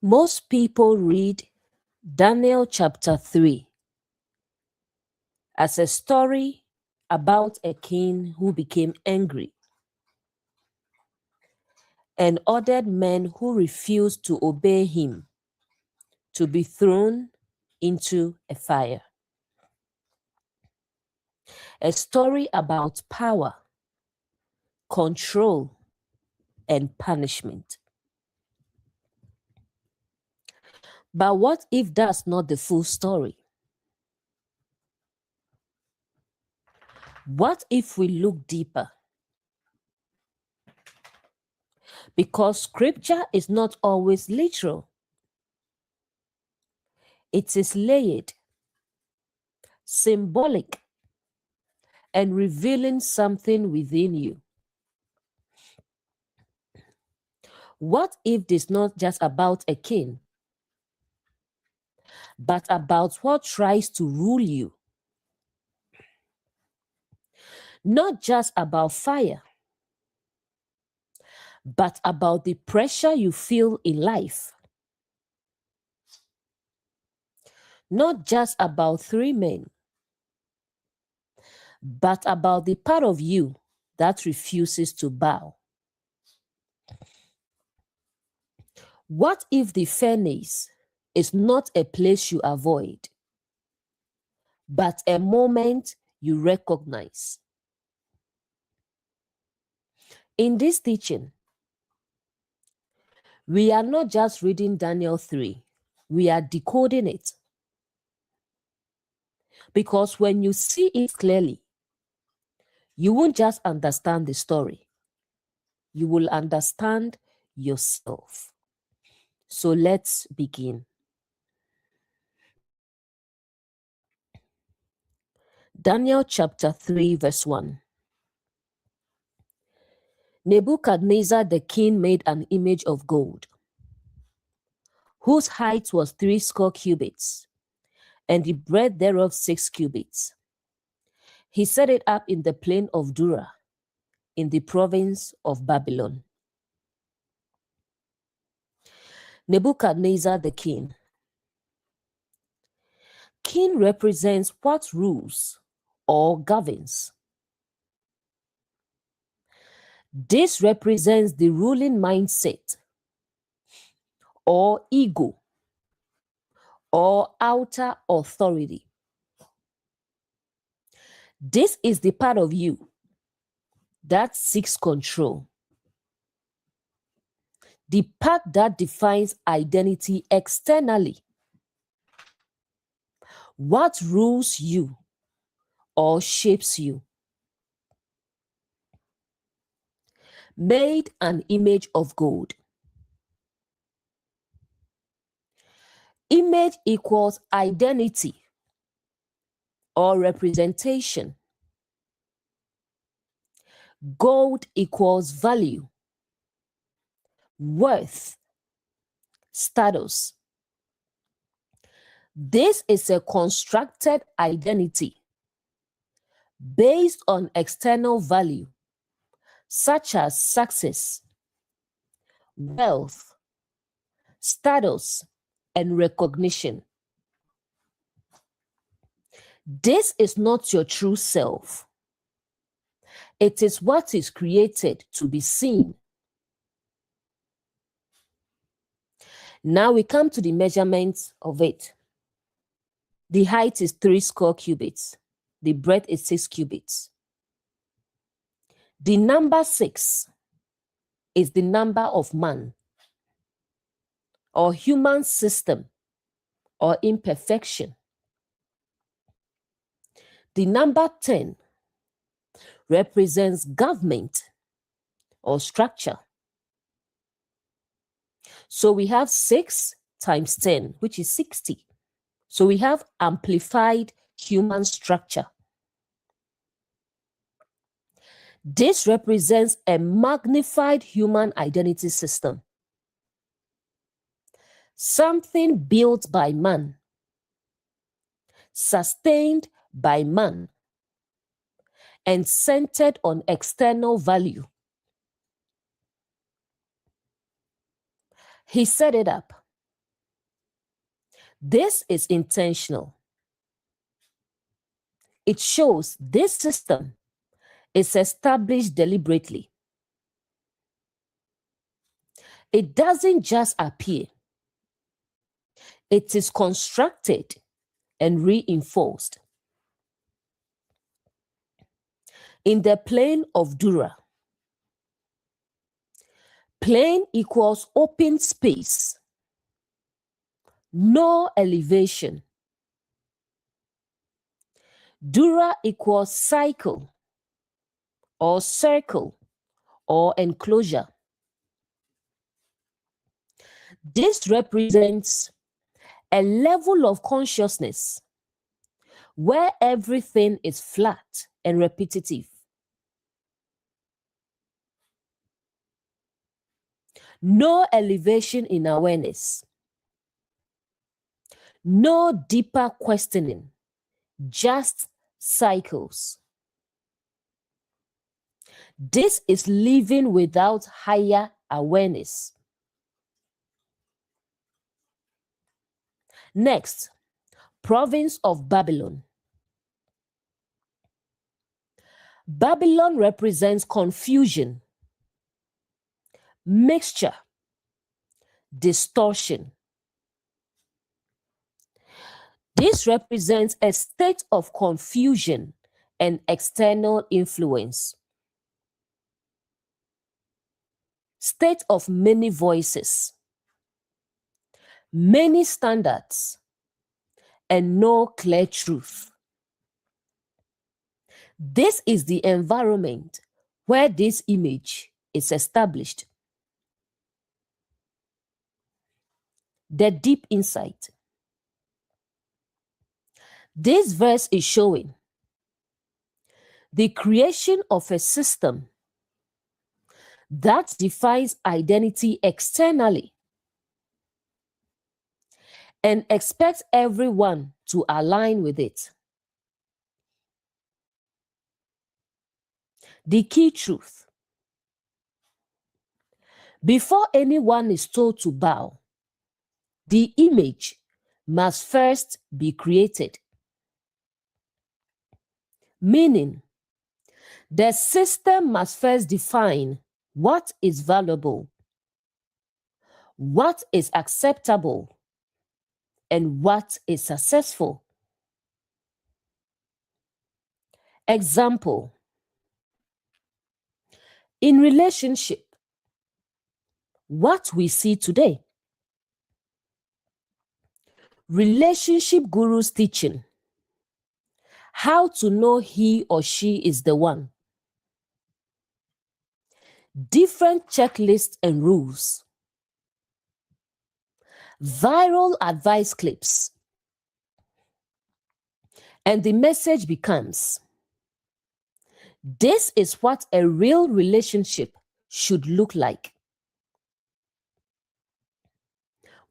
Most people read Daniel chapter 3 as a story about a king who became angry and ordered men who refused to obey him to be thrown into a fire. A story about power, control, and punishment. But what if that's not the full story? What if we look deeper? Because scripture is not always literal. It is layered, symbolic, and revealing something within you. What if this not just about a king, but about what tries to rule you? Not just about fire, but about the pressure you feel in life. Not just about three men, but about the part of you that refuses to bow. What if the furnace is not a place you avoid, but a moment you recognize? In this teaching, we are not just reading Daniel 3, we are decoding it. Because when you see it clearly, you won't just understand the story, you will understand yourself. So let's begin. Daniel chapter 3, verse 1. Nebuchadnezzar the king made an image of gold, whose height was 60 cubits, and the breadth thereof 6 cubits. He set it up in the plain of Dura, in the province of Babylon. Nebuchadnezzar the king. King represents what rules or governs. This represents the ruling mindset or ego or outer authority. This is the part of you that seeks control, the part that defines identity externally. What rules you or shapes you? Made an image of gold. Image equals identity or representation. Gold equals value, worth, status. This is a constructed identity based on external value, such as success, wealth, status, and recognition. This is not your true self. It is what is created to be seen. Now we come to the measurements of it. The height is 60 cubits. The breadth is 6 cubits. The number 6 is the number of man or human system or imperfection. The number 10 represents government or structure. So we have 6 times 10, which is 60. So we have amplified human structure. This represents a magnified human identity system. Something built by man, sustained by man, and centered on external value. He set it up. This is intentional. It shows this system is established deliberately. It doesn't just appear. It is constructed and reinforced. In the plane of Dura, plane equals open space, no elevation. Dura equals cycle or circle or enclosure. This represents a level of consciousness where everything is flat and repetitive. No elevation in awareness. No deeper questioning, just cycles. This is living without higher awareness. Next, province of Babylon. Babylon represents confusion, mixture, distortion. This represents a state of confusion and external influence. State of many voices, many standards, and no clear truth. This is the environment where this image is established. The deep insight. This verse is showing the creation of a system that defines identity externally and expects everyone to align with it. The key truth. Before anyone is told to bow, the image must first be created. Meaning, the system must first define what is valuable, what is acceptable, and what is successful. Example, in relationship, what we see today. Relationship gurus teaching how to know he or she is the one. Different checklists and rules. Viral advice clips. And the message becomes, this is what a real relationship should look like.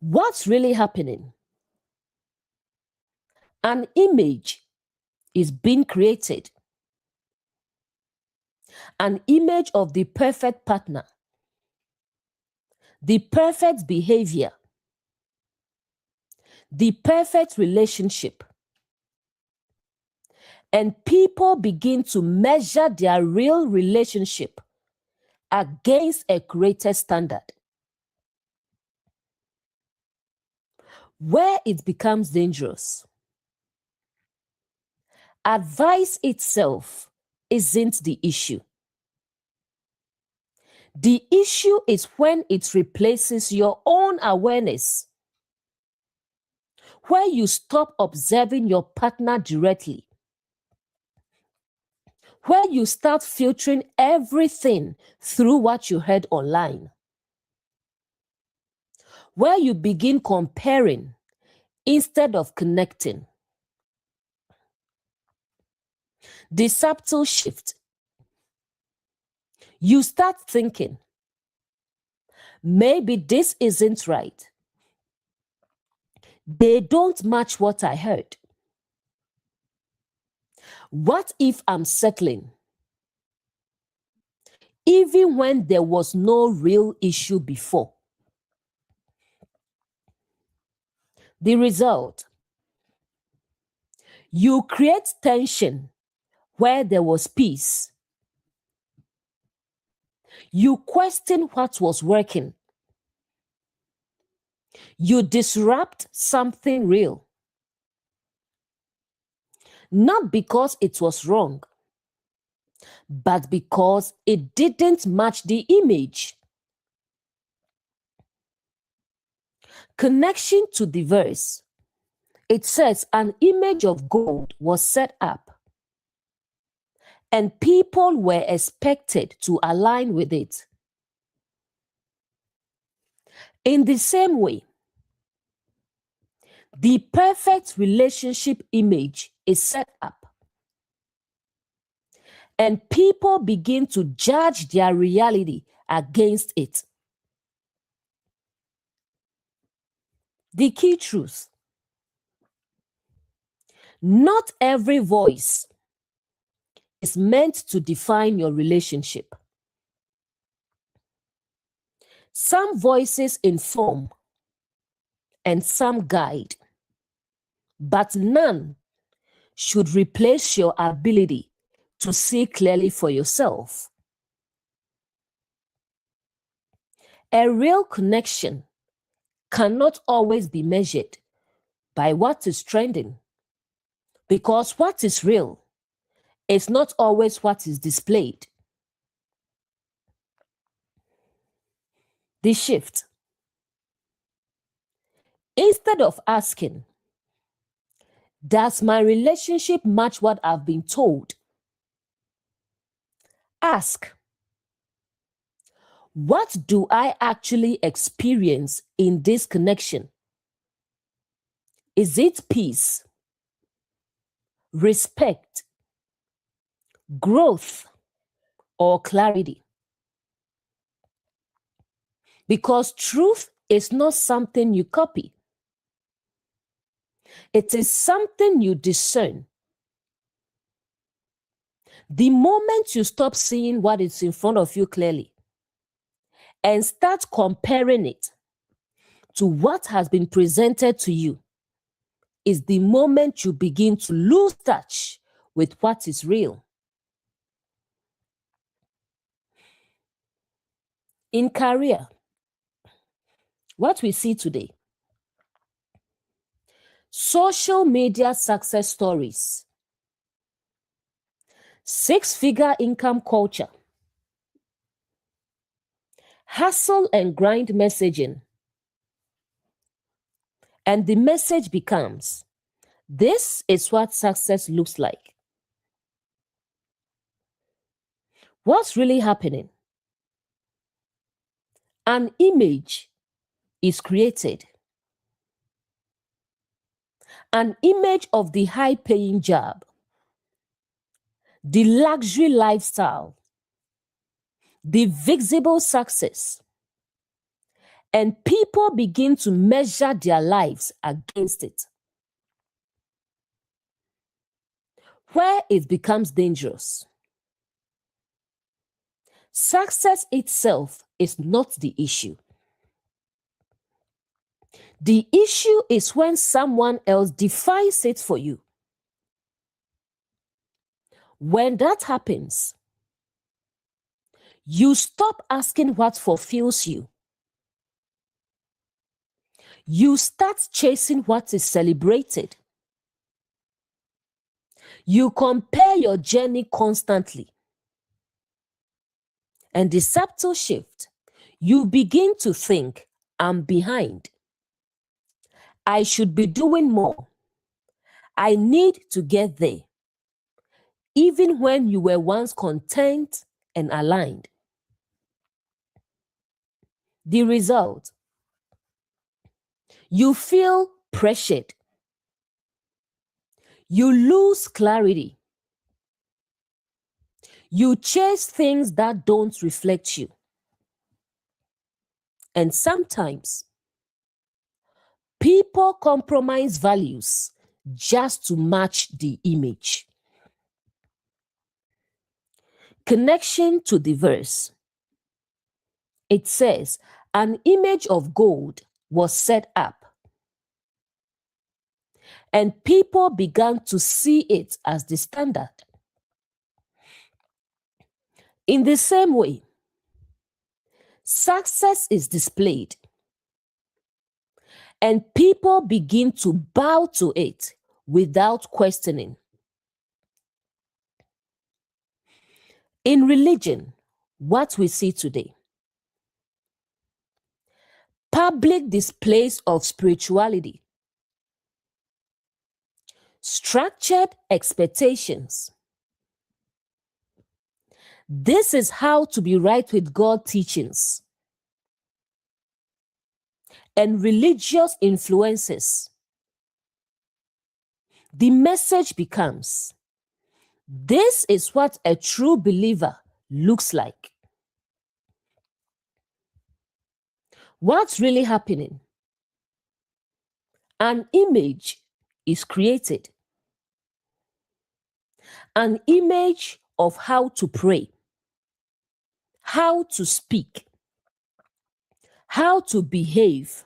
What's really happening? An image is being created. An image of the perfect partner, the perfect behavior, the perfect relationship. And people begin to measure their real relationship against a created standard. Where it becomes dangerous, advice itself isn't the issue. The issue is when it replaces your own awareness, where you stop observing your partner directly, where you start filtering everything through what you heard online, where you begin comparing instead of connecting. The subtle shift. You start thinking, maybe this isn't right. They don't match what I heard. What if I'm settling? Even when there was no real issue before. The result: you create tension where there was peace. You question what was working. You disrupt something real. Not because it was wrong, but because it didn't match the image. Connection to the verse. It says an image of gold was set up, and people were expected to align with it. In the same way, the perfect relationship image is set up, and people begin to judge their reality against it. The key truth: not every voice is meant to define your relationship. Some voices inform and some guide, but none should replace your ability to see clearly for yourself. A real connection cannot always be measured by what is trending, because what is real is not always what is displayed. The shift: instead of asking, does my relationship match what I've been told? Ask, what do I actually experience in this connection? Is it peace, respect, growth, or clarity? Because truth is not something you copy. It is something you discern. The moment you stop seeing what is in front of you clearly and start comparing it to what has been presented to you, is the moment you begin to lose touch with what is real. In career, what we see today: social media success stories, six-figure income culture, hustle and grind messaging. And the message becomes, this is what success looks like. What's really happening? An image is created. An image of the high-paying job, the luxury lifestyle, the visible success. And people begin to measure their lives against it. Where it becomes dangerous: success itself is not the issue. The issue is when someone else defines it for you. When that happens, you stop asking what fulfills you. You start chasing what is celebrated. You compare your journey constantly. And the subtle shift: you begin to think, I'm behind. I should be doing more. I need to get there. Even when you were once content and aligned. The result: you feel pressured. You lose clarity. You chase things that don't reflect you. And sometimes, people compromise values just to match the image. Connection to the verse. It says, an image of gold was set up, and people began to see it as the standard. In the same way, success is displayed, and people begin to bow to it without questioning. In religion, what we see today, public displays of spirituality, structured expectations. This is how to be right with God teachings and religious influences. The message becomes, this is what a true believer looks like. What's really happening? An image is created. An image of how to pray, how to speak, how to behave,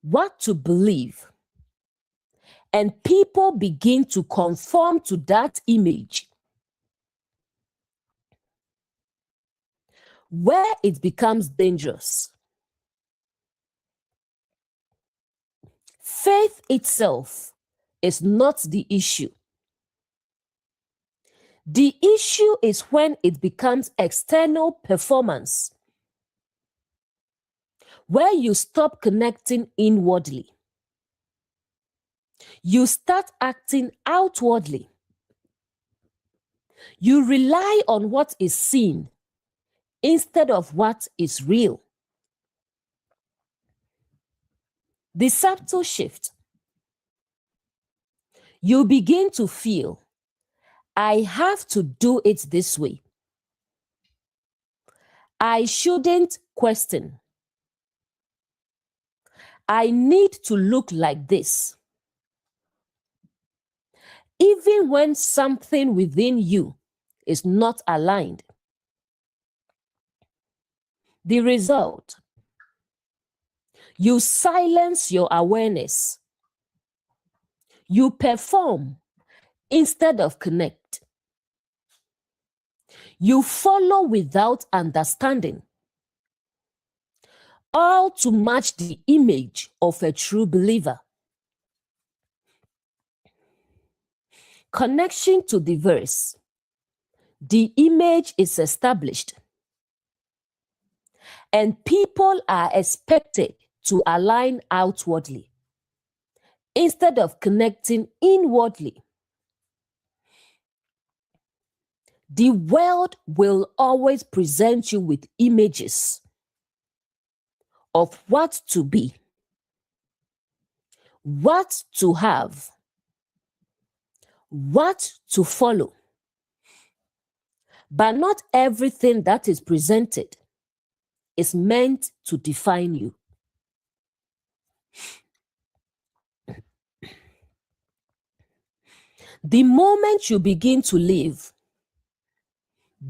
what to believe. And people begin to conform to that image. Where it becomes dangerous, faith itself is not the issue. The issue is when it becomes external performance, where you stop connecting inwardly. You start acting outwardly. You rely on what is seen instead of what is real. The subtle shift. You begin to feel, I have to do it this way. I shouldn't question. I need to look like this. Even when something within you is not aligned. The result, you silence your awareness. You perform instead of connect. You follow without understanding, all to match the image of a true believer. Connection to the verse. The image is established, and people are expected to align outwardly instead of connecting inwardly. The world will always present you with images of what to be, what to have, what to follow. But not everything that is presented is meant to define you. The moment you begin to live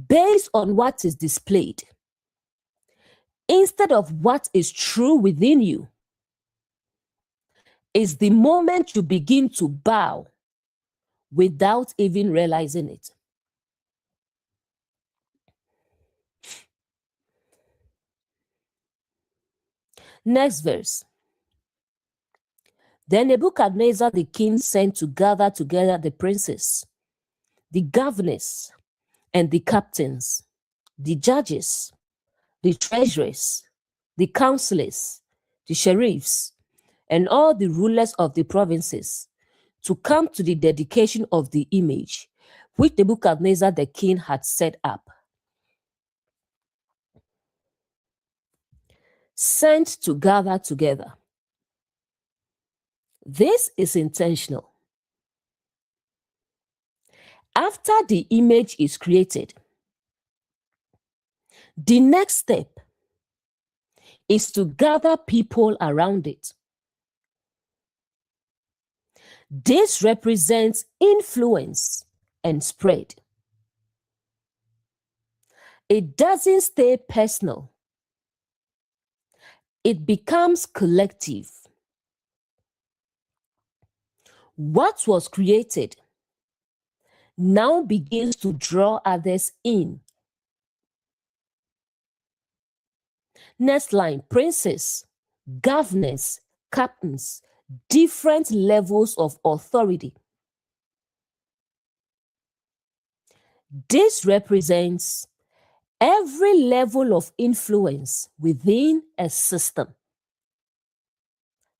based on what is displayed, instead of what is true within you, is the moment you begin to bow without even realizing it. Next verse. Then Nebuchadnezzar the king sent to gather together the princes, the governors, and the captains, the judges, the treasurers, the counselors, the sheriffs, and all the rulers of the provinces to come to the dedication of the image which Nebuchadnezzar the king had set up. Sent to gather together. This is intentional. After the image is created, the next step is to gather people around it. This represents influence and spread. It doesn't stay personal. It becomes collective. What was created now begins to draw others in. Next line, princes, governors, captains, different levels of authority. This represents every level of influence within a system.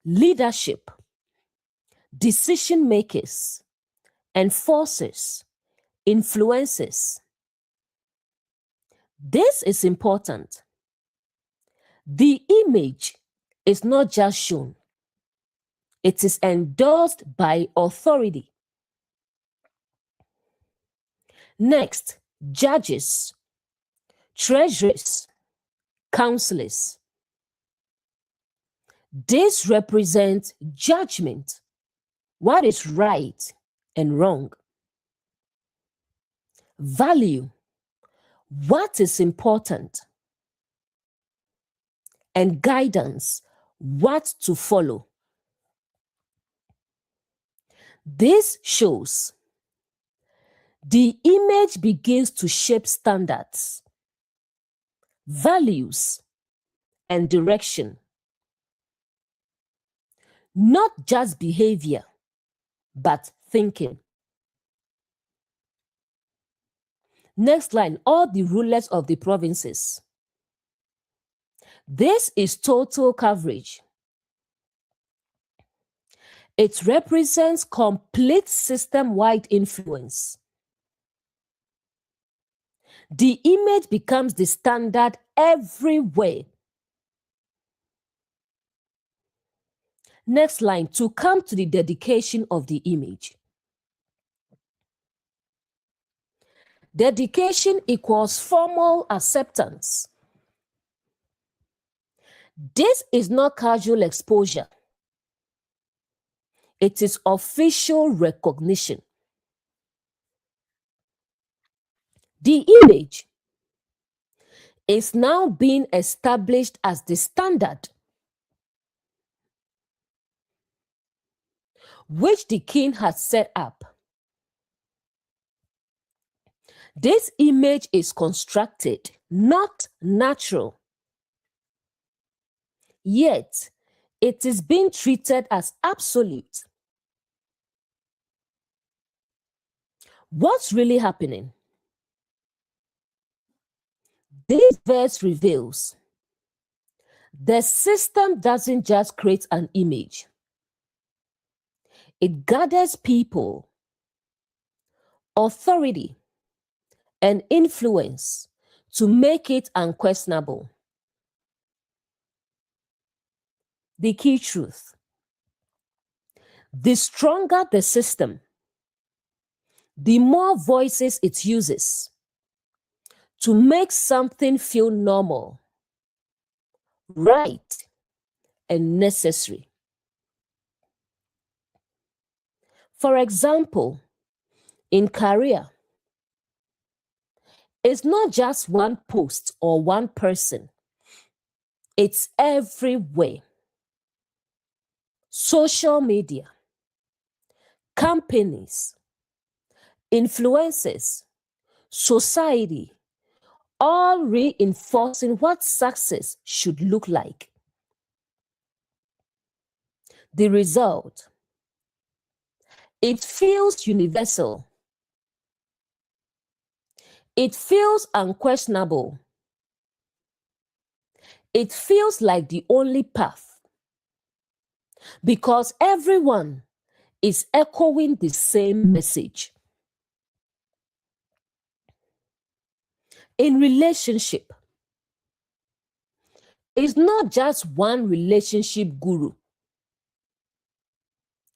Leadership, decision makers, enforcers, influencers. This is important. The image is not just shown, it is endorsed by authority. Next, judges, treasurers, counselors. This represents judgment, what is right and wrong. Value, what is important. And guidance, what to follow. This shows the image begins to shape standards, values, and direction. Not just behavior, but thinking. Next line, all the rulers of the provinces. This is total coverage. It represents complete system-wide influence. The image becomes the standard everywhere. Next line, to come to the dedication of the image. Dedication equals formal acceptance. This is not casual exposure. It is official recognition. The image is now being established as the standard, which the king has set up. This image is constructed, not natural. Yet, it is being treated as absolute. What's really happening? This verse reveals the system doesn't just create an image. It gathers people, authority, and influence to make it unquestionable. The key truth: the stronger the system, the more voices it uses to make something feel normal, right, and necessary. For example, in career, it's not just one post or one person. It's everywhere. Social media, companies, influencers, society, all reinforcing what success should look like. The result: it feels universal. It feels unquestionable. It feels like the only path, because everyone is echoing the same message. In relationship, it's not just one relationship guru.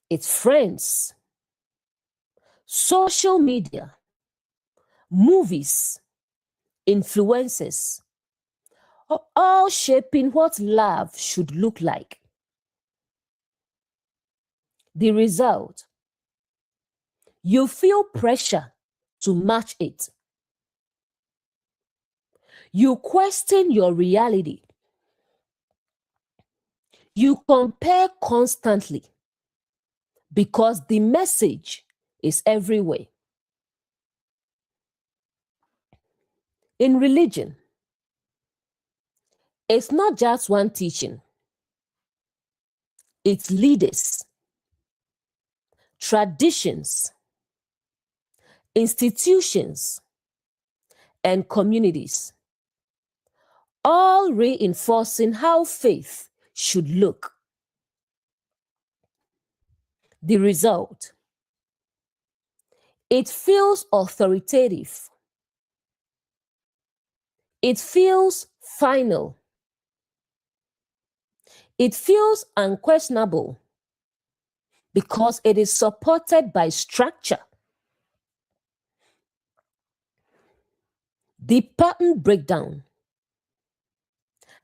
It's friends, social media, movies, influences, all shaping what love should look like. The result: you feel pressure to match it. You question your reality. You compare constantly, because the message is everywhere. In religion, it's not just one teaching, it's leaders, traditions, institutions, and communities, all reinforcing how faith should look. The result: it feels authoritative, it feels final, it feels unquestionable because it is supported by structure. The pattern breakdown: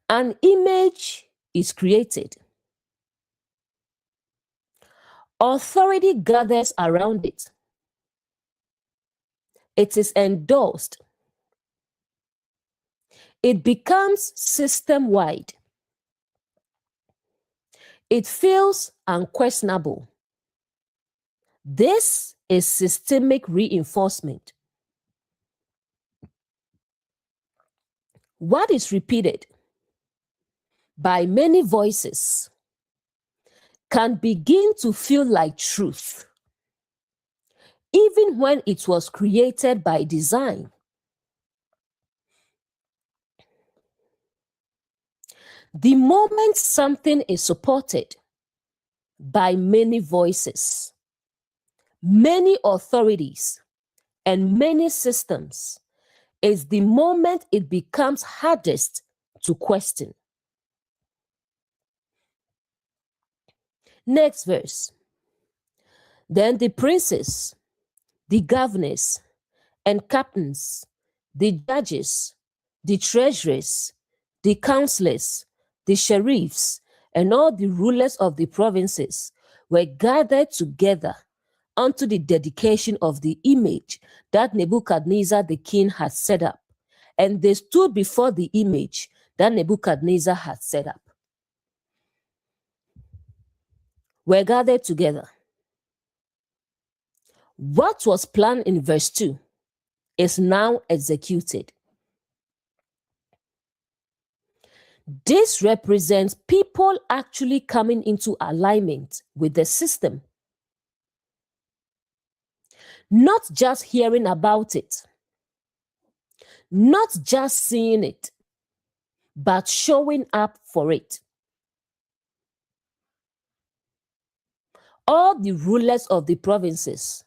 an image is created, authority gathers around it, it is endorsed, it becomes system-wide, it feels unquestionable. This is systemic reinforcement. What is repeated by many voices can begin to feel like truth, even when it was created by design. The moment something is supported by many voices, many authorities, and many systems, is the moment it becomes hardest to question. Next verse. Then the princes, the governors, and captains, the judges, the treasurers, the counselors, the sheriffs, and all the rulers of the provinces were gathered together unto the dedication of the image that Nebuchadnezzar the king had set up. And they stood before the image that Nebuchadnezzar had set up. Were gathered together. What was planned in verse 2 is now executed. This represents people actually coming into alignment with the system, not just hearing about it, not just seeing it, but showing up for it. All the rulers of the provinces,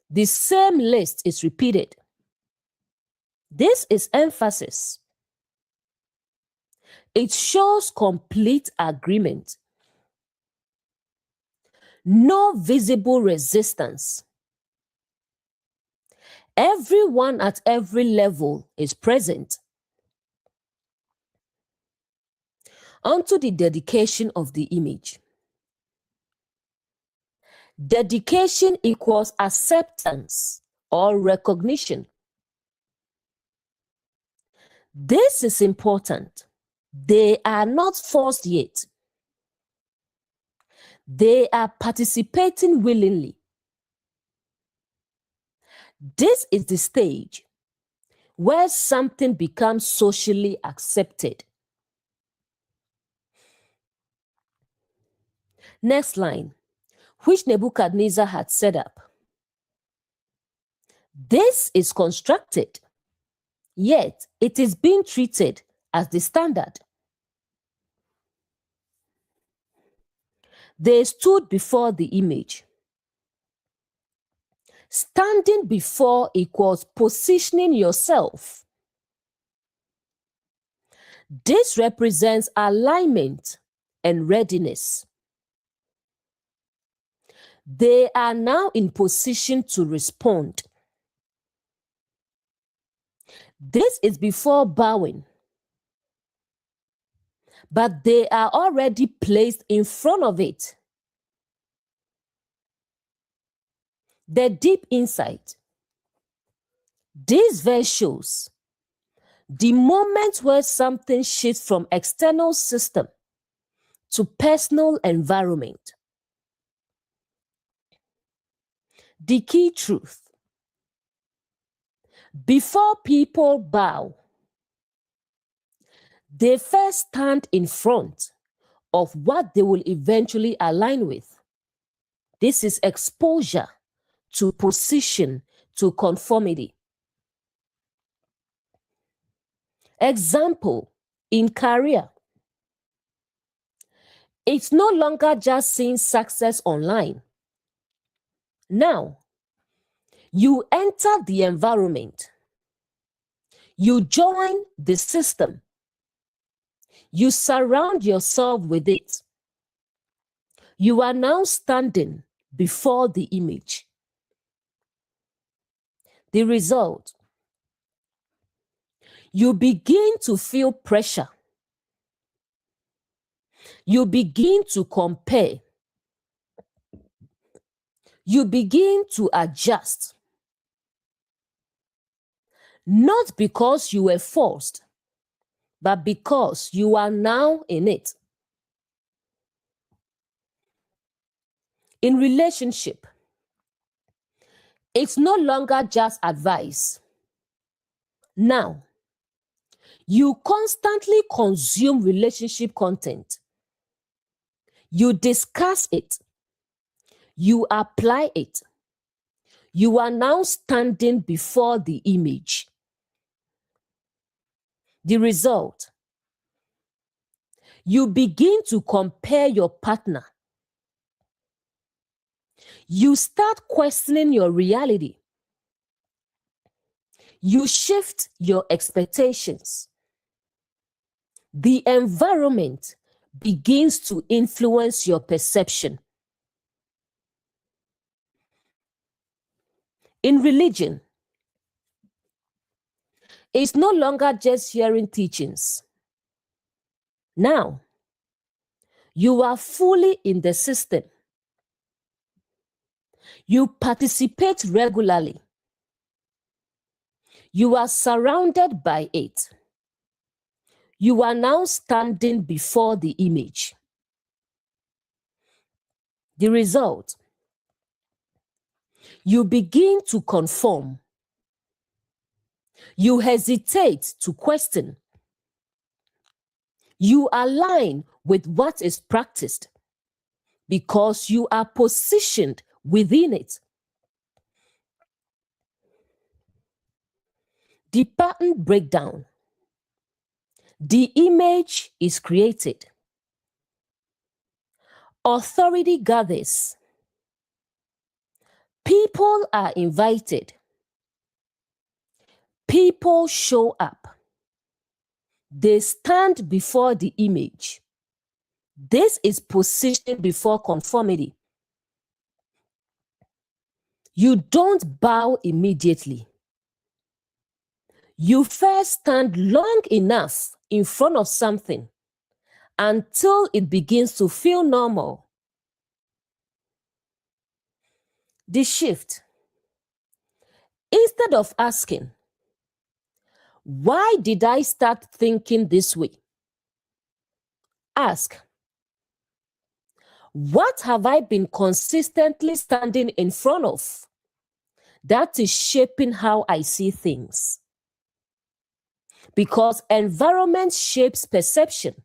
the same list is repeated. This is emphasis. It shows complete agreement. No visible resistance. Everyone at every level is present. Unto the dedication of the image. Dedication equals acceptance or recognition. This is important. They are not forced yet. They are participating willingly. This is the stage where something becomes socially accepted. Next line, which Nebuchadnezzar had set up. This is constructed, yet it is being treated as the standard. They stood before the image. Standing before equals positioning yourself. This represents alignment and readiness. They are now in position to respond. This is before bowing, but they are already placed in front of it. The deep insight. This verse shows the moment where something shifts from external system to personal environment. The key truth: before people bow, they first stand in front of what they will eventually align with. This is exposure to position, to conformity. Example, in career, it's no longer just seeing success online. Now, you enter the environment, you join the system, you surround yourself with it. You are now standing before the image. The result: you begin to feel pressure. You begin to compare. You begin to adjust. Not because you were forced, but because you are now in it. In relationship, it's no longer just advice. Now, you constantly consume relationship content. You discuss it. You apply it. You are now standing before the image. The result: you begin to compare your partner. You start questioning your reality. You shift your expectations. The environment begins to influence your perception. In religion, it's no longer just hearing teachings. Now, you are fully in the system. You participate regularly. You are surrounded by it. You are now standing before the image. The result: you begin to conform. You hesitate to question. You align with what is practiced because you are positioned within it. The pattern breakdown: the image is created. Authority gathers. People are invited. People show up. They stand before the image. This is positioned before conformity. You don't bow immediately. You first stand long enough in front of something until it begins to feel normal. The shift: instead of asking, why did I start thinking this way? Ask, what have I been consistently standing in front of that is shaping how I see things? Because environment shapes perception.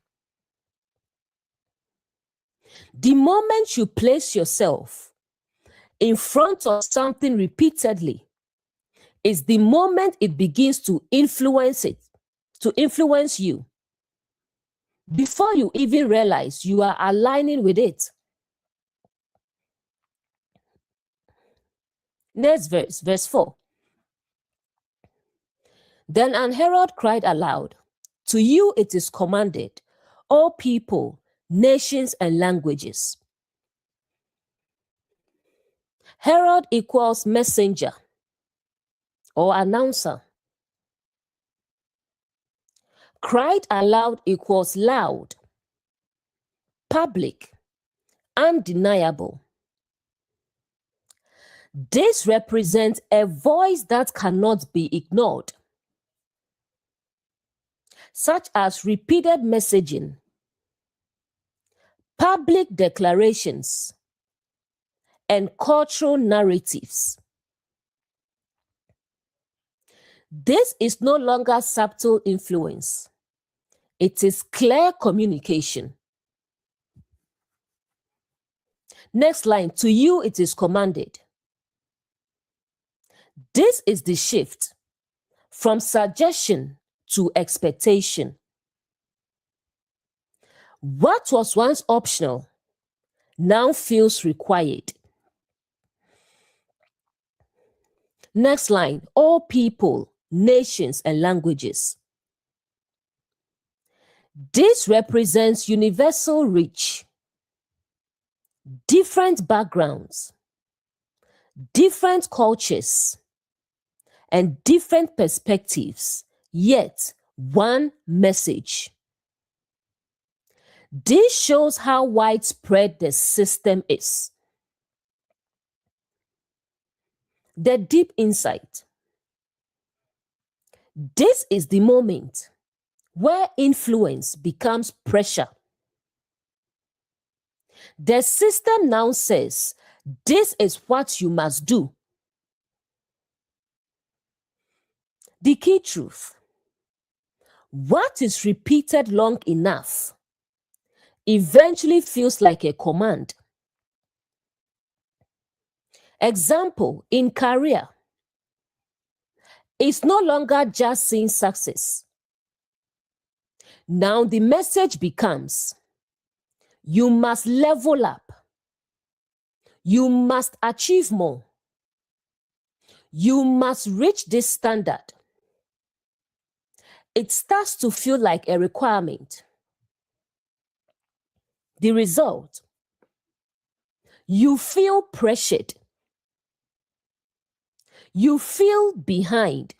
The moment you place yourself in front of something repeatedly is the moment it begins to influence you. Before you even realize you are aligning with it. Next verse, verse 4. Then an herald cried aloud, "To you it is commanded, all people, nations, and languages." Herald equals messenger or announcer. Cried aloud equals loud, public, undeniable. This represents a voice that cannot be ignored, such as repeated messaging, public declarations, and cultural narratives. This is no longer subtle influence. It is clear communication. Next line, to you it is commanded. This is the shift from suggestion to expectation. What was once optional now feels required. Next line, all people, nations, and languages. This represents universal reach, different backgrounds, different cultures, and different perspectives, yet one message. This shows how widespread the system is. The deep insight. This is the moment where influence becomes pressure. The system now says, this is what you must do. The key truth. What is repeated long enough eventually feels like a command. Example, in career, it's no longer just seeing success. Now the message becomes, you must level up. You must achieve more. You must reach this standard. It starts to feel like a requirement. The result, you feel pressured. You feel behind.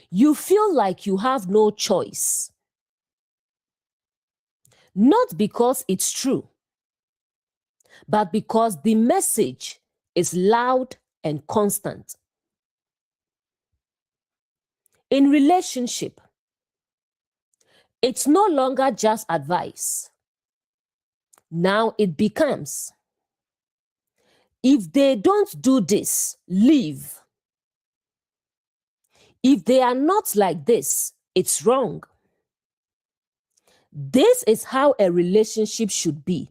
You feel like you have no choice. Not because it's true, but because the message is loud and constant. In relationship, it's no longer just advice. Now it becomes, if they don't do this, leave. If they are not like this, it's wrong. This is how a relationship should be.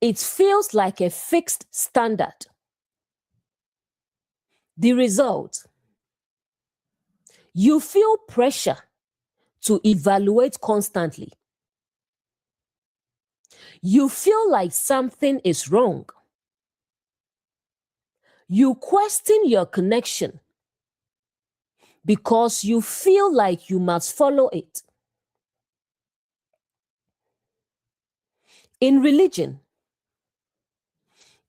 It feels like a fixed standard. The result, you feel pressure to evaluate constantly. You feel like something is wrong. You question your connection because you feel like you must follow it. In religion,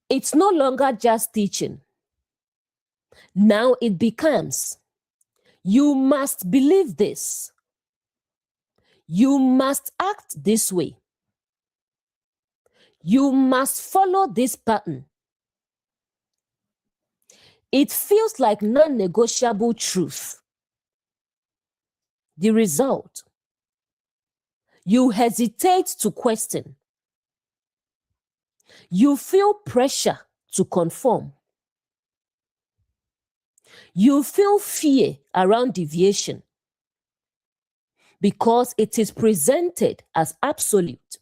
it's no longer just teaching. Now it becomes, you must believe this. You must act this way. You must follow this pattern. It feels like non-negotiable truth. The result, you hesitate to question. You feel pressure to conform. You feel fear around deviation because it is presented as absolute.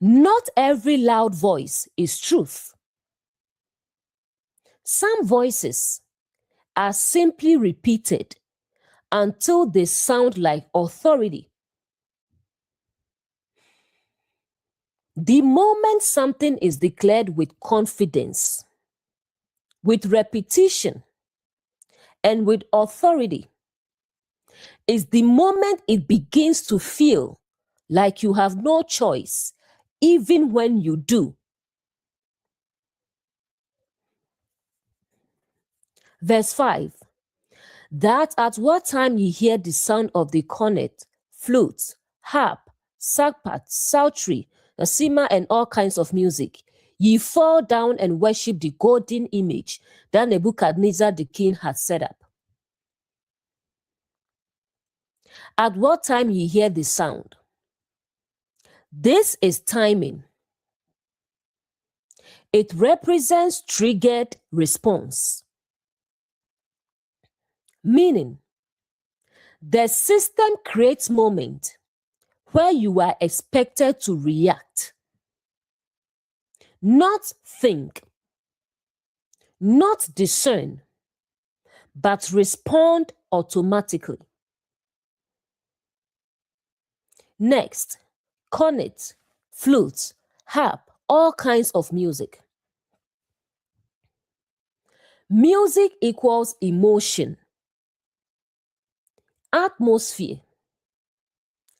Not every loud voice is truth. Some voices are simply repeated until they sound like authority. The moment something is declared with confidence, with repetition, and with authority, is the moment it begins to feel like you have no choice, even when you do. Verse 5, that at what time ye hear the sound of the cornet, flute, harp, sackbut, psaltery, a cymbal, and all kinds of music, ye fall down and worship the golden image that Nebuchadnezzar the king had set up. At what time ye hear the sound? This is timing. It represents triggered response. Meaning, the system creates moment where you are expected to react, not think, not discern, but respond automatically. Next, cornet, flute, harp, all kinds of music. Music equals emotion, atmosphere,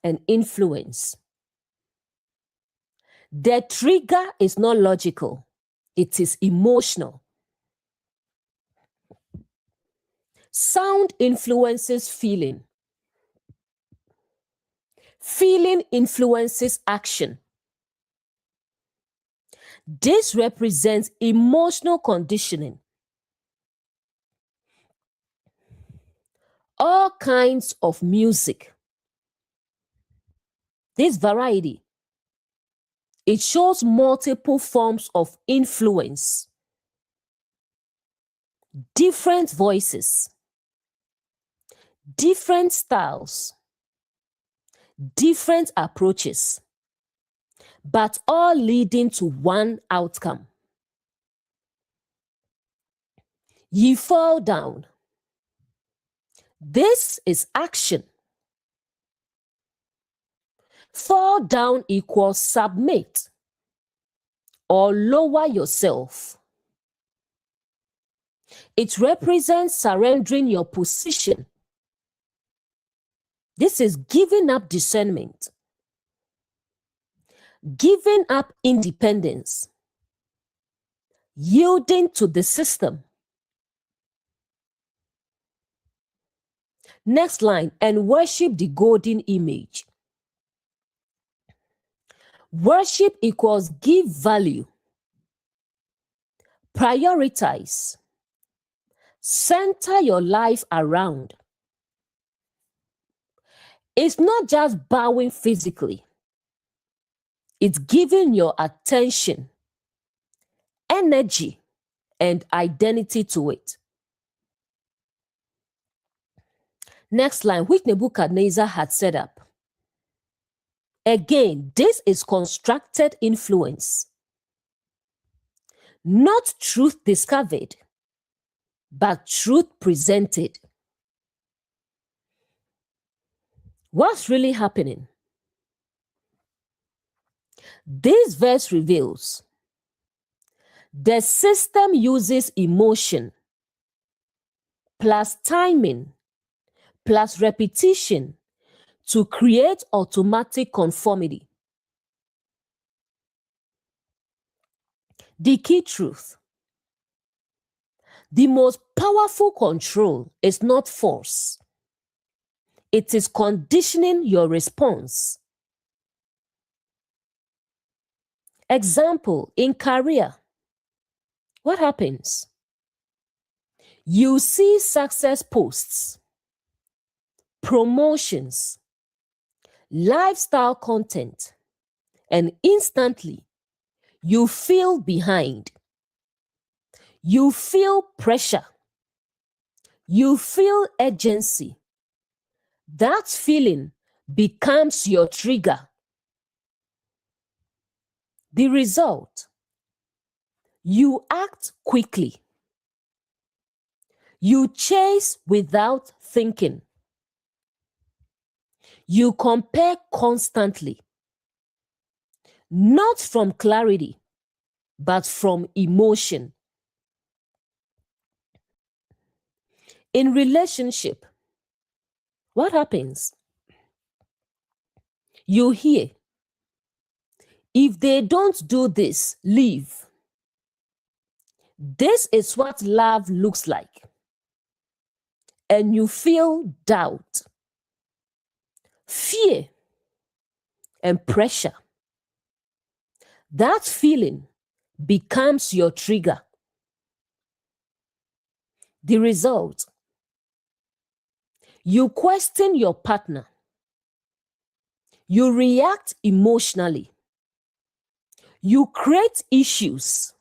and influence. The trigger is not logical, it is emotional. Sound influences feeling. Feeling influences action. This represents emotional conditioning. All kinds of music. This variety, it shows multiple forms of influence, different voices, different styles, different approaches, but all leading to one outcome. Ye fall down. This is action. Fall down equals submit or lower yourself. It represents surrendering your position. This is giving up discernment, giving up independence, yielding to the system. Next line, and worship the golden image. Worship equals give value, prioritize, center your life around. It's not just bowing physically, it's giving your attention, energy, and identity to it. Next line, which Nebuchadnezzar had set up. Again, this is constructed influence, not truth discovered, but truth presented. What's really happening? This verse reveals the system uses emotion plus timing plus repetition to create automatic conformity. The key truth: the most powerful control is not force. It is conditioning your response. Example, in career, what happens? You see success posts, promotions, lifestyle content, and instantly you feel behind. You feel pressure. You feel urgency. That feeling becomes your trigger. The result: you act quickly. You chase without thinking. You compare constantly, not from clarity, but from emotion. In relationship, what happens? You hear, if they don't do this, leave. This is what love looks like. And you feel doubt, fear, and pressure. That feeling becomes your trigger. The result: you question your partner. You react emotionally. You create issues,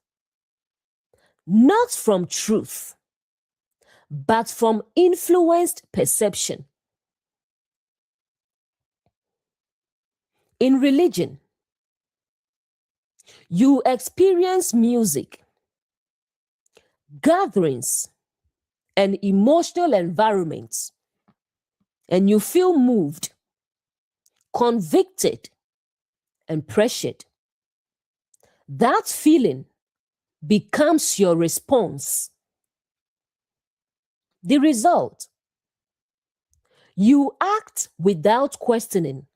not from truth, but from influenced perception. In religion, you experience music, gatherings, and emotional environments, and you feel moved, convicted, and pressured. That feeling becomes your response. The result, you act without questioning.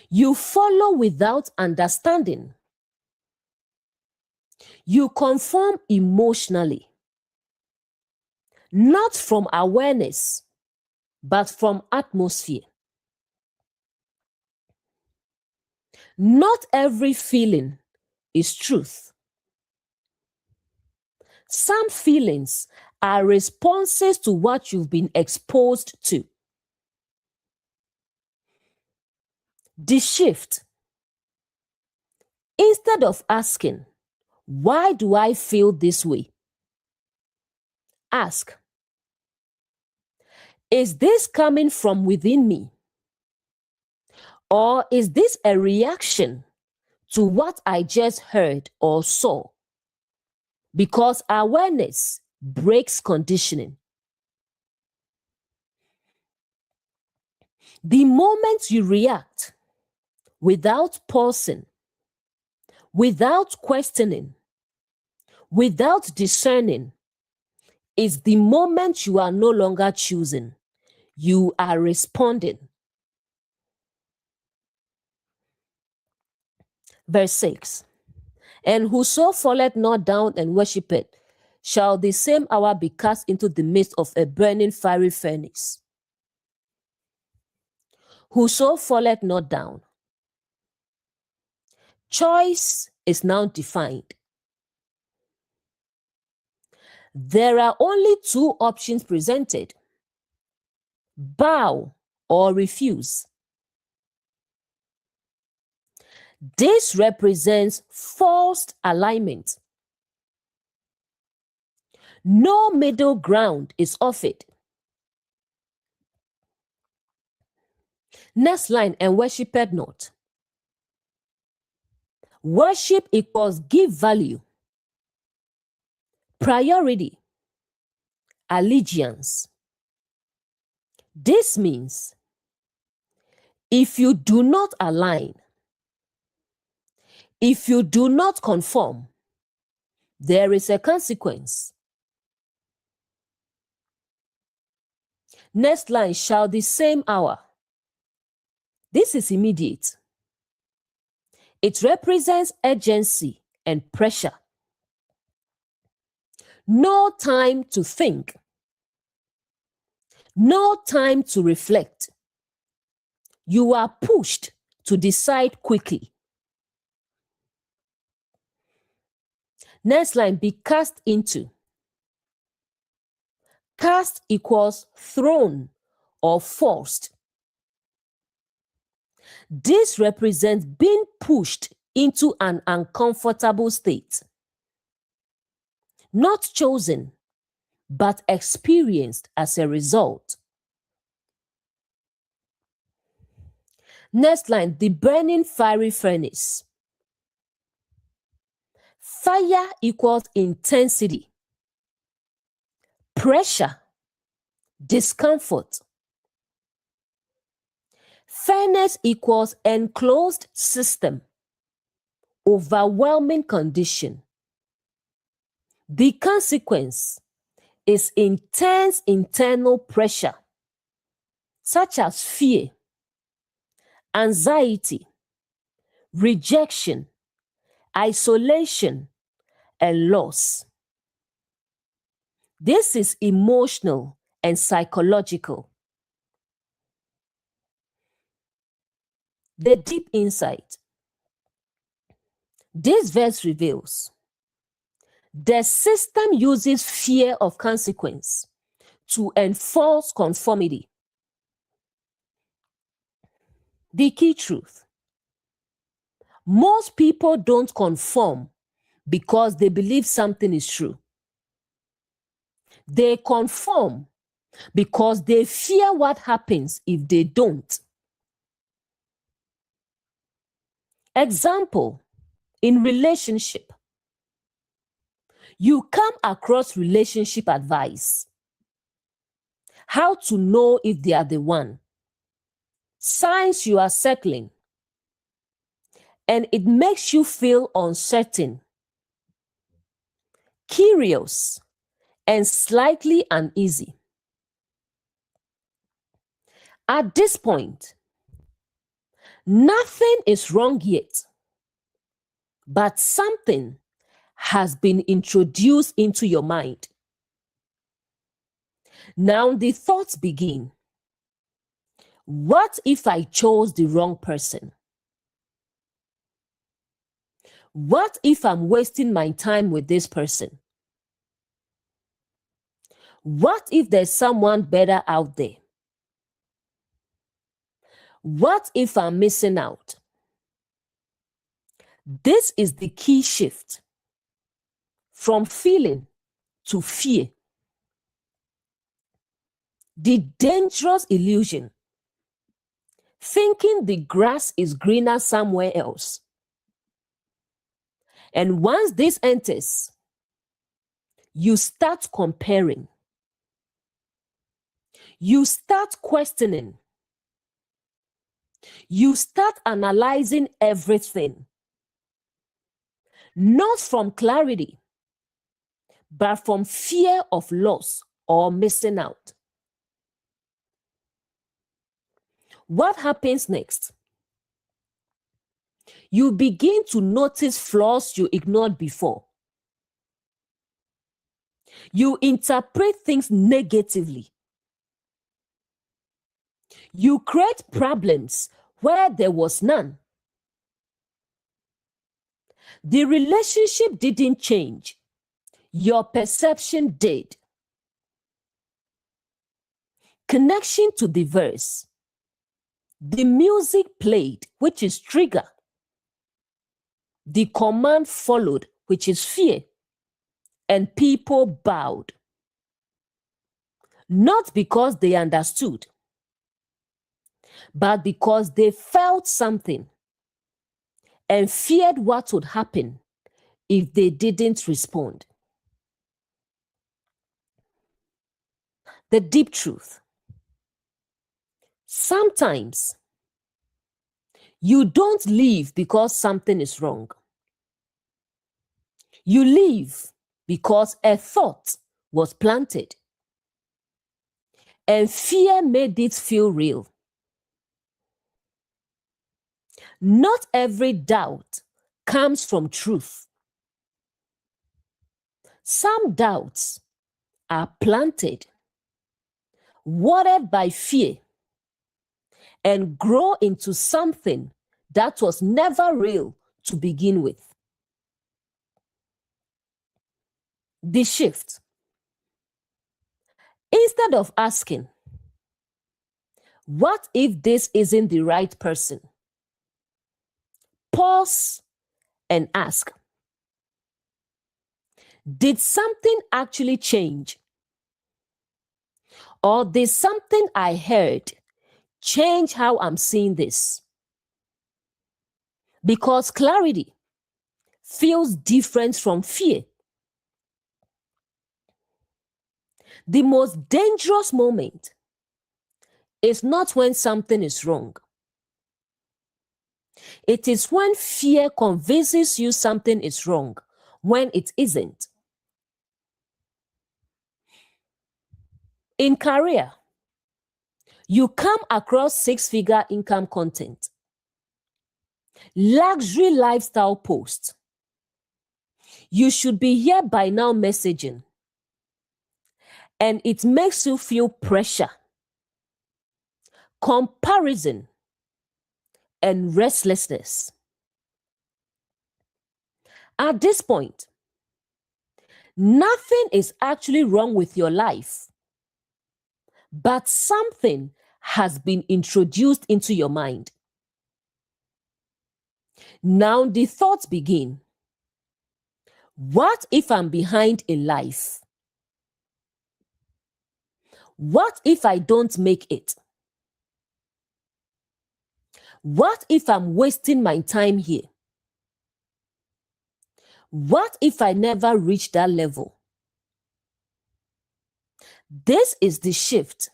You follow without understanding. You conform emotionally, not from awareness, but from atmosphere. Not every feeling is truth. Some feelings are responses to what you've been exposed to. The shift, instead of asking, why do I feel this way? Ask, is this coming from within me? Or is this a reaction to what I just heard or saw? Because awareness breaks conditioning. The moment you react without pausing, without questioning, without discerning, is the moment you are no longer choosing. You are responding. Verse 6. And whoso falleth not down and worshipeth, shall the same hour be cast into the midst of a burning fiery furnace. Whoso falleth not down. Choice is now defined. There are only two options presented: bow or refuse. This represents forced alignment. No middle ground is offered. Next line, and worshipeth not. Worship equals give value, priority, allegiance. This means if you do not align, if you do not conform, there is a consequence. Next line, shall the same hour. This is immediate. It represents urgency and pressure. No time to think. No time to reflect. You are pushed to decide quickly. Next line, be cast into. Cast equals thrown or forced. This represents being pushed into an uncomfortable state. Not chosen, but experienced as a result. Next line, the burning fiery furnace. Fire equals intensity, pressure, discomfort. Furnace equals enclosed system, overwhelming condition. The consequence is intense internal pressure, such as fear, anxiety, rejection, isolation, and loss. This is emotional and psychological. The deep insight. This verse reveals the system uses fear of consequence to enforce conformity. The key truth: most people don't conform because they believe something is true. They conform because they fear what happens if they don't. Example, in relationship, you come across relationship advice. How to know if they are the one. Signs you are circling. And it makes you feel uncertain, curious, and slightly uneasy. At this point, nothing is wrong yet, but something has been introduced into your mind. Now the thoughts begin. What if I chose the wrong person? What if I'm wasting my time with this person? What if there's someone better out there? What if I'm missing out? This is the key shift from feeling to fear. The dangerous illusion, thinking the grass is greener somewhere else. And once this enters, you start comparing. You start questioning. You start analyzing everything. Not from clarity, but from fear of loss or missing out. What happens next? You begin to notice flaws you ignored before. You interpret things negatively. You create problems where there was none. The relationship didn't change. Your perception did. Connection to the verse. The music played, which is trigger. The command followed, which is fear. And people bowed. Not because they understood, but because they felt something and feared what would happen if they didn't respond. The deep truth. Sometimes you don't leave because something is wrong. You leave because a thought was planted and fear made it feel real. Not every doubt comes from truth. Some doubts are planted, watered by fear, and grow into something that was never real to begin with. The shift. Instead of asking, what if this isn't the right person? Pause and ask, did something actually change? Or did something I heard change how I'm seeing this? Because clarity feels different from fear. The most dangerous moment is not when something is wrong. It is when fear convinces you something is wrong when it isn't. In career, you come across six-figure income content, luxury lifestyle posts. You should be here by now messaging. And it makes you feel pressure, comparison, and restlessness. At this point, nothing is actually wrong with your life, but something has been introduced into your mind. Now the thoughts begin. What if I'm behind in life? What if I don't make it? What if I'm wasting my time here? What if I never reach that level? This is the shift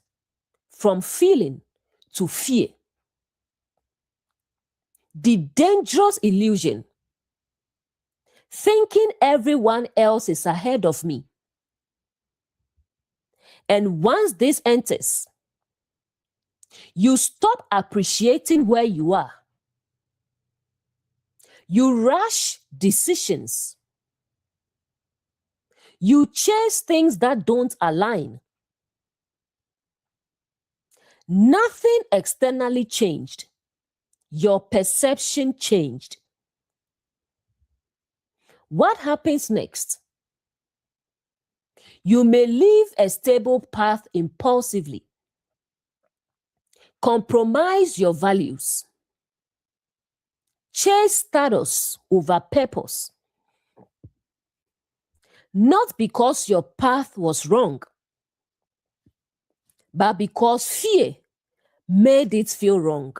from feeling to fear. The dangerous illusion, thinking everyone else is ahead of me. And once this enters, you stop appreciating where you are. You rush decisions. You chase things that don't align. Nothing externally changed. Your perception changed. What happens next? You may leave a stable path impulsively. Compromise your values. Chase status over purpose. Not because your path was wrong, but because fear made it feel wrong.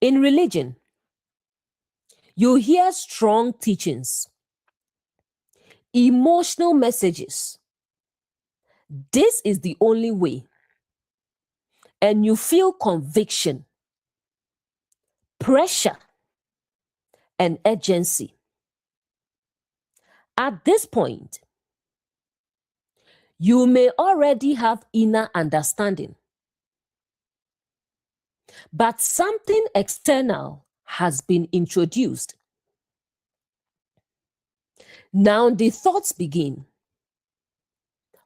In religion, you hear strong teachings, emotional messages. This is the only way. And you feel conviction, pressure, and urgency. At this point, you may already have inner understanding, but something external has been introduced. Now the thoughts begin.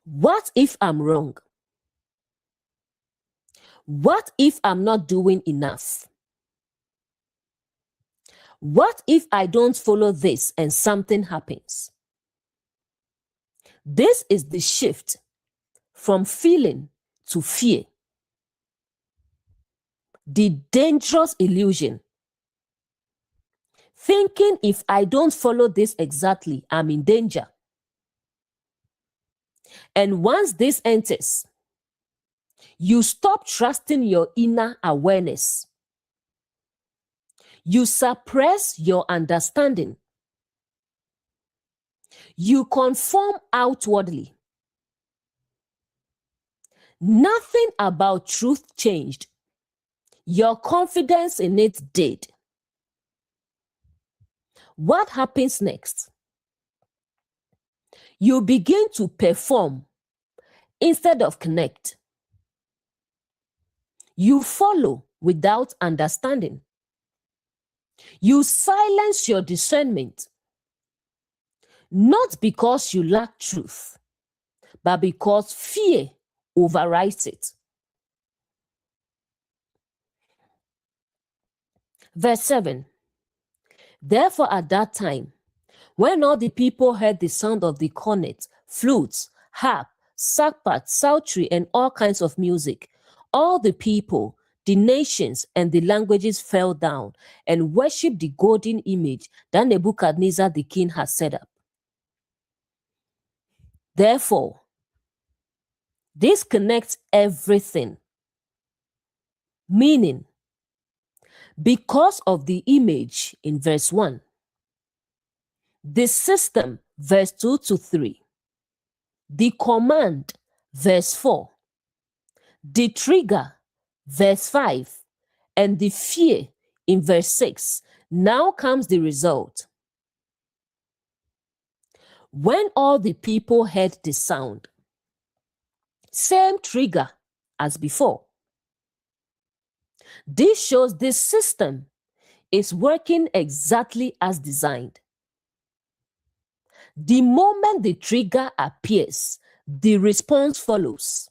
What if I'm wrong? What if I'm not doing enough? What if I don't follow this and something happens? This is the shift from feeling to fear. The dangerous illusion. Thinking if I don't follow this exactly, I'm in danger. And once this enters, you stop trusting your inner awareness. You suppress your understanding. You conform outwardly. Nothing about truth changed. Your confidence in it did. What happens next? You begin to perform instead of connect. You follow without understanding. You silence your discernment, not because you lack truth, but because fear overrides it. Verse 7. Therefore, at that time, when all the people heard the sound of the cornet, flutes, harp, sackbut, psaltery, and all kinds of music, all the people, the nations, and the languages fell down and worshipped the golden image that Nebuchadnezzar the king had set up. Therefore, this connects everything. Meaning, because of the image in verse 1, the system, verse 2 to 3, the command, verse 4, the trigger, verse 5, and the fear in verse 6, now comes the result. When all the people heard the sound, same trigger as before. This shows this system is working exactly as designed. The moment the trigger appears, the response follows.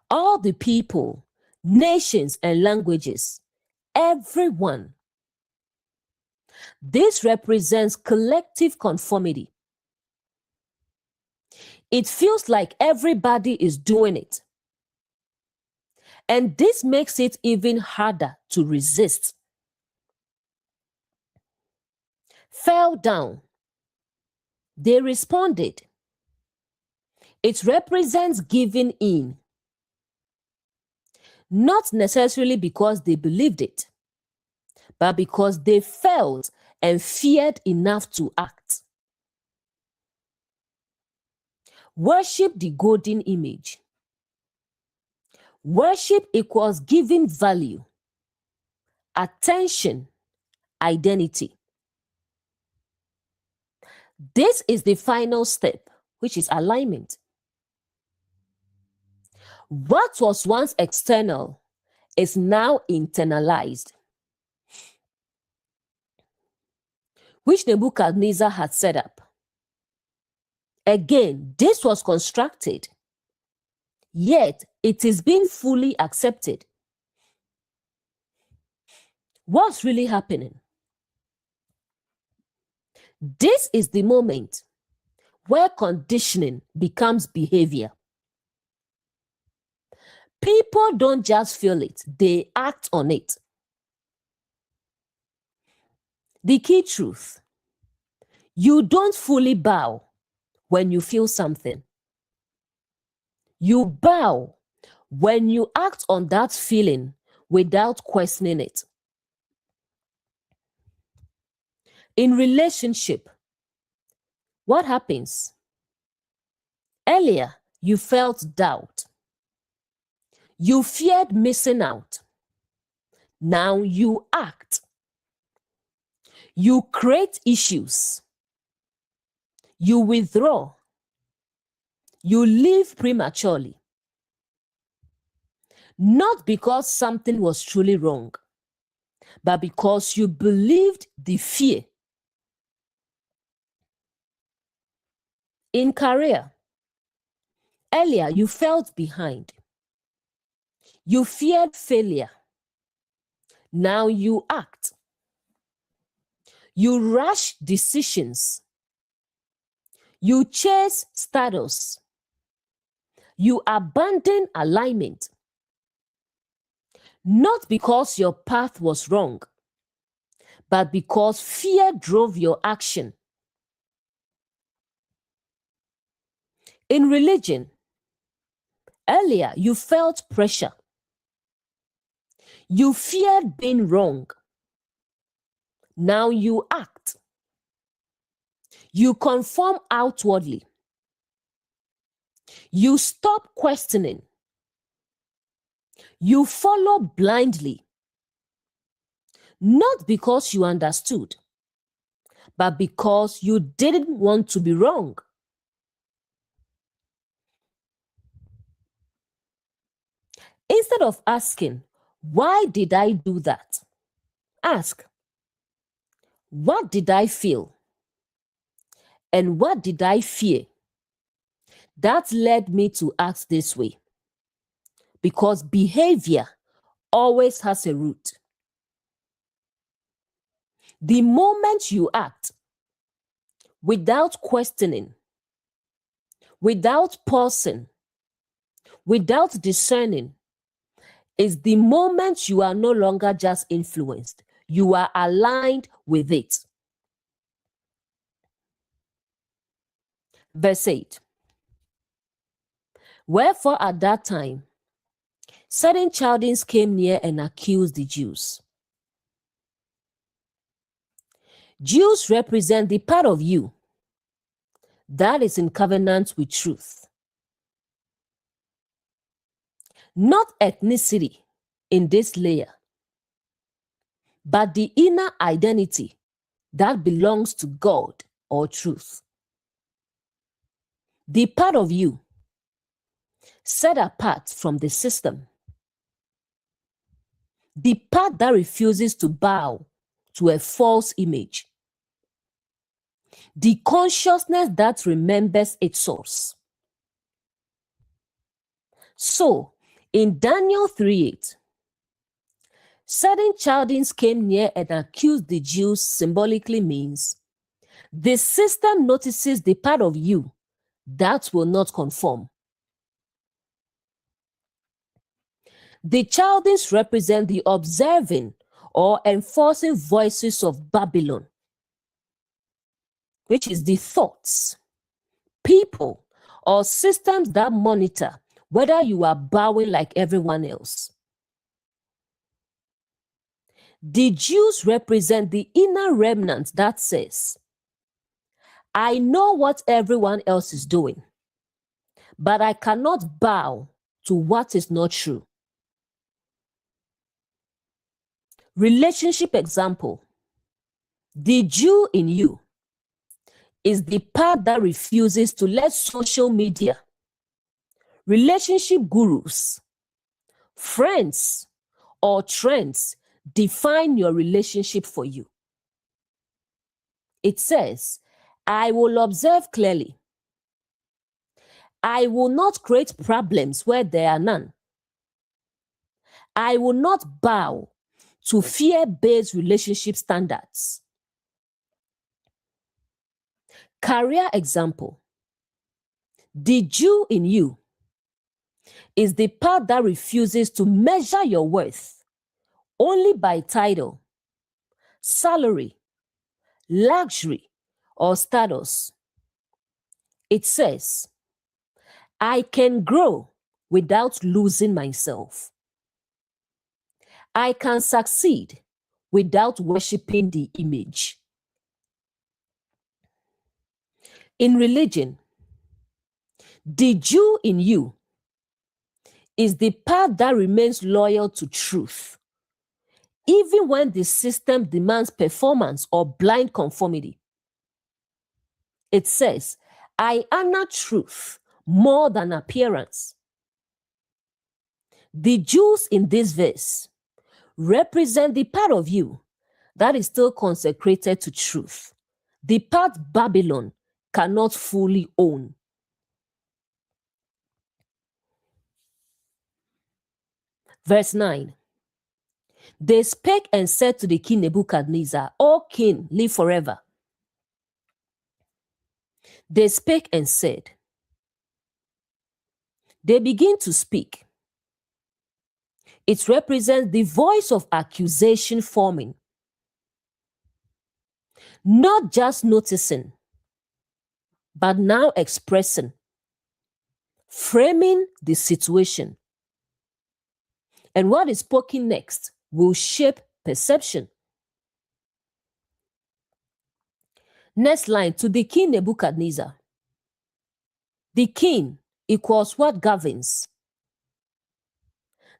All the people, nations, and languages, everyone. This represents collective conformity. It feels like everybody is doing it. And this makes it even harder to resist. Fell down. They responded. It represents giving in, not necessarily because they believed it, but because they felt and feared enough to act. Worship the golden image. Worship equals giving value, attention, identity. This is the final step, which is alignment. What was once external is now internalized, which Nebuchadnezzar had set up. Again, this was constructed, yet it is being fully accepted. What's really happening? This is the moment where conditioning becomes behavior. People don't just feel it, they act on it. The key truth: you don't fully bow when you feel something. You bow when you act on that feeling without questioning it. In relationship, what happens? Earlier, you felt doubt. You feared missing out. Now you act. You create issues. You withdraw. You leave prematurely. Not because something was truly wrong, but because you believed the fear. In career, earlier you felt behind. You feared failure. Now you act. You rush decisions. You chase status. You abandon alignment. Not because your path was wrong, but because fear drove your action. In religion, earlier you felt pressure. You feared being wrong. Now you act. You conform outwardly. You stop questioning. You follow blindly. Not because you understood, but because you didn't want to be wrong. Instead of asking, why did I do that? Ask, what did I feel? And what did I fear? That led me to act this way. Because behavior always has a root. The moment you act without questioning, without pausing, without discerning, is the moment you are no longer just influenced, you are aligned with it. Verse 8. Wherefore at that time, certain Chaldeans came near and accused the Jews. Jews represent the part of you that is in covenant with truth. Not ethnicity in this layer, but the inner identity that belongs to God or truth. The part of you set apart from the system. The part that refuses to bow to a false image. The consciousness that remembers its source. So, in Daniel 3:8, certain Chaldeans came near and accused the Jews symbolically means the system notices the part of you that will not conform. The childish represent the observing or enforcing voices of Babylon, which is the thoughts, people, or systems that monitor whether you are bowing like everyone else. The Jews represent the inner remnant that says, I know what everyone else is doing, but I cannot bow to what is not true. Relationship example. The Jew in you is the part that refuses to let social media, relationship gurus, friends, or trends define your relationship for you. It says, I will observe clearly. I will not create problems where there are none. I will not bow to fear-based relationship standards. Career example. The Jew in you is the part that refuses to measure your worth only by title, salary, luxury, or status. It says, I can grow without losing myself. I can succeed without worshiping the image. In religion, the Jew in you is the part that remains loyal to truth, even when the system demands performance or blind conformity. It says, I honor truth more than appearance. The Jews in this verse represent the part of you that is still consecrated to truth, the part Babylon cannot fully own. Verse 9. They spake and said to the king Nebuchadnezzar, O king, live forever. They spake and said. They begin to speak. It represents the voice of accusation forming, not just noticing, but now expressing, framing the situation. And what is spoken next will shape perception. Next line, to the king Nebuchadnezzar. The king equals what governs.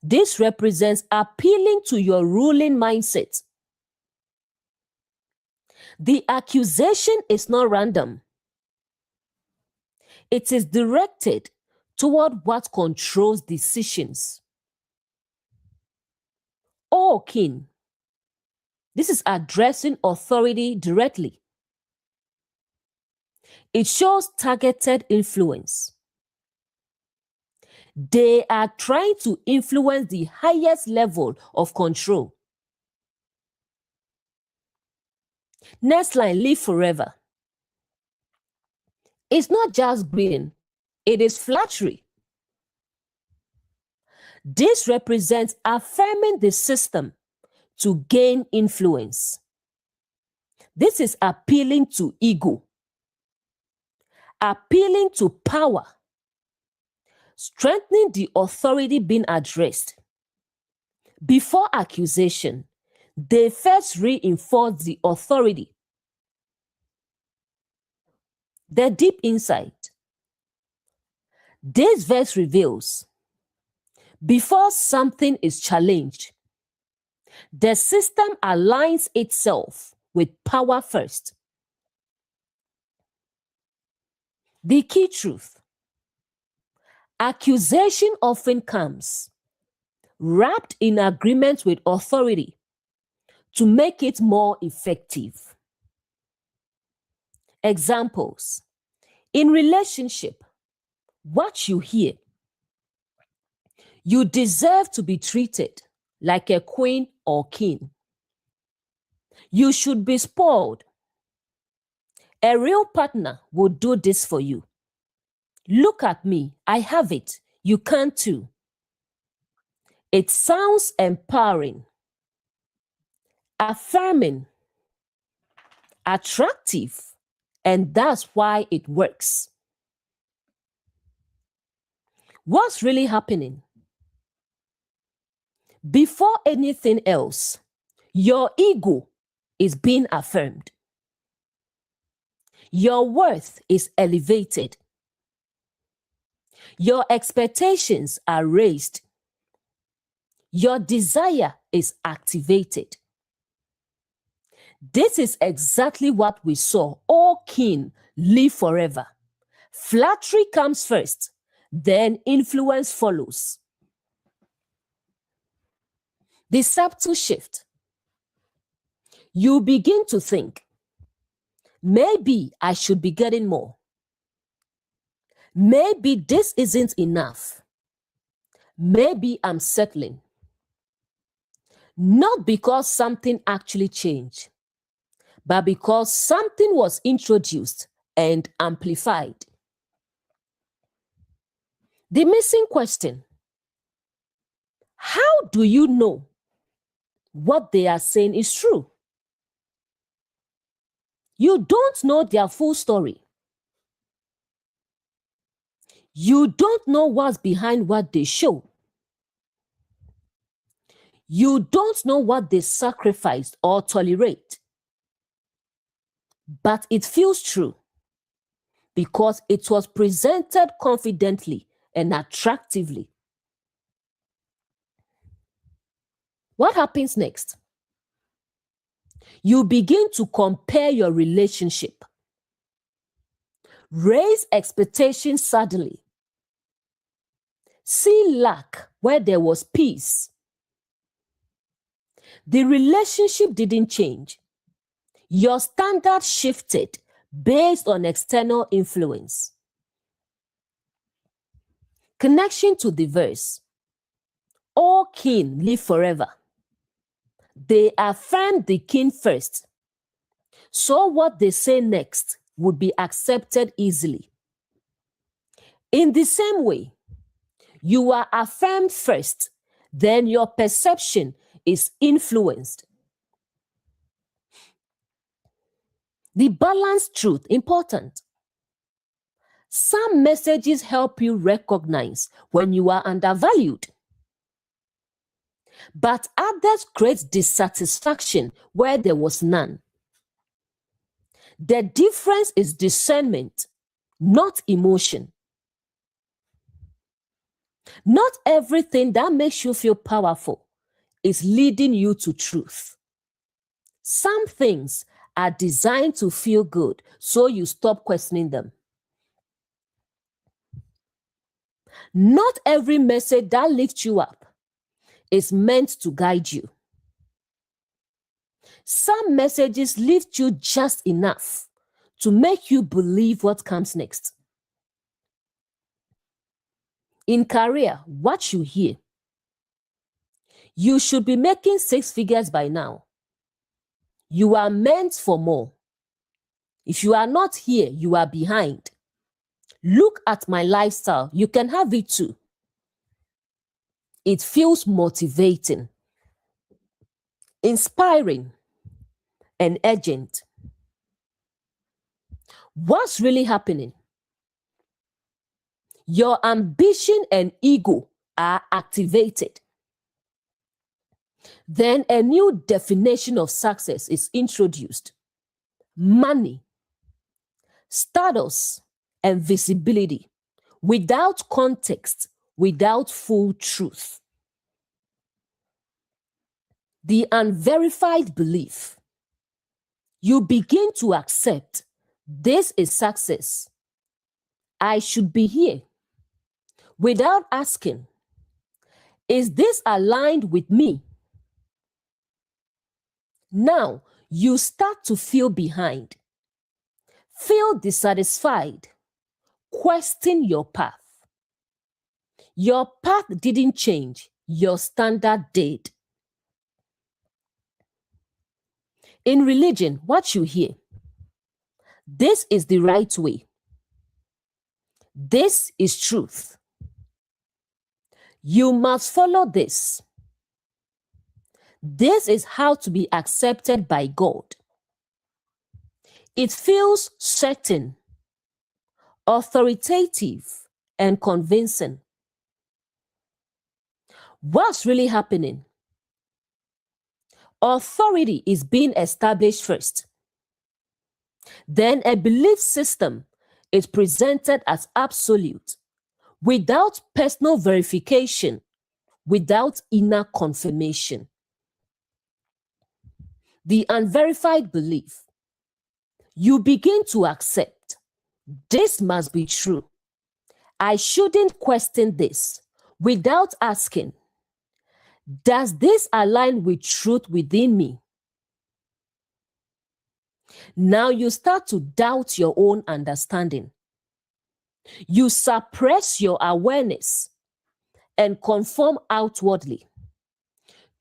This represents appealing to your ruling mindset. The accusation is not random. It is directed toward what controls decisions. O king, this is addressing authority directly. It shows targeted influence. They are trying to influence the highest level of control. Next line, live forever. It's not just greeting, it is flattery. This represents affirming the system to gain influence. This is appealing to ego, appealing to power, strengthening the authority being addressed. Before accusation, they first reinforce the authority. The deep insight. This verse reveals, before something is challenged, the system aligns itself with power first. The key truth. Accusation often comes wrapped in agreement with authority to make it more effective. Examples. In relationship, what you hear, you deserve to be treated like a queen or king. You should be spoiled. A real partner will do this for you. Look at me, I have it. You can too. It sounds empowering, affirming, attractive, and that's why it works. What's really happening? Before anything else, your ego is being affirmed. Your worth is elevated. Your expectations are raised. Your desire is activated. This is exactly what we saw all kin live forever. Flattery comes first, then influence follows. The subtle shift. You begin to think, maybe I should be getting more. Maybe this isn't enough. Maybe I'm settling. Not because something actually changed, but because something was introduced and amplified. The missing question: how do you know what they are saying is true? You don't know their full story. You don't know what's behind what they show. You don't know what they sacrificed or tolerate. But it feels true because it was presented confidently and attractively. What happens next? You begin to compare your relationship. Raise expectations suddenly. See lack where there was peace. The relationship didn't change. Your standard shifted based on external influence. Connection to the verse. All kin live forever. They affirm the king first, so what they say next would be accepted easily. In the same way, you are affirmed first, then your perception is influenced. The balanced truth, important. Some messages help you recognize when you are undervalued, but others create dissatisfaction where there was none. The difference is discernment, not emotion. Not everything that makes you feel powerful is leading you to truth. Some things are designed to feel good, so you stop questioning them. Not every message that lifts you up is meant to guide you. Some messages lift you just enough to make you believe what comes next. In career, what you hear: you should be making 6 figures by now. You are meant for more. If you are not here, you are behind. Look at my lifestyle. You can have it too. It feels motivating, inspiring, and urgent. What's really happening? Your ambition and ego are activated. Then a new definition of success is introduced: money, status, and visibility, without context, without full truth. The unverified belief. You begin to accept this is success. I should be here. Without asking, is this aligned with me? Now you start to feel behind, feel dissatisfied, question your path. Your path didn't change, your standard did. In religion, what you hear: this is the right way. This is truth. You must follow this. This is how to be accepted by God. It feels certain, authoritative, and convincing. What's really happening? Authority is being established first. Then a belief system is presented as absolute, without personal verification, without inner confirmation. The unverified belief. You begin to accept, this must be true. I shouldn't question this without asking, does this align with truth within me? Now you start to doubt your own understanding. You suppress your awareness and conform outwardly.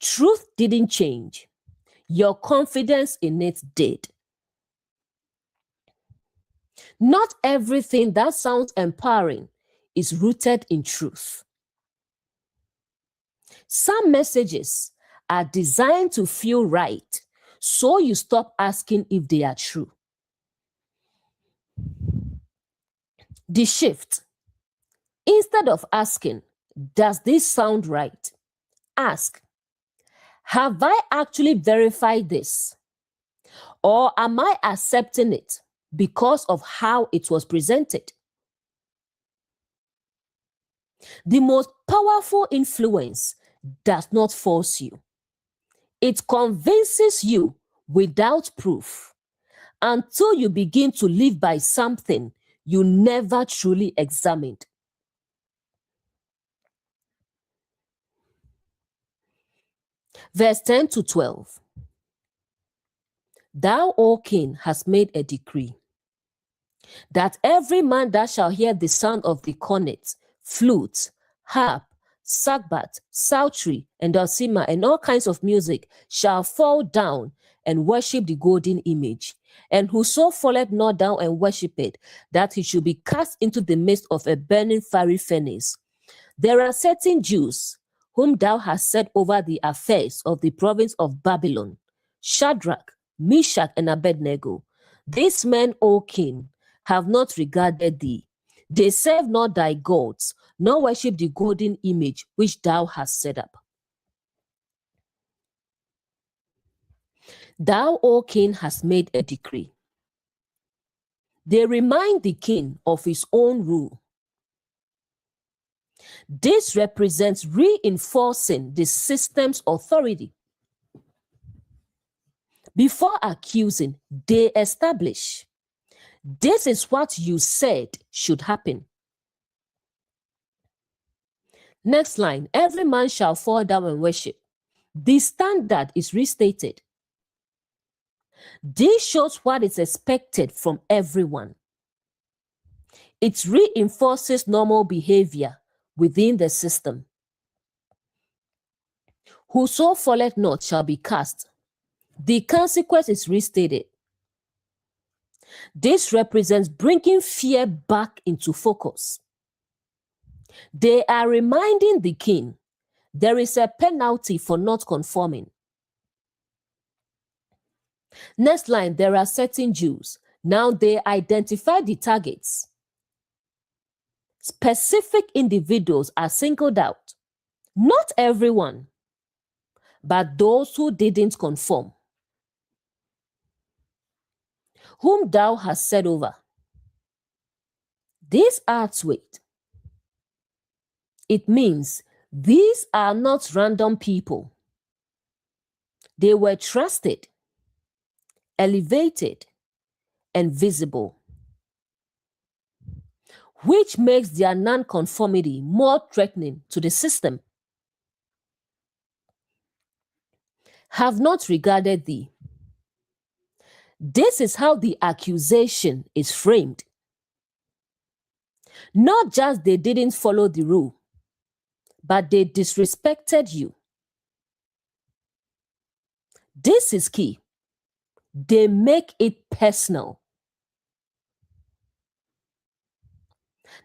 Truth didn't change. Your confidence in it did. Not everything that sounds empowering is rooted in truth. Some messages are designed to feel right, so you stop asking if they are true. The shift. Instead of asking, does this sound right? Ask, have I actually verified this? Or am I accepting it because of how it was presented? The most powerful influence does not force you. It convinces you without proof until you begin to live by something you never truly examined. Verse 10 to 12. Thou, O king, hast made a decree that every man that shall hear the sound of the cornet, flute, harp, sackbut, psaltery, and dulcimer, and all kinds of music, shall fall down and worship the golden image. And whoso falleth not down and worship it, that he should be cast into the midst of a burning fiery furnace. There are certain Jews whom thou hast set over the affairs of the province of Babylon, Shadrach, Meshach, and Abednego. These men, O king, have not regarded thee. They serve not thy gods, nor worship the golden image which thou hast set up. Thou, O king, hast made a decree. They remind the king of his own rule. This represents reinforcing the system's authority. Before accusing, they establish, this is what you said should happen. Next line, every man shall fall down and worship. The standard is restated. This shows what is expected from everyone. It reinforces normal behavior within the system. Whoso falleth not shall be cast. The consequence is restated. This represents bringing fear back into focus. They are reminding the king there is a penalty for not conforming. Next line, there are certain Jews. Now they identify the targets. Specific individuals are singled out. Not everyone, but those who didn't conform, whom thou hast set over. This adds weight. It means these are not random people. They were trusted, elevated, and visible, which makes their non-conformity more threatening to the system. Have not regarded thee. This is how the accusation is framed. Not just they didn't follow the rule, but they disrespected you. This is key. They make it personal.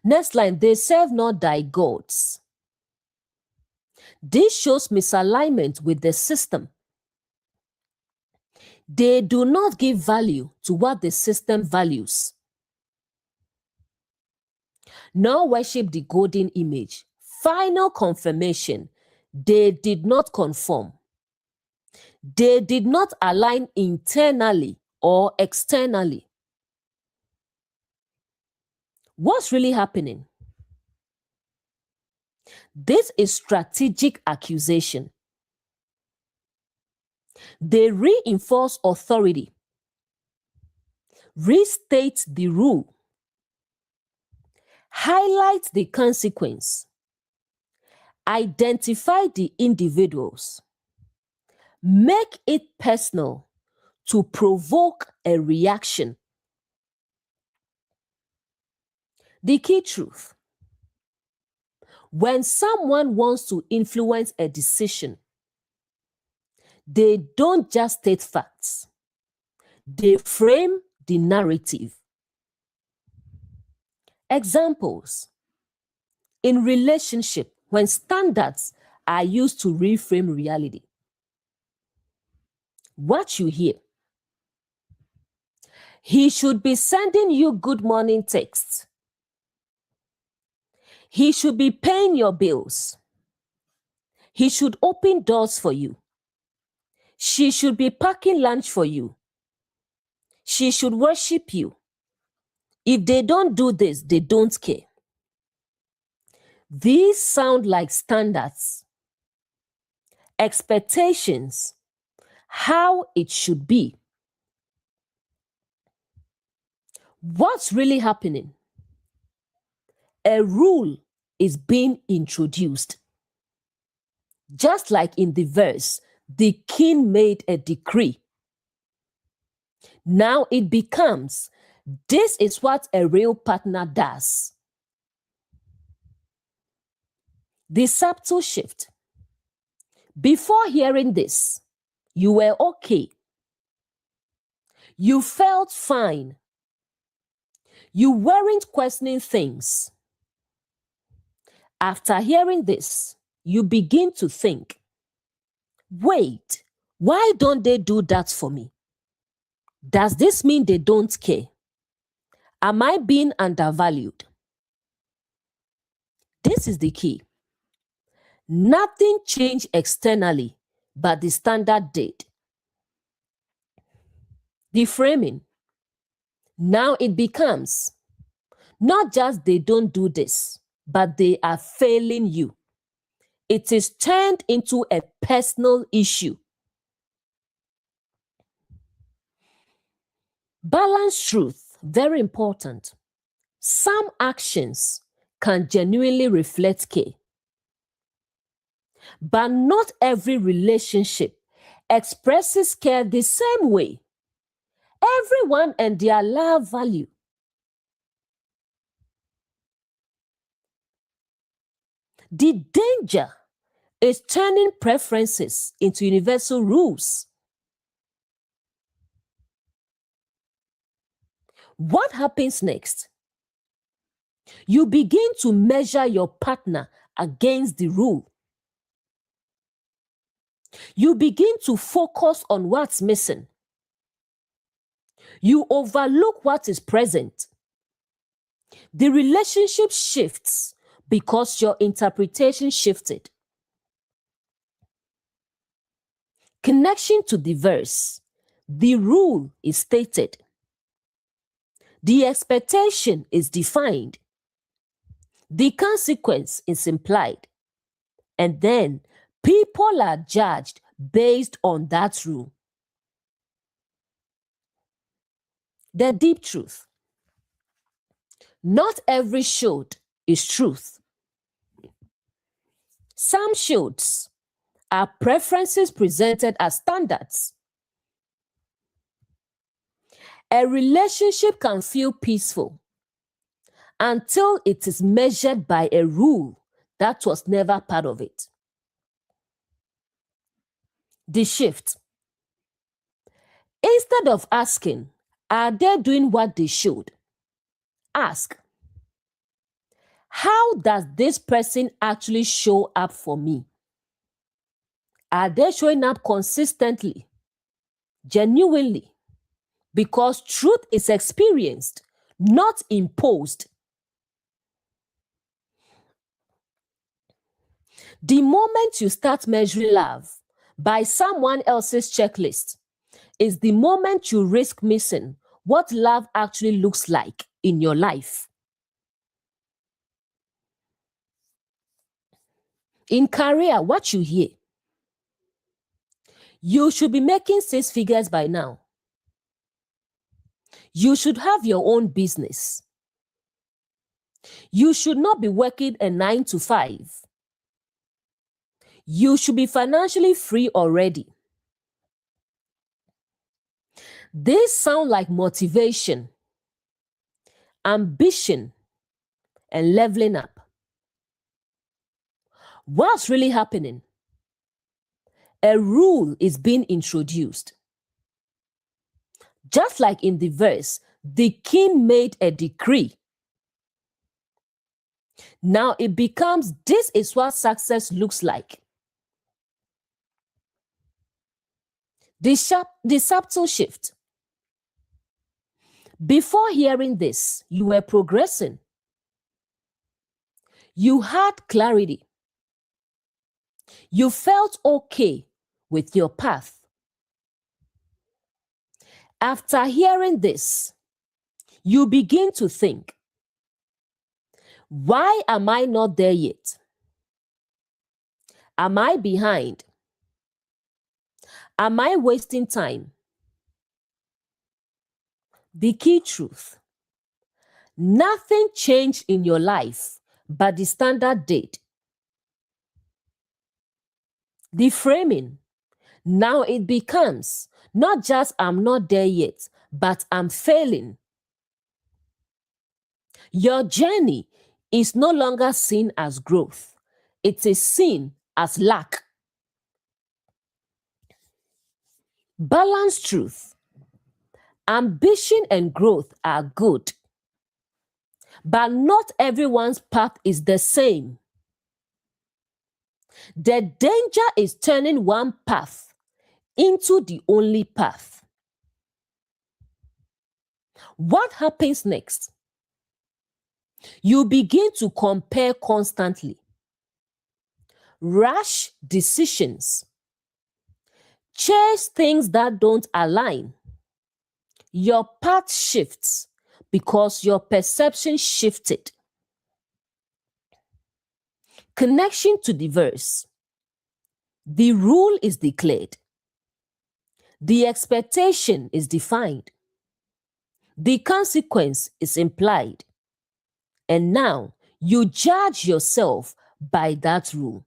Next line, they serve not thy gods. This shows misalignment with the system. They do not give value to what the system values, nor worship the golden image. Final confirmation: they did not conform. They did not align internally or externally. What's really happening? This is strategic accusation. They reinforce authority, restate the rule, highlight the consequence, identify the individuals, make it personal to provoke a reaction. The key truth: when someone wants to influence a decision, they don't just state facts, they frame the narrative. Examples: in relationship, when standards are used to reframe reality. What you hear: he should be sending you good morning texts. He should be paying your bills. He should open doors for you. She should be packing lunch for you. She should worship you. If they don't do this, they don't care. These sound like standards, expectations, how it should be. What's really happening? A rule is being introduced. Just like in the verse, the king made a decree. Now it becomes, this is what a real partner does. The subtle shift: before hearing this, you were okay. You felt fine. You weren't questioning things. After hearing this, you begin to think, wait, why don't they do that for me? Does this mean they don't care? Am I being undervalued? This is the key. Nothing changed externally, but the standard did. The framing: now it becomes, not just they don't do this, but they are failing you. It is turned into a personal issue. Balanced truth, very important. Some actions can genuinely reflect care, but not every relationship expresses care the same way. Everyone and their love value. The danger is turning preferences into universal rules. What happens next? You begin to measure your partner against the rule. You begin to focus on what's missing. You overlook what is present. The relationship shifts because your interpretation shifted. Connection to the verse: the rule is stated. The expectation is defined. The consequence is implied. And then people are judged based on that rule. The deep truth: not every shield is truth. Some shields are preferences presented as standards. A relationship can feel peaceful until it is measured by a rule that was never part of it. The shift: instead of asking, are they doing what they should? Ask, how does this person actually show up for me? Are they showing up consistently, genuinely? Because truth is experienced, not imposed. The moment you start measuring love by someone else's checklist is the moment you risk missing what love actually looks like in your life. In career, what you hear, you should be making 6 figures by now. You should have your own business. You should not be working a 9 to 5. You should be financially free already. These sound like motivation, ambition, and leveling up. What's really happening? A rule is being introduced. Just like in the verse, the king made a decree. Now it becomes, this is what success looks like. The subtle shift. Before hearing this, you were progressing. You had clarity. You felt okay with your path. After hearing this, you begin to think, why am I not there yet? Am I behind? Am I wasting time? The key truth: nothing changed in your life but the standard date. The framing: now it becomes not just I'm not there yet, but I'm failing. Your journey is no longer seen as growth. It is seen as lack. Balanced truth: ambition and growth are good, but not everyone's path is the same. The danger is turning one path into the only path. What happens next? You begin to compare constantly. Rash decisions. Chase things that don't align. Your path shifts because your perception shifted. Connection to the verse. The rule is declared. The expectation is defined. The consequence is implied. And now you judge yourself by that rule.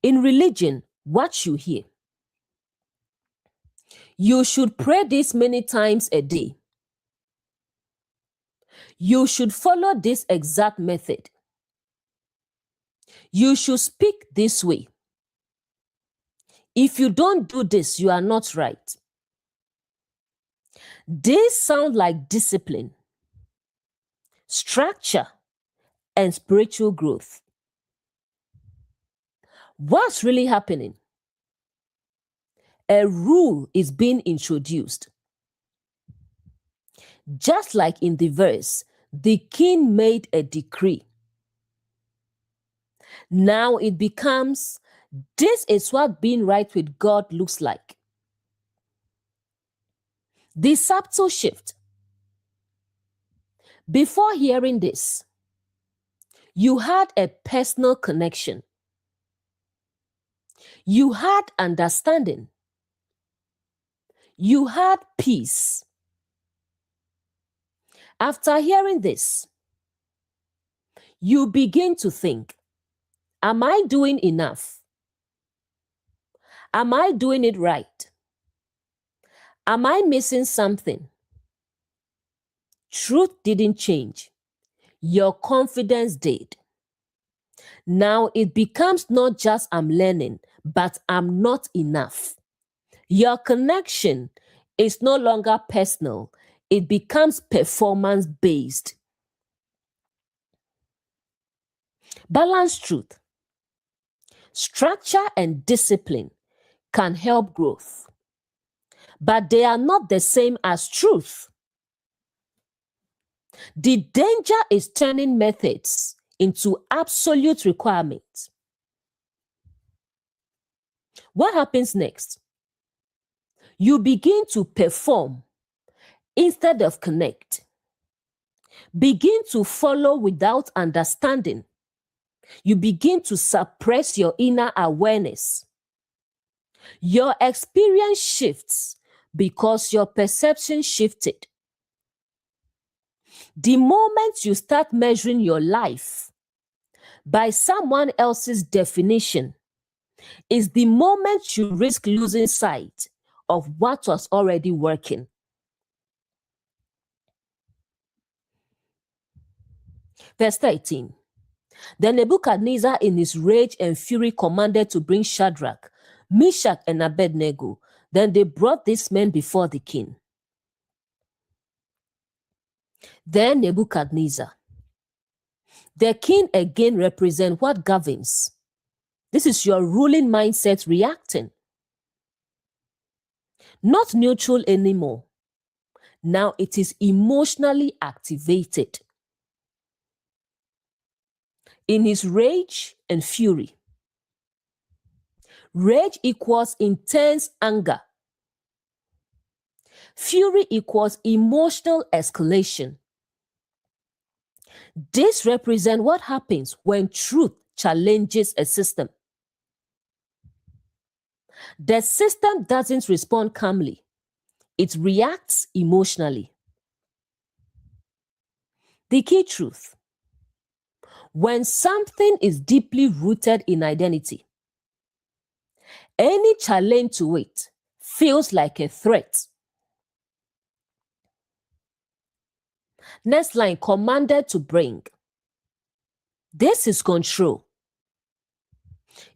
In religion, what you hear: you should pray this many times a day. You should follow this exact method. You should speak this way. If you don't do this, you are not right. These sound like discipline, structure, and spiritual growth. What's really happening? A rule is being introduced. Just like in the verse, the king made a decree. Now it becomes, this is what being right with God looks like. The subtle shift. Before hearing this, you had a personal connection. You had understanding. You had peace. After hearing this, you begin to think, am I doing enough? Am I doing it right? Am I missing something? Truth didn't change. Your confidence did. Now it becomes not just I'm learning, but I'm not enough. Your connection is no longer personal. It becomes performance-based. Balanced truth. Structure and discipline can help growth, but they are not the same as truth. The danger is turning methods into absolute requirements. What happens next? You begin to perform instead of connect. Begin to follow without understanding. You begin to suppress your inner awareness. Your experience shifts because your perception shifted. The moment you start measuring your life by someone else's definition is the moment you risk losing sight of what was already working. Verse 13. Then Nebuchadnezzar in his rage and fury commanded to bring Shadrach, Meshach, and Abednego. Then they brought these men before the king. Then Nebuchadnezzar. The king again represents what governs. This is your ruling mindset reacting. Not neutral anymore. Now it is emotionally activated. In his rage and fury. Rage equals intense anger. Fury equals emotional escalation. This represents what happens when truth challenges a system. The system doesn't respond calmly. It reacts emotionally. The key truth: when something is deeply rooted in identity, any challenge to it feels like a threat. Next line, commanded to bring. This is control.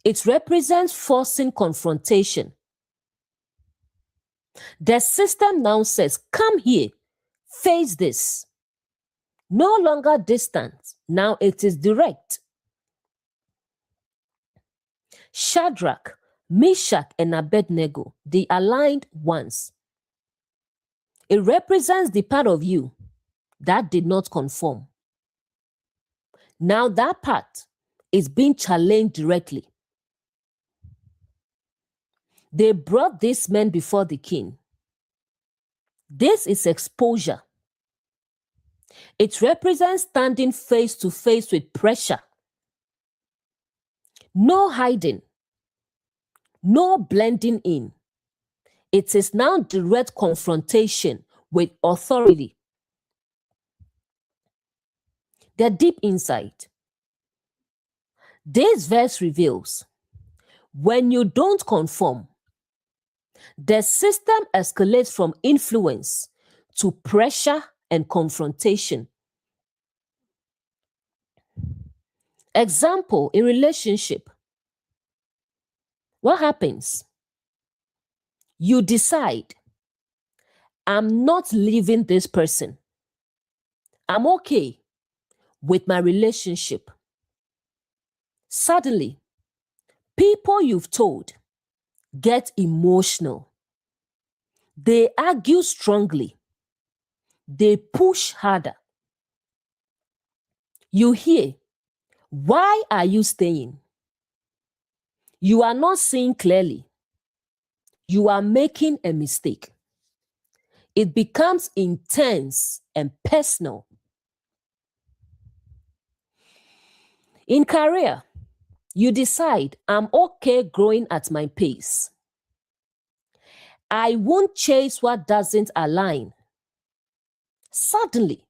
It represents forcing confrontation. The system now says, come here, face this. No longer distant, now it is direct. Shadrach, Meshach, and Abednego, the aligned ones. It represents the part of you that did not conform. Now that part is being challenged directly. They brought these men before the king. This is exposure. It represents standing face to face with pressure. No hiding. No blending in. It is now direct confrontation with authority. The deep insight. This verse reveals when you don't conform, the system escalates from influence to pressure and confrontation. Example, in relationship. What happens? You decide, I'm not leaving this person. I'm okay with my relationship. Suddenly, people you've told get emotional. They argue strongly. They push harder. You hear, why are you staying? You are not seeing clearly. You are making a mistake. It becomes intense and personal. In career, you decide, I'm okay growing at my pace. I won't chase what doesn't align. Suddenly,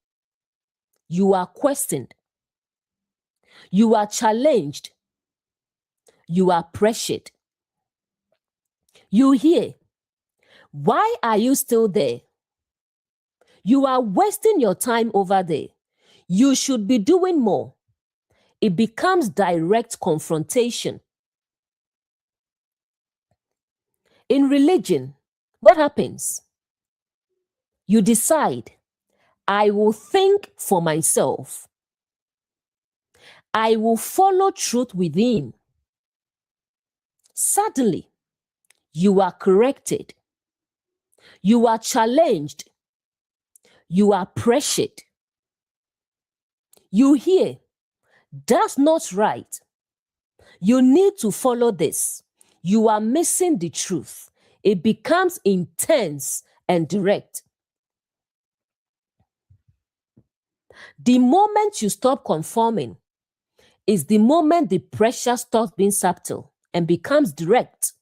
you are questioned. You are challenged. You are pressured. You hear, why are you still there? You are wasting your time over there. You should be doing more. It becomes direct confrontation. In religion, what happens? You decide, I will think for myself. I will follow truth within. Suddenly, you are corrected, you are challenged, you are pressured. You hear, that's not right. You need to follow this. You are missing the truth. It becomes intense and direct. The moment you stop conforming is the moment the pressure stops being subtle and becomes direct.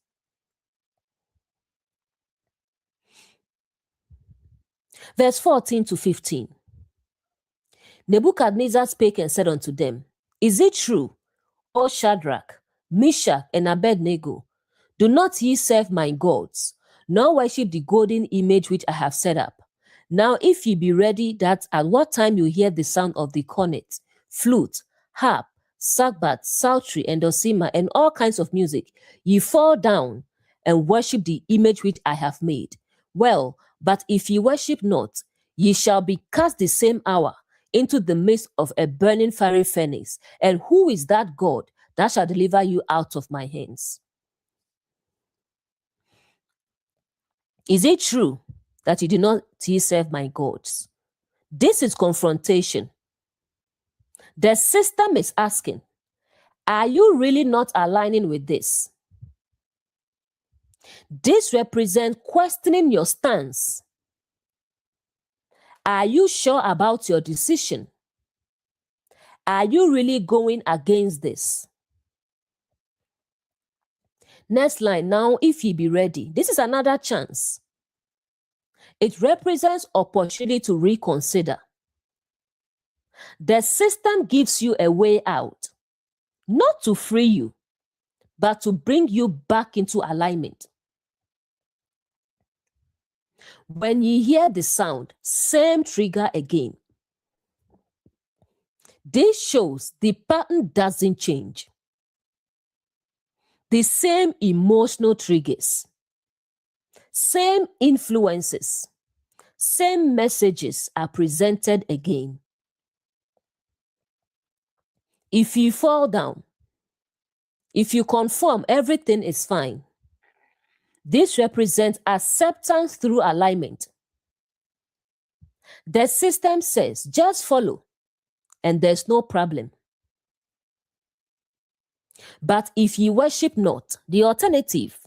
Verse 14 to 15. Nebuchadnezzar spake and said unto them, Is it true, O Shadrach, Meshach, and Abednego? Do not ye serve my gods, nor worship the golden image which I have set up. Now if ye be ready, that at what time you hear the sound of the cornet, flute, harp, sackbut, psaltery, and dulcimer, and all kinds of music, ye fall down and worship the image which I have made. Well, but if ye worship not, ye shall be cast the same hour into the midst of a burning fiery furnace. And who is that God that shall deliver you out of my hands? Is it true that you do not serve my gods? This is confrontation. The system is asking, are you really not aligning with this? This represents questioning your stance. Are you sure about your decision? Are you really going against this? Next line, now if ye be ready. This is another chance. It represents opportunity to reconsider. The system gives you a way out, not to free you, but to bring you back into alignment. When you hear the sound, same trigger again. This shows the pattern doesn't change. The same emotional triggers, same influences, same messages are presented again. If you fall down, if you conform, everything is fine. This represents acceptance through alignment. The system says, just follow, and there's no problem. But if ye worship not, the alternative.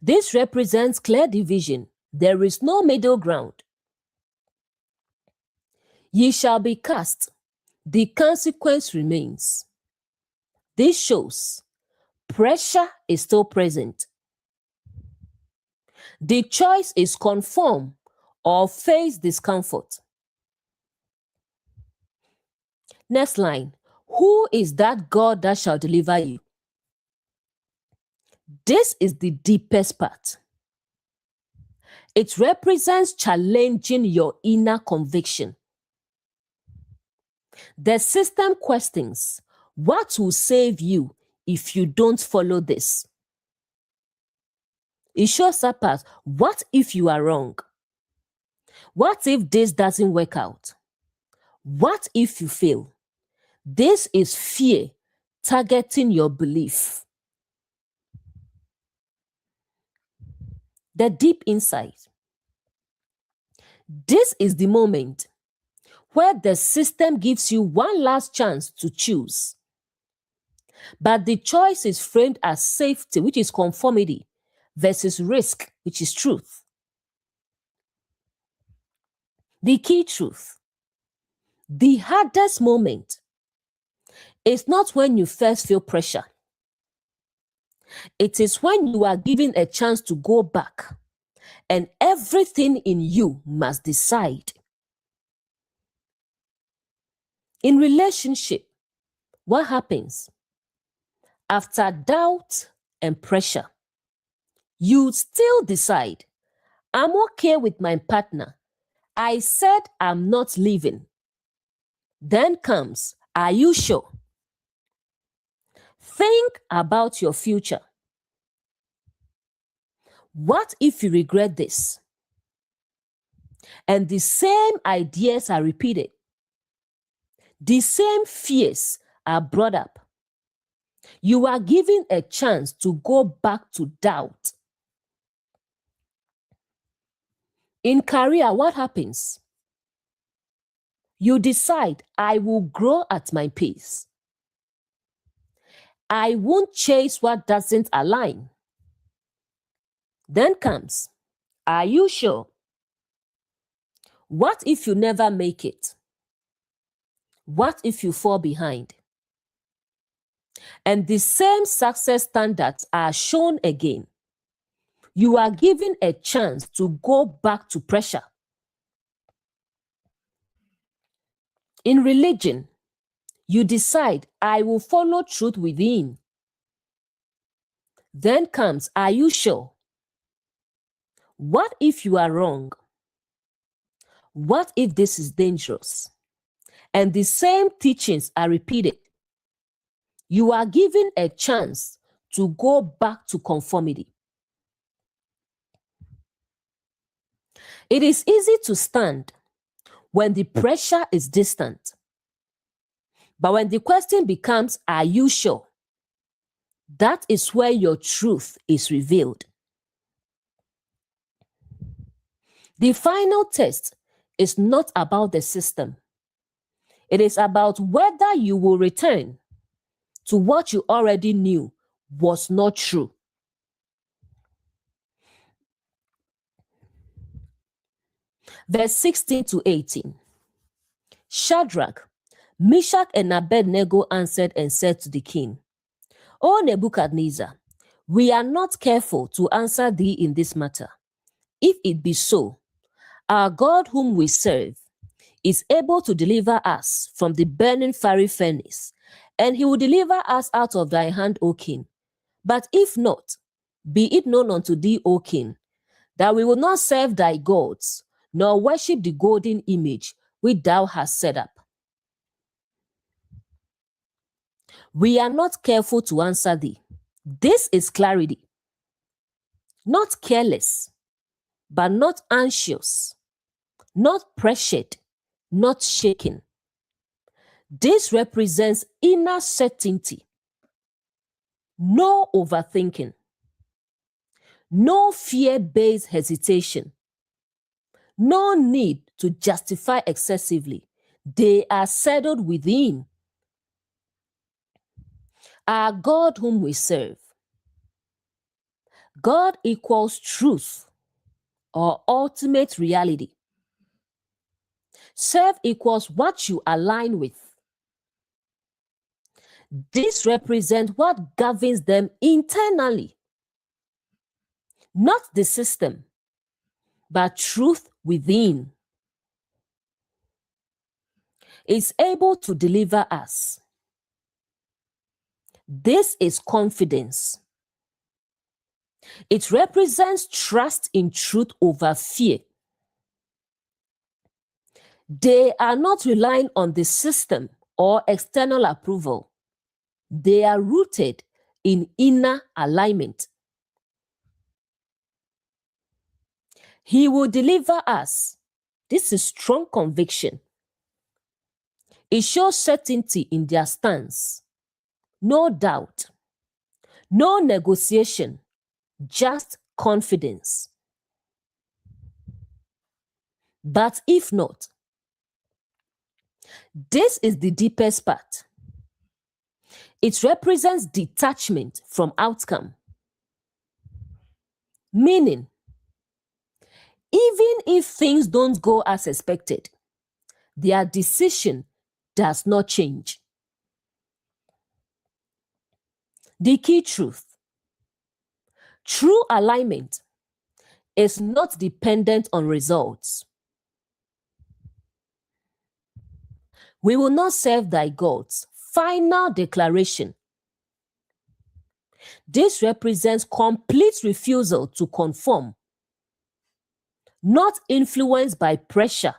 This represents clear division. There is no middle ground. Ye shall be cast. The consequence remains. This shows pressure is still present. The choice is conform or face discomfort. Next line. Who is that God that shall deliver you? This is the deepest part. It represents challenging your inner conviction. The system questions, what will save you if you don't follow this? It shows up as, what if you are wrong? What if this doesn't work out? What if you fail? This is fear targeting your belief. The deep insight. This is the moment where the system gives you one last chance to choose. But the choice is framed as safety, which is conformity, versus risk, which is truth. The key truth. The hardest moment is not when you first feel pressure. It is when you are given a chance to go back and everything in you must decide. In relationship, what happens? After doubt and pressure, you still decide, I'm okay with my partner. I said I'm not leaving. Then comes, are you sure? Think about your future. What if you regret this? And the same ideas are repeated. The same fears are brought up. You are given a chance to go back to doubt. In career, what happens? You decide, I will grow at my pace. I won't chase what doesn't align. Then comes, are you sure? What if you never make it? What if you fall behind? And the same success standards are shown again. You are given a chance to go back to pressure. In religion, you decide, I will follow truth within. Then comes, are you sure? What if you are wrong? What if this is dangerous? And the same teachings are repeated. You are given a chance to go back to conformity. It is easy to stand when the pressure is distant. But when the question becomes, are you sure? That is where your truth is revealed. The final test is not about the system. It is about whether you will return to what you already knew was not true. Verse 16 to 18. Shadrach, Meshach, and Abednego answered and said to the king, O Nebuchadnezzar, we are not careful to answer thee in this matter. If it be so, our God whom we serve is able to deliver us from the burning fiery furnace, and he will deliver us out of thy hand, O king. But if not, be it known unto thee, O king, that we will not serve thy gods, nor worship the golden image which thou hast set up. We are not careful to answer thee. This is clarity. Not careless, but not anxious, not pressured, not shaken. This represents inner certainty. No overthinking. No fear-based hesitation. No need to justify excessively. They are settled within. Our God whom we serve. God equals truth or ultimate reality. Serve equals what you align with. This represents what governs them internally. Not the system, but truth within. Is able to deliver us. This is confidence. It represents trust in truth over fear. They are not relying on the system or external approval. They are rooted in inner alignment. He will deliver us. This is strong conviction. It shows certainty in their stance. No doubt. No negotiation. Just confidence. But if not, this is the deepest part. It represents detachment from outcome. Meaning, even if things don't go as expected, their decision does not change. The key truth: true alignment is not dependent on results. We will not serve thy gods. Final declaration. This represents complete refusal to conform, not influenced by pressure,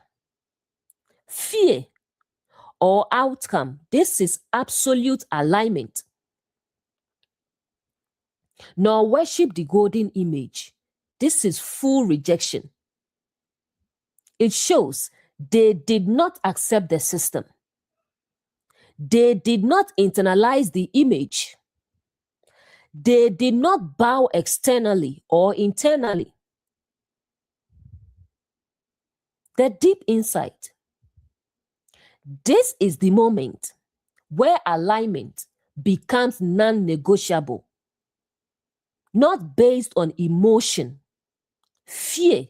fear, or outcome. This is absolute alignment. Nor worship the golden image. This is full rejection. It shows they did not accept the system. They did not internalize the image. They did not bow externally or internally. The deep insight. This is the moment where alignment becomes non-negotiable, not based on emotion, fear,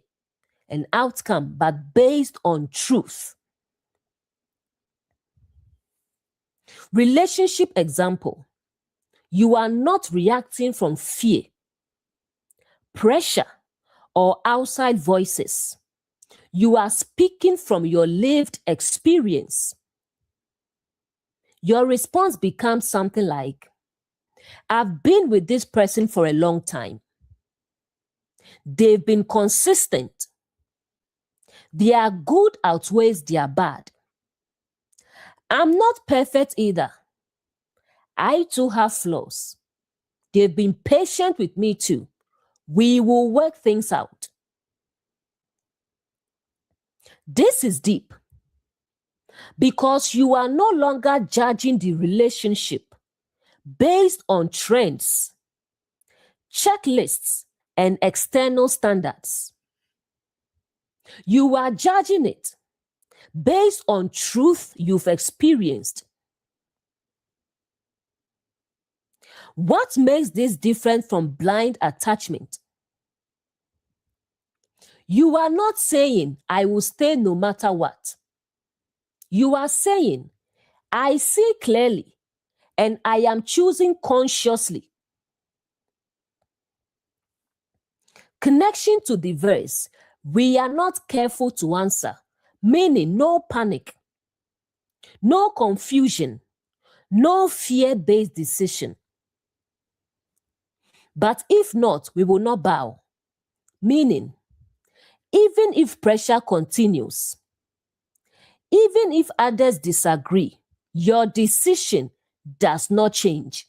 and outcome, but based on truth. Relationship example. You are not reacting from fear, pressure, or outside voices. You are speaking from your lived experience. Your response becomes something like, I've been with this person for a long time. They've been consistent. Their good outweighs their bad. I'm not perfect either. I too have flaws. They've been patient with me too. We will work things out. This is deep because you are no longer judging the relationship based on trends, checklists, and external standards. You are judging it based on truth you've experienced. What makes this different from blind attachment? You are not saying, I will stay no matter what. You are saying, I see clearly and I am choosing consciously. Connection to the verse, we are not careful to answer, meaning no panic, no confusion, no fear-based decision. But if not, we will not bow, meaning even if pressure continues, even if others disagree, your decision does not change.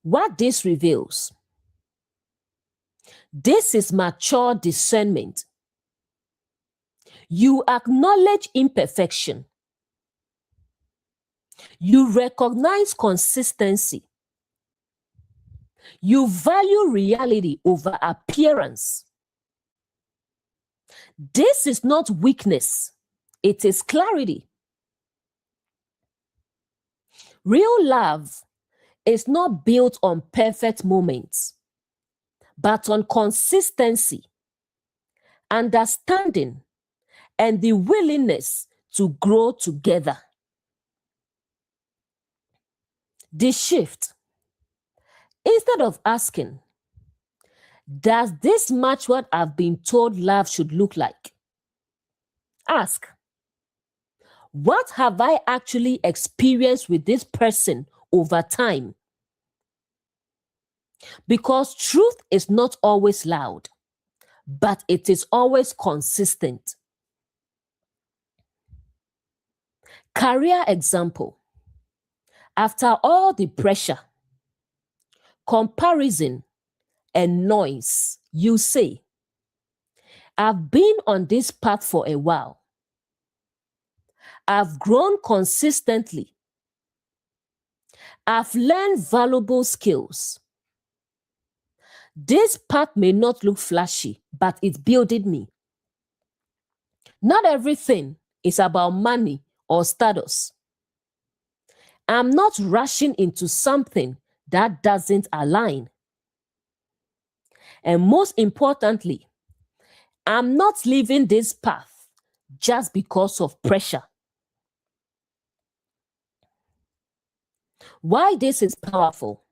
What this reveals, this is mature discernment. You acknowledge imperfection. You recognize consistency. You value reality over appearance. This is not weakness, it is clarity. Real love is not built on perfect moments, but on consistency, understanding, and the willingness to grow together. The shift. Instead of asking, does this match what I've been told love should look like? Ask, what have I actually experienced with this person over time? Because truth is not always loud, but it is always consistent. Career example. After all the pressure, comparison, and noise, you say, I've been on this path for a while. I've grown consistently. I've learned valuable skills. This path may not look flashy, but it's building me. Not everything is about money or status. I'm not rushing into something that doesn't align. And most importantly, I'm not leaving this path just because of pressure. Why this is powerful?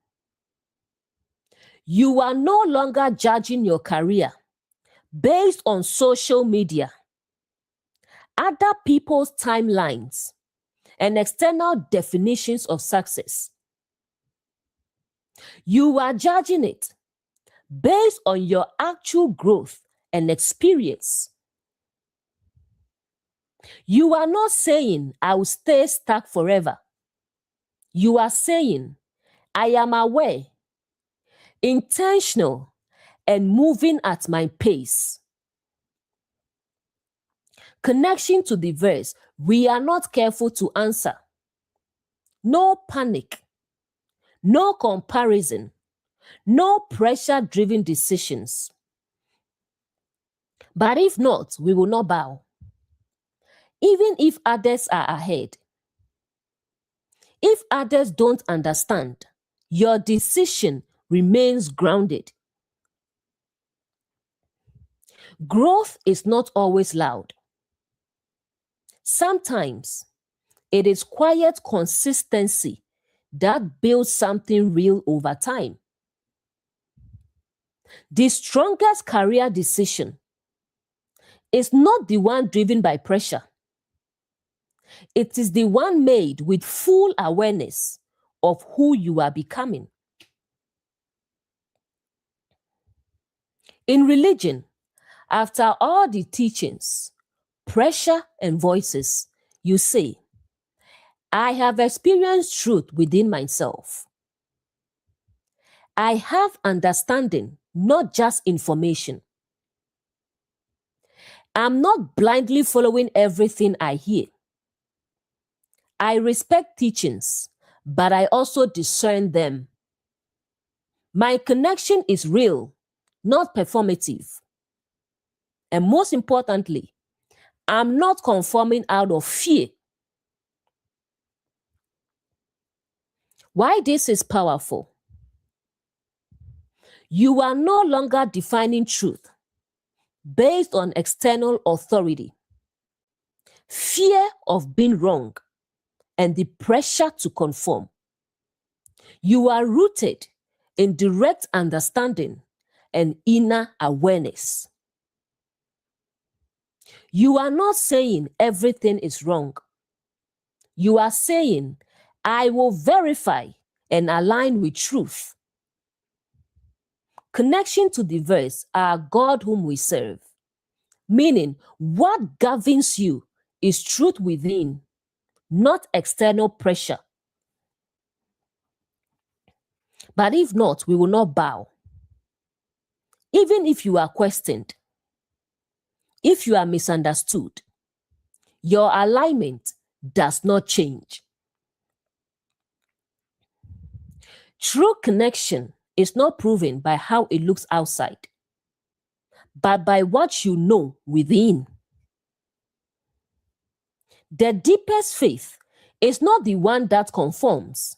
You are no longer judging your career based on social media, other people's timelines, and external definitions of success. You are judging it based on your actual growth and experience. You are not saying, I will stay stuck forever. You are saying, I am aware, intentional, and moving at my pace. Connection to the verse, we are not careful to answer. no panic, no comparison, no pressure-driven decisions. But if not, we will not bow. Even if others are ahead, if others don't understand, your decision remains grounded. Growth is not always loud. Sometimes it is quiet consistency that builds something real over time. The strongest career decision is not the one driven by pressure. It is the one made with full awareness of who you are becoming. In religion, after all the teachings, pressure, and voices, you say, I have experienced truth within myself. I have understanding, not just information. I'm not blindly following everything I hear. I respect teachings, but I also discern them. My connection is real, not performative. And most importantly, I'm not conforming out of fear. Why this is powerful? You are no longer defining truth based on external authority, fear of being wrong, and the pressure to conform. You are rooted in direct understanding and inner awareness. You are not saying everything is wrong. You are saying, I will verify and align with truth. Connection to the verse, our God whom we serve, meaning what governs you is truth within, not external pressure. But if not, we will not bow. Even if you are questioned, if you are misunderstood, your alignment does not change. True connection is not proven by how it looks outside, but by what you know within. The deepest faith is not the one that conforms.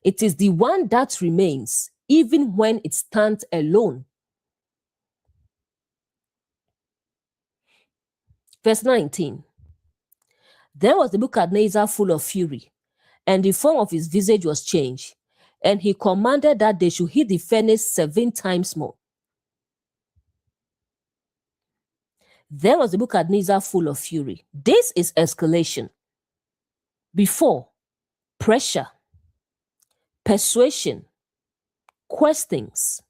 It is the one that remains even when it stands alone. Verse 19. There was Nebuchadnezzar full of fury, and the form of his visage was changed, and he commanded that they should heat the furnace 7 times more. There was Nebuchadnezzar full of fury. This is escalation. Before, pressure, persuasion, questions.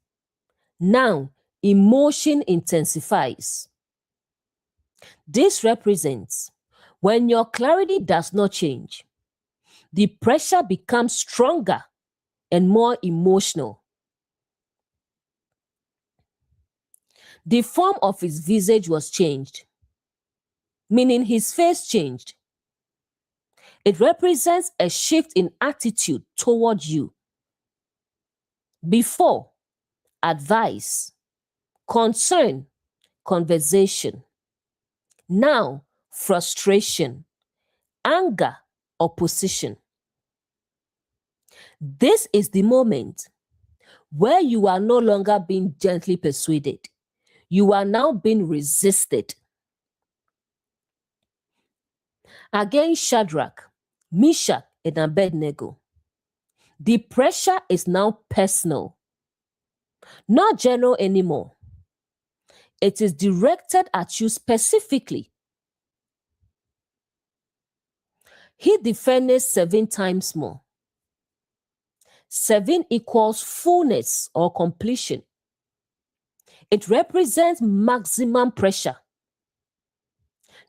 Now, emotion intensifies. This represents when your clarity does not change, the pressure becomes stronger and more emotional. The form of his visage was changed, meaning his face changed. It represents a shift in attitude toward you. Before, advice, concern, conversation. Now, frustration, anger, opposition. This is the moment where you are no longer being gently persuaded. You are now being resisted. Against Shadrach, Meshach, and Abednego, the pressure is now personal, not general anymore. It is directed at you specifically. Heat the furnace 7 times more. 7 equals fullness or completion. It represents maximum pressure.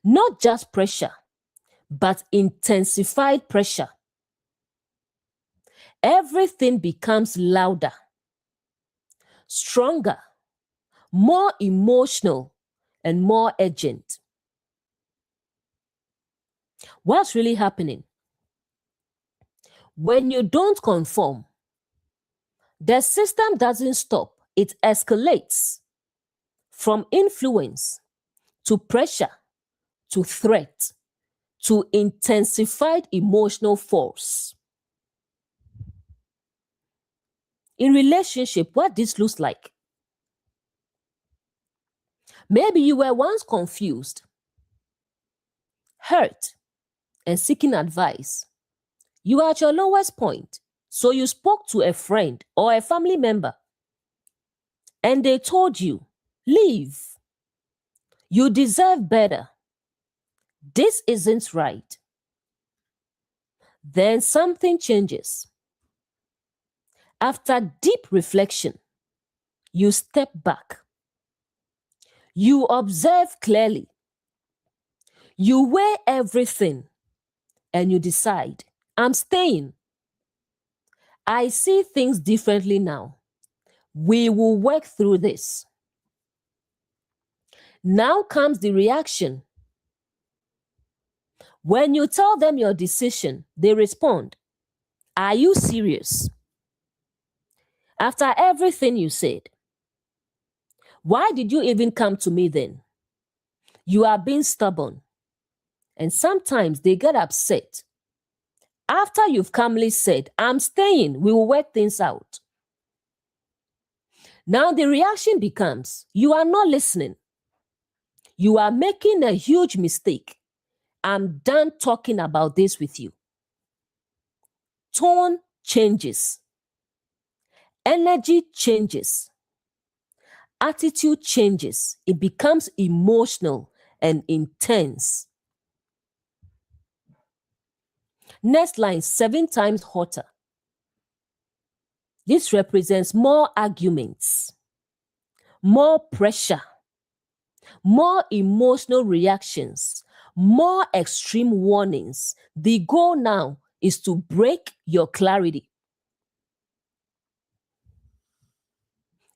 Not just pressure, but intensified pressure. Everything becomes louder, stronger, more emotional, and more urgent. What's really happening? When you don't conform, the system doesn't stop, it escalates from influence to pressure to threat to intensified emotional force. In relationship, what this looks like. Maybe you were once confused, hurt, and seeking advice. You are at your lowest point, so you spoke to a friend or a family member, and they told you, leave. You deserve better. This isn't right. Then something changes. After deep reflection, you step back. You observe clearly. You weigh everything and you decide, I'm staying. I see things differently now. We will work through this. Now comes the reaction. When you tell them your decision, they respond, are you serious? After everything you said, why did you even come to me then? You are being stubborn. And sometimes they get upset. After you've calmly said, I'm staying, we will work things out. Now the reaction becomes, you are not listening. You are making a huge mistake. I'm done talking about this with you. Tone changes. Energy changes. Attitude changes. It becomes emotional and intense. Next line, 7 times hotter. This represents more arguments, more pressure, more emotional reactions, more extreme warnings. The goal now is to break your clarity.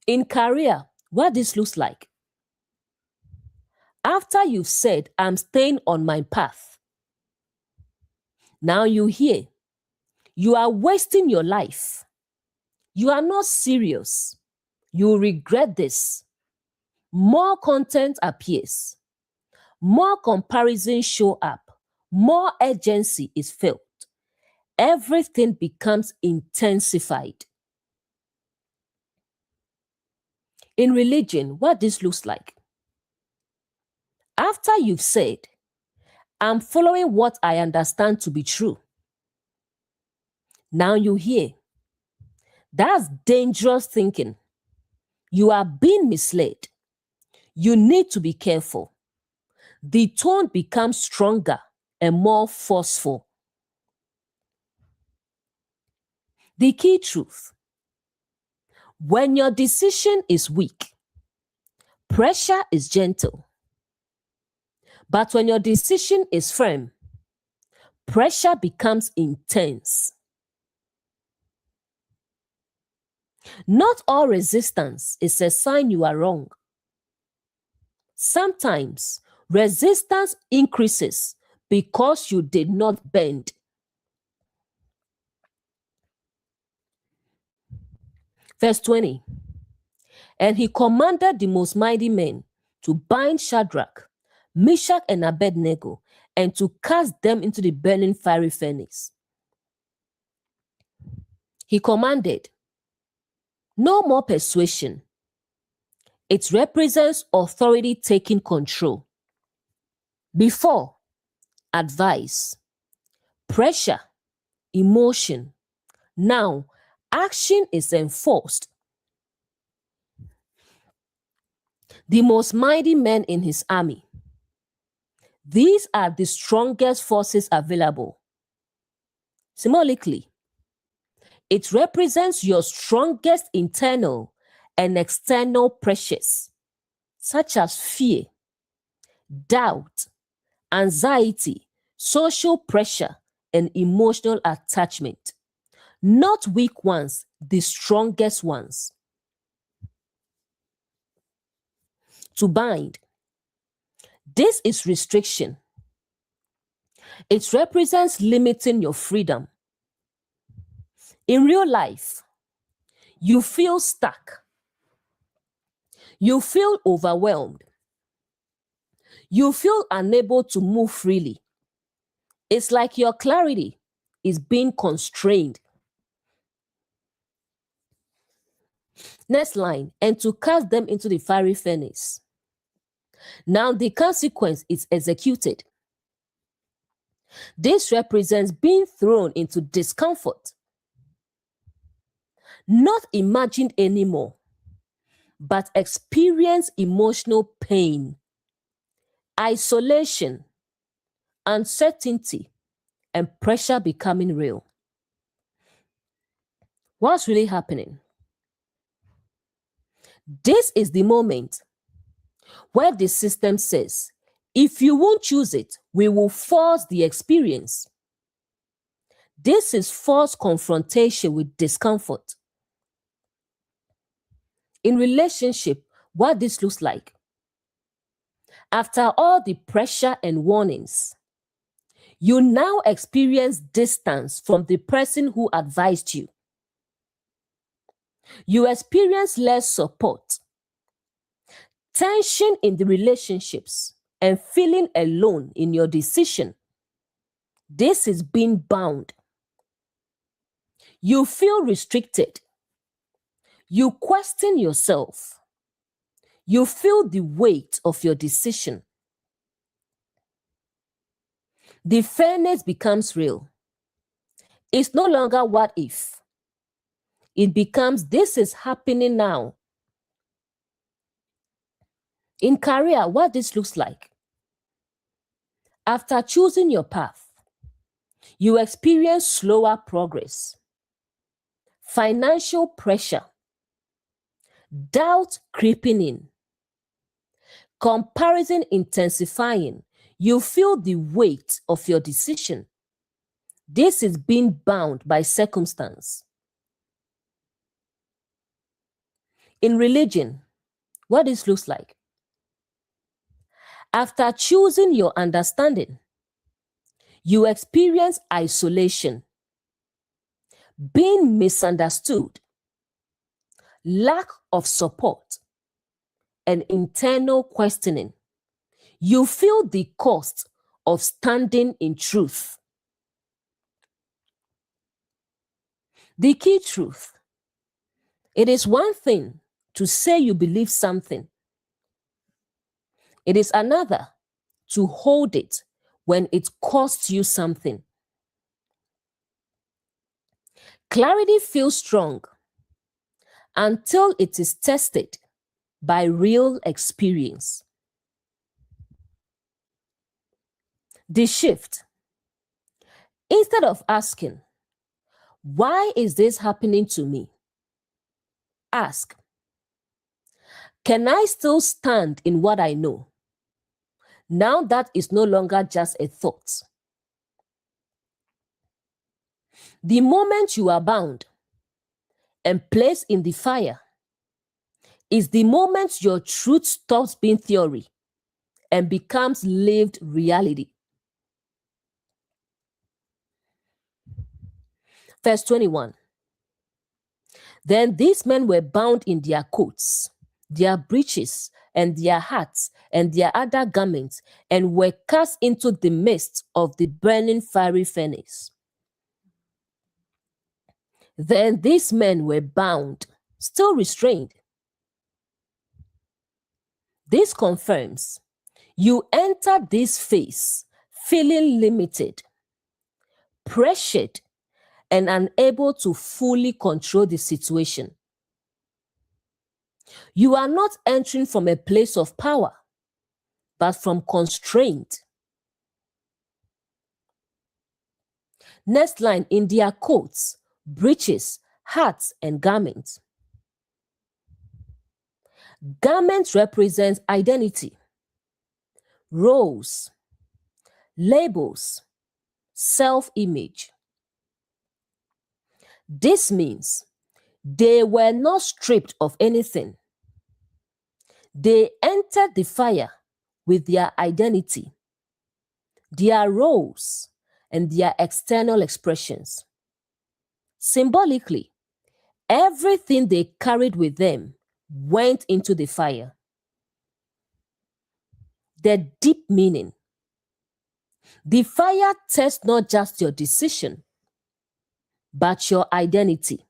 In career, what this looks like. After you've said, I'm staying on my path, now you hear, you are wasting your life. You are not serious. You regret this. More content appears. More comparisons show up. More urgency is felt. Everything becomes intensified. In religion, what this looks like. After you've said, I'm following what I understand to be true. Now you hear, that's dangerous thinking. You are being misled. You need to be careful. The tone becomes stronger and more forceful. The key truth. When your decision is weak, pressure is gentle. But when your decision is firm, pressure becomes intense. Not all resistance is a sign you are wrong. Sometimes resistance increases because you did not bend. Verse 20. And he commanded the most mighty men to bind Shadrach, Meshach, and Abednego, and to cast them into the burning fiery furnace. He commanded, no more persuasion. It represents authority taking control. Before, advice, pressure, emotion. Now, action is enforced. The most mighty men in his army. These are the strongest forces available. Symbolically, it represents your strongest internal and external pressures, such as fear, doubt, anxiety, social pressure, and emotional attachment. Not weak ones, the strongest ones. To bind. This is restriction. It represents limiting your freedom. In real life, you feel stuck. You feel overwhelmed. You feel unable to move freely. It's like your clarity is being constrained. Next line, and to cast them into the fiery furnace. Now the consequence is executed. This represents being thrown into discomfort, not imagined anymore, but experience emotional pain, isolation, uncertainty, and pressure becoming real. What's really happening? This is the moment where the system says, if you won't choose it, we will force the experience. This is forced confrontation with discomfort. In relationship, what this looks like. After all the pressure and warnings, you now experience distance from the person who advised you. You experience less support, tension in the relationships, and feeling alone in your decision. This is being bound. You feel restricted. You question yourself. You feel the weight of your decision. The fairness becomes real. It's no longer what if. It becomes this is happening now. In career, what this looks like. After choosing your path, you experience slower progress, financial pressure, doubt creeping in, comparison intensifying. You feel the weight of your decision. This is being bound by circumstance. In religion, what this looks like. After choosing your understanding, you experience isolation, being misunderstood, lack of support, and internal questioning. You feel the cost of standing in truth. The key truth. It is one thing to say you believe something. It is another to hold it when it costs you something. Clarity feels strong until it is tested by real experience. The shift. Instead of asking, why is this happening to me? Ask, can I still stand in what I know? Now that is no longer just a thought. The moment you are bound and placed in the fire is the moment your truth stops being theory and becomes lived reality. Verse 21. Then these men were bound in their coats, their breeches, and their hats, and their other garments, and were cast into the midst of the burning fiery furnace. Then these men were bound, still restrained. This confirms you enter this phase feeling limited, pressured, and unable to fully control the situation. You are not entering from a place of power, but from constraint. Next line, in their coats, breeches, hats, and garments. Garments represent identity, roles, labels, self-image. This means they were not stripped of anything. They entered the fire with their identity, their roles, and their external expressions. Symbolically, everything they carried with them went into the fire. The deep meaning. The fire tests not just your decision, but your identity,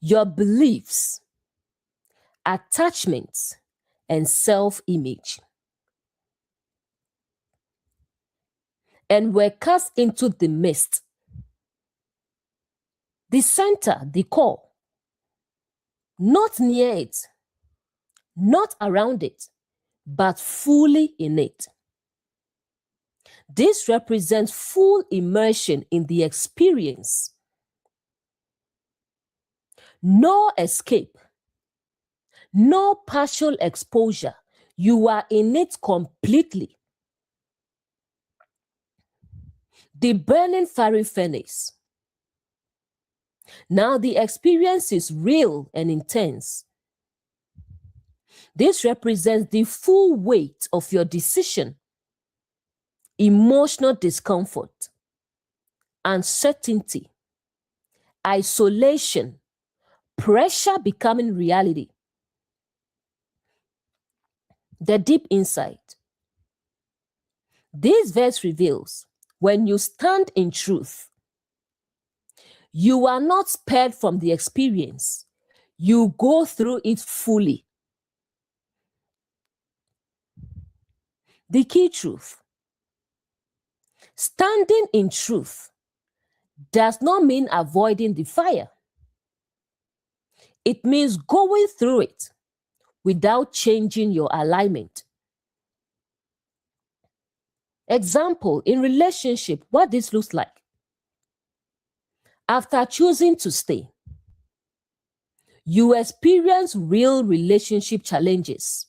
your beliefs, attachments, and self-image. And were cast into the mist. The center, the core, not near it, not around it, but fully in it. This represents full immersion in the experience. No escape, no partial exposure. You are in it completely. The burning fiery furnace. Now the experience is real and intense. This represents the full weight of your decision, emotional discomfort, uncertainty, isolation, pressure becoming reality. The deep insight. This verse reveals when you stand in truth, you are not spared from the experience. You go through it fully. The key truth. Standing in truth does not mean avoiding the fire. It means going through it without changing your alignment. Example, in relationship, what this looks like. After choosing to stay, you experience real relationship challenges,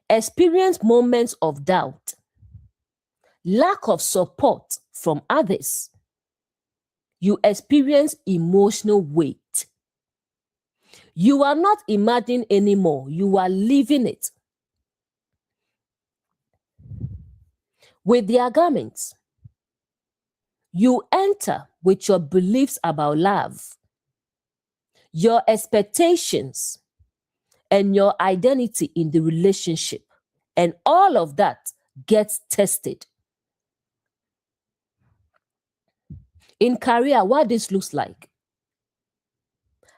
experience moments of doubt, lack of support from others. You experience emotional weight. You are not imagining anymore, you are living it. With their garments, you enter with your beliefs about love, your expectations, and your identity in the relationship. And all of that gets tested. In career, what this looks like.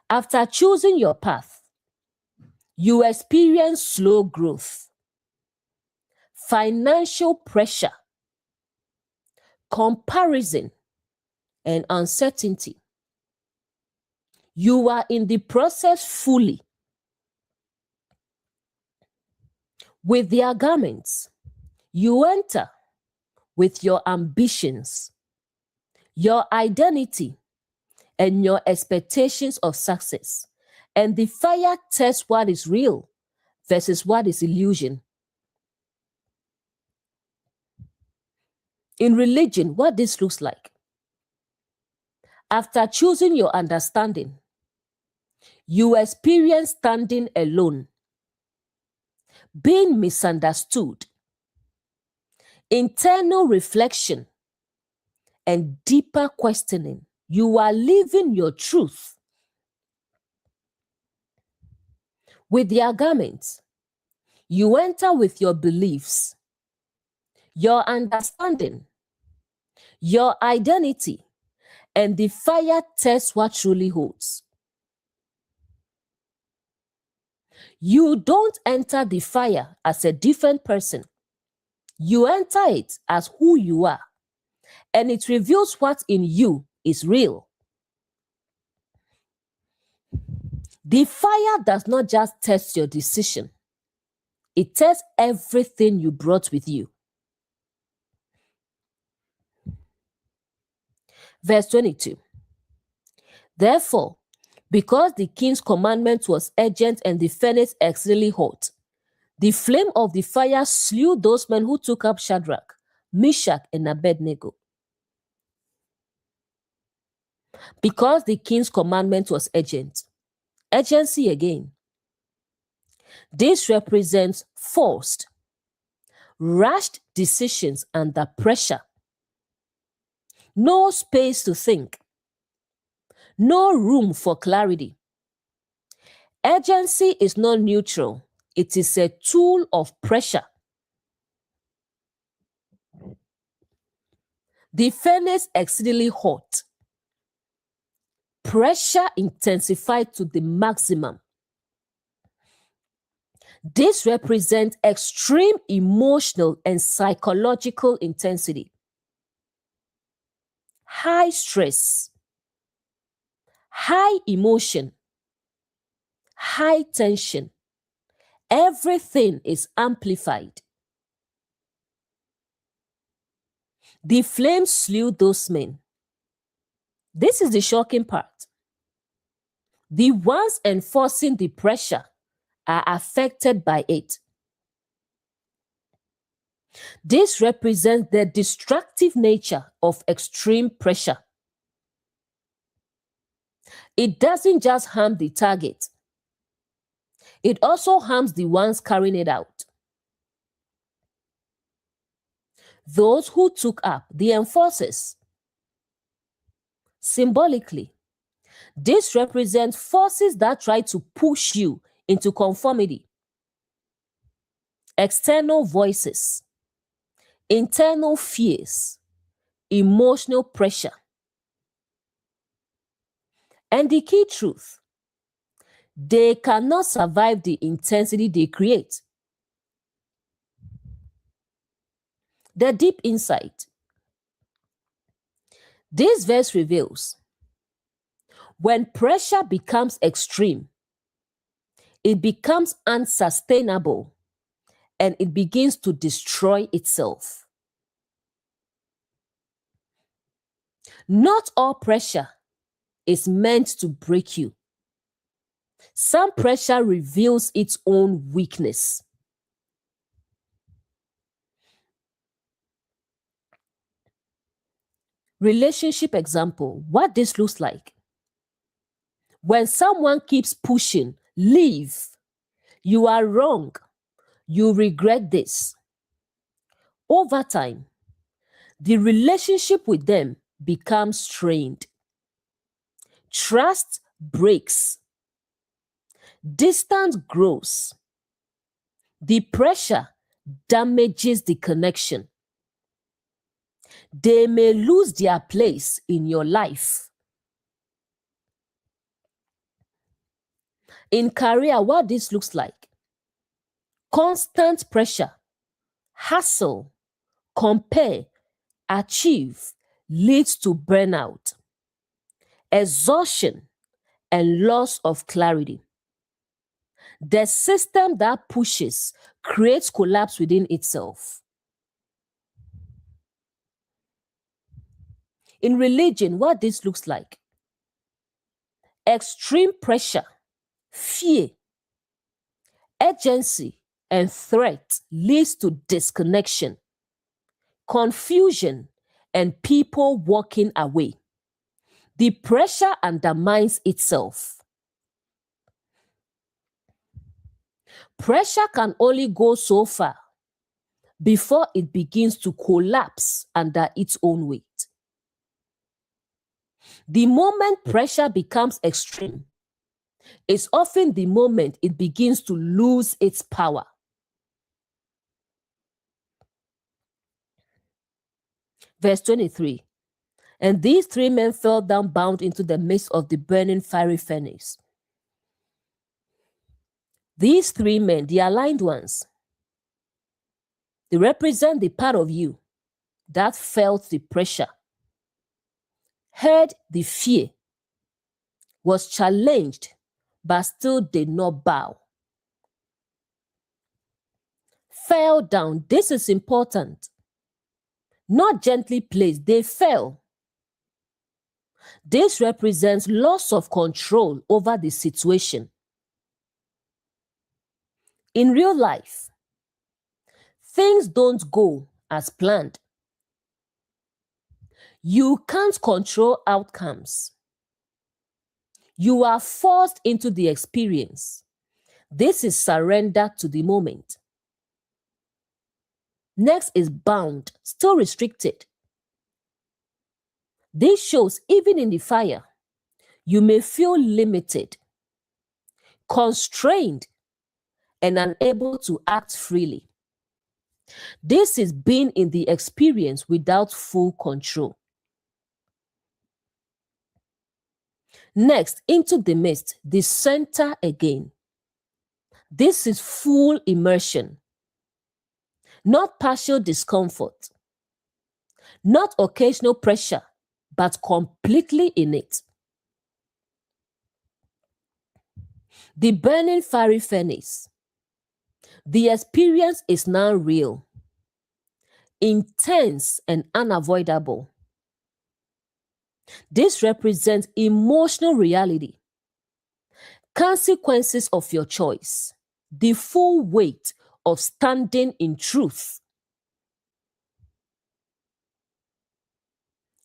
After choosing your path, you experience slow growth, financial pressure, comparison, and uncertainty. You are in the process fully. With their garments, you enter with your ambitions, your identity, and your expectations of success. And the fire tests what is real versus what is illusion. In religion, what this looks like. After choosing your understanding, you experience standing alone, being misunderstood, internal reflection, and deeper questioning. You are living your truth. With their garments, you enter with your beliefs, your understanding, your identity, and the fire tests what truly holds. You don't enter the fire as a different person. You enter it as who you are, and it reveals what in you is real. The fire does not just test your decision, it tests everything you brought with you. Verse 22. Therefore, because the king's commandment was urgent and the furnace exceedingly hot, the flame of the fire slew those men who took up Shadrach, Meshach, and Abednego. Because the king's commandment was urgent. Urgency again. This represents forced, rushed decisions under pressure. No space to think. No room for clarity. Urgency is not neutral. It is a tool of pressure. The furnace exceedingly hot. Pressure intensified to the maximum. This represents extreme emotional and psychological intensity. High stress, high emotion, high tension. Everything is amplified. The flames slew those men. This is the shocking part. The ones enforcing the pressure are affected by it. This represents the destructive nature of extreme pressure. It doesn't just harm the target, it also harms the ones carrying it out. Those who took up the enforcers. Symbolically, this represents forces that try to push you into conformity. External voices, internal fears, emotional pressure. And the key truth, they cannot survive the intensity they create. The deep insight. This verse reveals when pressure becomes extreme, it becomes unsustainable and it begins to destroy itself. Not all pressure is meant to break you. Some pressure reveals its own weakness. Relationship example, what this looks like. When someone keeps pushing, leave. You are wrong. You regret this. Over time, the relationship with them becomes strained. Trust breaks. Distance grows. The pressure damages the connection. They may lose their place in your life. In career, what this looks like. Constant pressure, hustle, compare, achieve leads to burnout, exhaustion, and loss of clarity. The system that pushes creates collapse within itself. In religion, what this looks like. Extreme pressure, fear, urgency, and threat leads to disconnection, confusion, and people walking away. The pressure undermines itself. Pressure can only go so far before it begins to collapse under its own weight. The moment pressure becomes extreme is often the moment it begins to lose its power. Verse 23. And these three men fell down bound into the midst of the burning fiery furnace. These three men, the aligned ones, they represent the part of you that felt the pressure, heard the fear, was challenged, but still did not bow. Fell down. This is important. Not gently placed, they fell. This represents loss of control over the situation. In real life, things don't go as planned. You can't control outcomes. You are forced into the experience. This is surrender to the moment. Next is bound, still restricted. This shows even in the fire, You may feel limited, constrained, and unable to act freely. This is being in the experience without full control. Next, into the midst, the center again. This is full immersion, not partial discomfort, not occasional pressure, but completely in it. The burning fiery furnace. The experience is now real, intense, and unavoidable. This represents emotional reality, consequences of your choice, the full weight of standing in truth.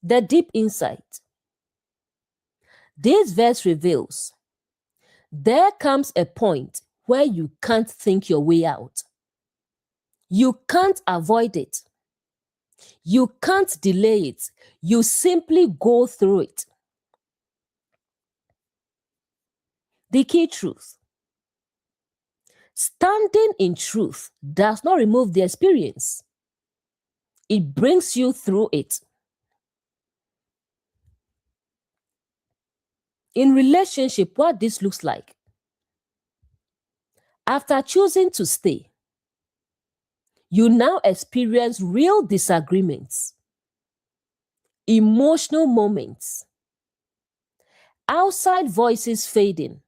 The deep insight. This verse reveals there comes a point where you can't think your way out. You can't avoid it. You can't delay it. You simply go through it. The key truth. Standing in truth does not remove the experience. It brings you through it. In relationship, what this looks like. After choosing to stay, you now experience real disagreements, emotional moments, outside voices fading,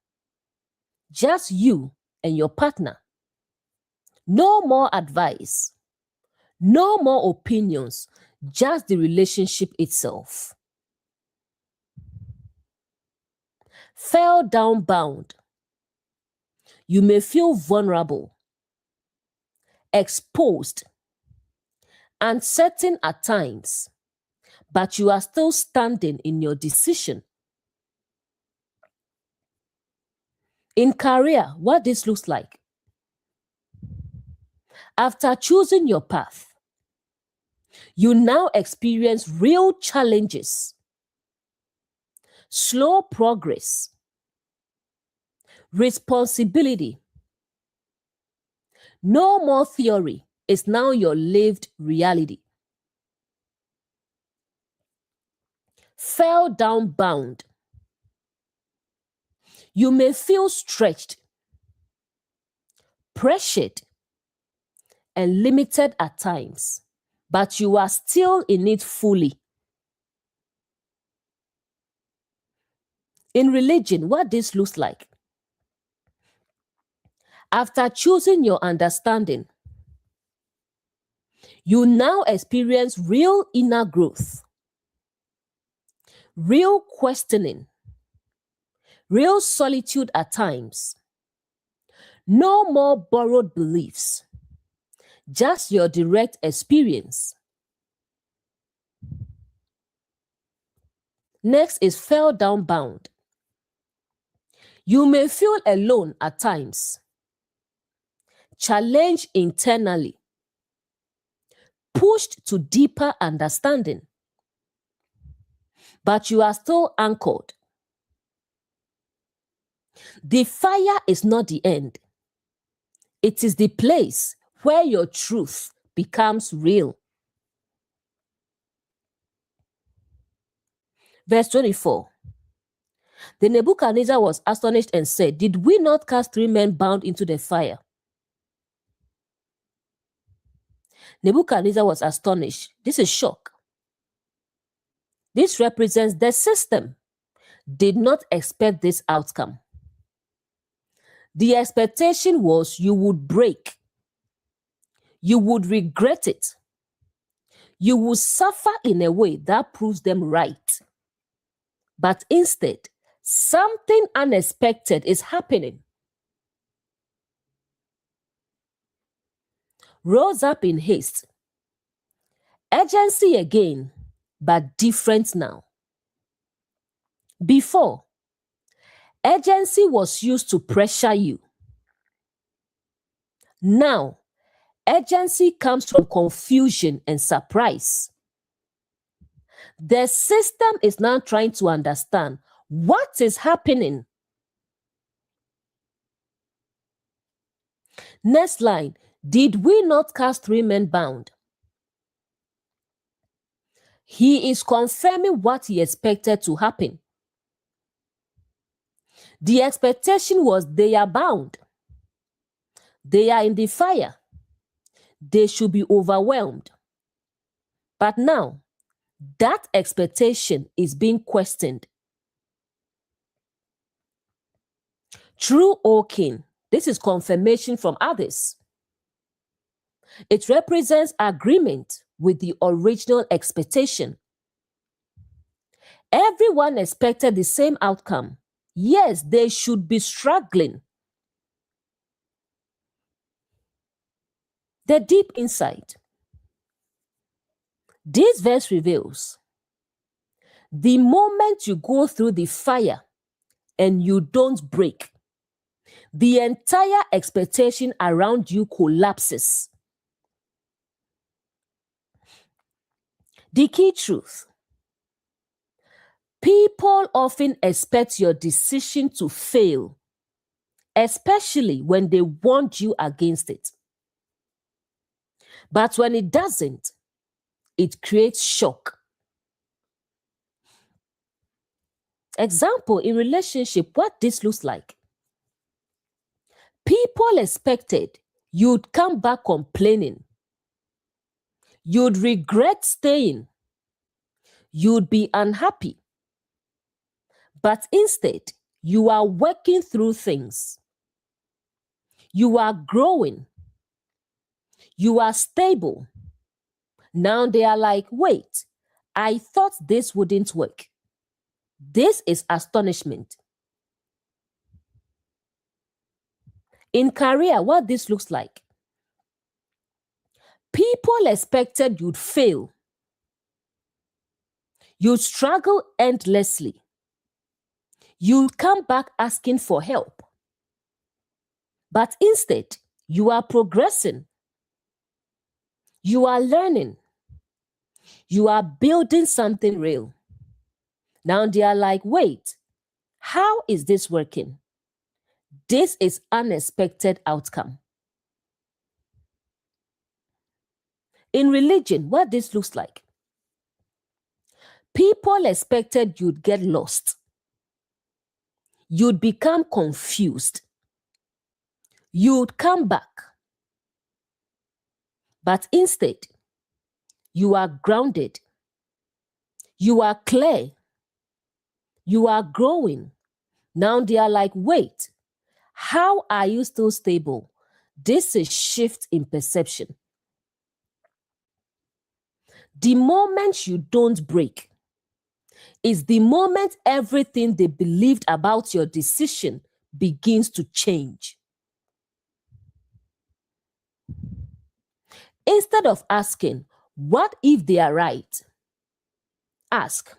just you and your partner. No more advice, no more opinions, just the relationship itself. Fell down bound. You may feel vulnerable, exposed, uncertain at times, but you are still standing in your decision. In career, what this looks like. After choosing your path, you now experience real challenges, slow progress, responsibility. No more theory, it's now your lived reality. Fell down bound. You may feel stretched, pressured, and limited at times, but you are still in it fully. In religion, what this looks like. After choosing your understanding, you now experience real inner growth, real questioning, real solitude at times. No more borrowed beliefs, just your direct experience. Next is fell down bound. You may feel alone at times, challenged internally, pushed to deeper understanding, but you are still anchored. The fire is not the end. It is the place where your truth becomes real. Verse 24. Then Nebuchadnezzar was astonished and said, "Did we not cast 3 men bound into the fire?" Nebuchadnezzar was astonished. This is shock. This represents the system did not expect this outcome. The expectation was you would break. You would regret it. You will suffer in a way that proves them right. But instead, something unexpected is happening. Rose up in haste. Urgency again, but different now. Before, urgency was used to pressure you. Now, urgency comes from confusion and surprise. The system is now trying to understand What is happening? Next line. Did we not cast 3 men bound? He is confirming what he expected to happen. The expectation was they are bound. They are in the fire. They should be overwhelmed. But now, that expectation is being questioned. True, O King, this is confirmation from others. It represents agreement with the original expectation. Everyone expected the same outcome. Yes, they should be struggling. The deep insight. This verse reveals the moment you go through the fire and you don't break, the entire expectation around you collapses. The key truth. People often expect your decision to fail, especially when they warned you against it. But when it doesn't, it creates shock. Example, in relationship, what this looks like. People expected you'd come back complaining. You'd regret staying. You'd be unhappy. But instead, you are working through things. You are growing. You are stable. Now they are like, wait, I thought this wouldn't work. This is astonishment. In career, what this looks like. People expected you'd fail. You'd struggle endlessly. You'd come back asking for help. But instead, you are progressing. You are learning. You are building something real. Now they are like, wait, how is this working? This is unexpected outcome. In religion, what this looks like. People expected you'd get lost. You'd become confused. You'd come back. But instead, you are grounded. You are clear. You are growing. Now they are like, wait, how are you still stable? This is shift in perception. The moment you don't break is the moment everything they believed about your decision begins to change. Instead of asking, what if they are right? Ask,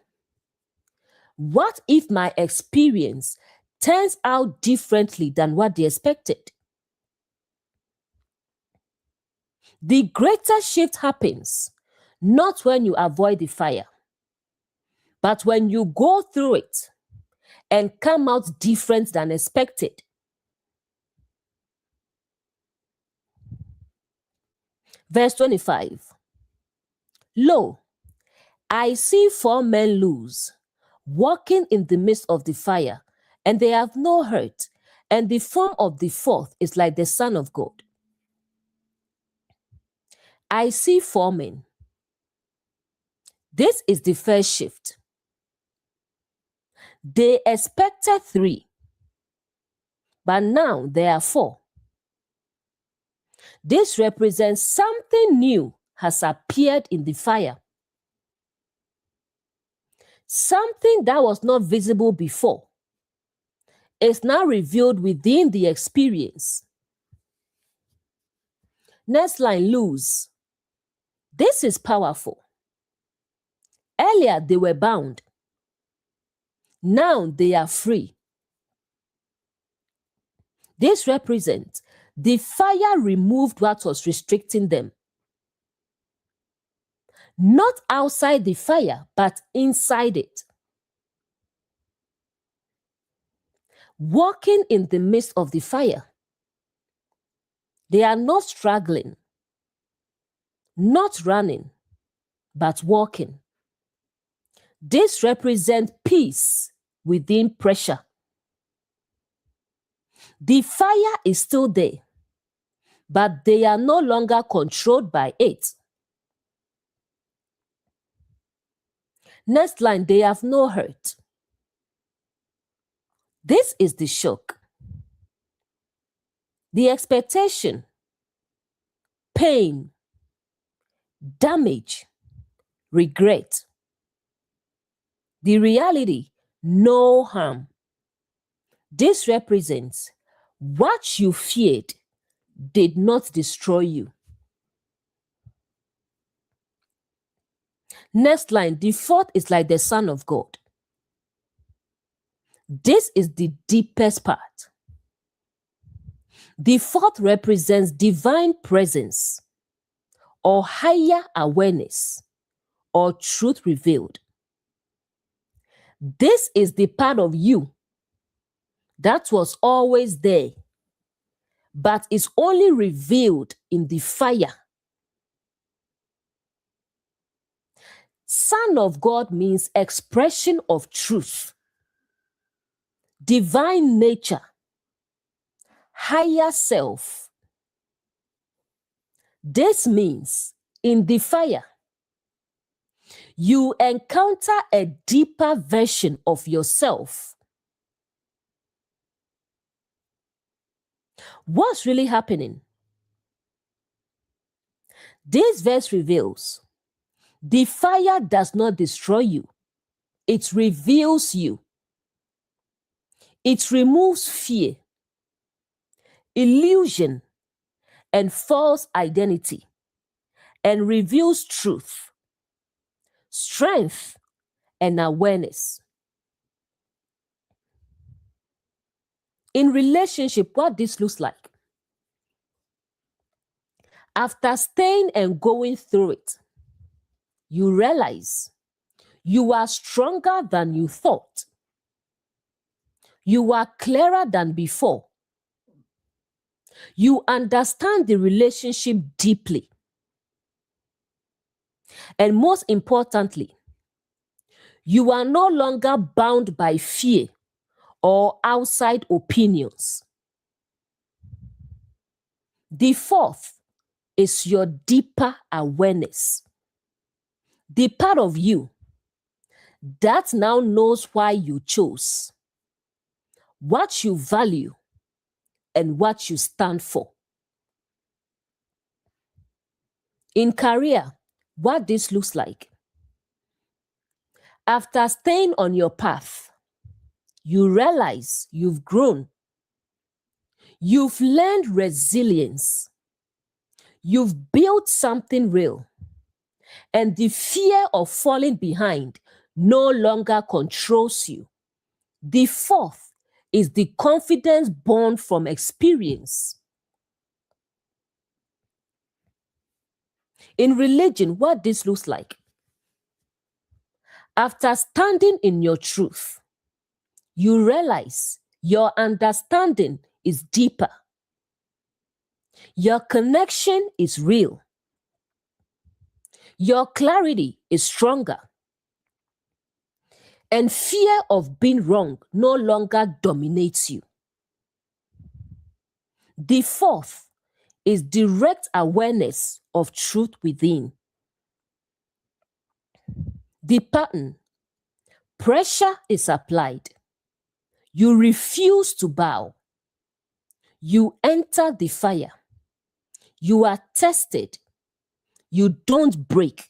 what if my experience turns out differently than what they expected? The greater shift happens not when you avoid the fire, but when you go through it and come out different than expected. Verse 25. Lo, I see 4 men loose, walking in the midst of the fire, and they have no hurt, and the form of the fourth is like the Son of God. I see 4 men. This is the first shift. They expected 3, but now there are 4. This represents something new has appeared in the fire. Something that was not visible before is now revealed within the experience. Next line, loose. This is powerful. Earlier, they were bound. Now they are free. This represents the fire removed what was restricting them. Not outside the fire, but inside it. walking in the midst of the fire. They are not struggling, not running, but walking. This represents peace within pressure. The fire is still there, but they are no longer controlled by it. Next line, they have no hurt. This is the shock. The expectation, pain, damage, regret. The reality, no harm. This represents what you feared did not destroy you. Next line, the fourth is like the Son of God. This is the deepest part. The fourth represents divine presence or higher awareness or truth revealed. This is the part of you that was always there, but is only revealed in the fire. Son of God means expression of truth, divine nature, higher self. This means in the fire, you encounter a deeper version of yourself. What's really happening? This verse reveals the fire does not destroy you, it reveals you. It removes fear, illusion, and false identity, and reveals truth, strength, and awareness. In relationship, what this looks like. After staying and going through it, you realize you are stronger than you thought. You are clearer than before. You understand the relationship deeply. And most importantly, you are no longer bound by fear or outside opinions. The fourth is your deeper awareness. The part of you that now knows why you chose, what you value, and what you stand for. In career, what this looks like. After staying on your path, you realize you've grown. You've learned resilience. You've built something real. And the fear of falling behind no longer controls you. The fourth is the confidence born from experience. In religion, what this looks like. After standing in your truth, you realize your understanding is deeper. Your connection is real. Your clarity is stronger. And fear of being wrong no longer dominates you. The fourth is direct awareness of truth within. The pattern, pressure is applied. You refuse to bow. You enter the fire. You are tested. You don't break.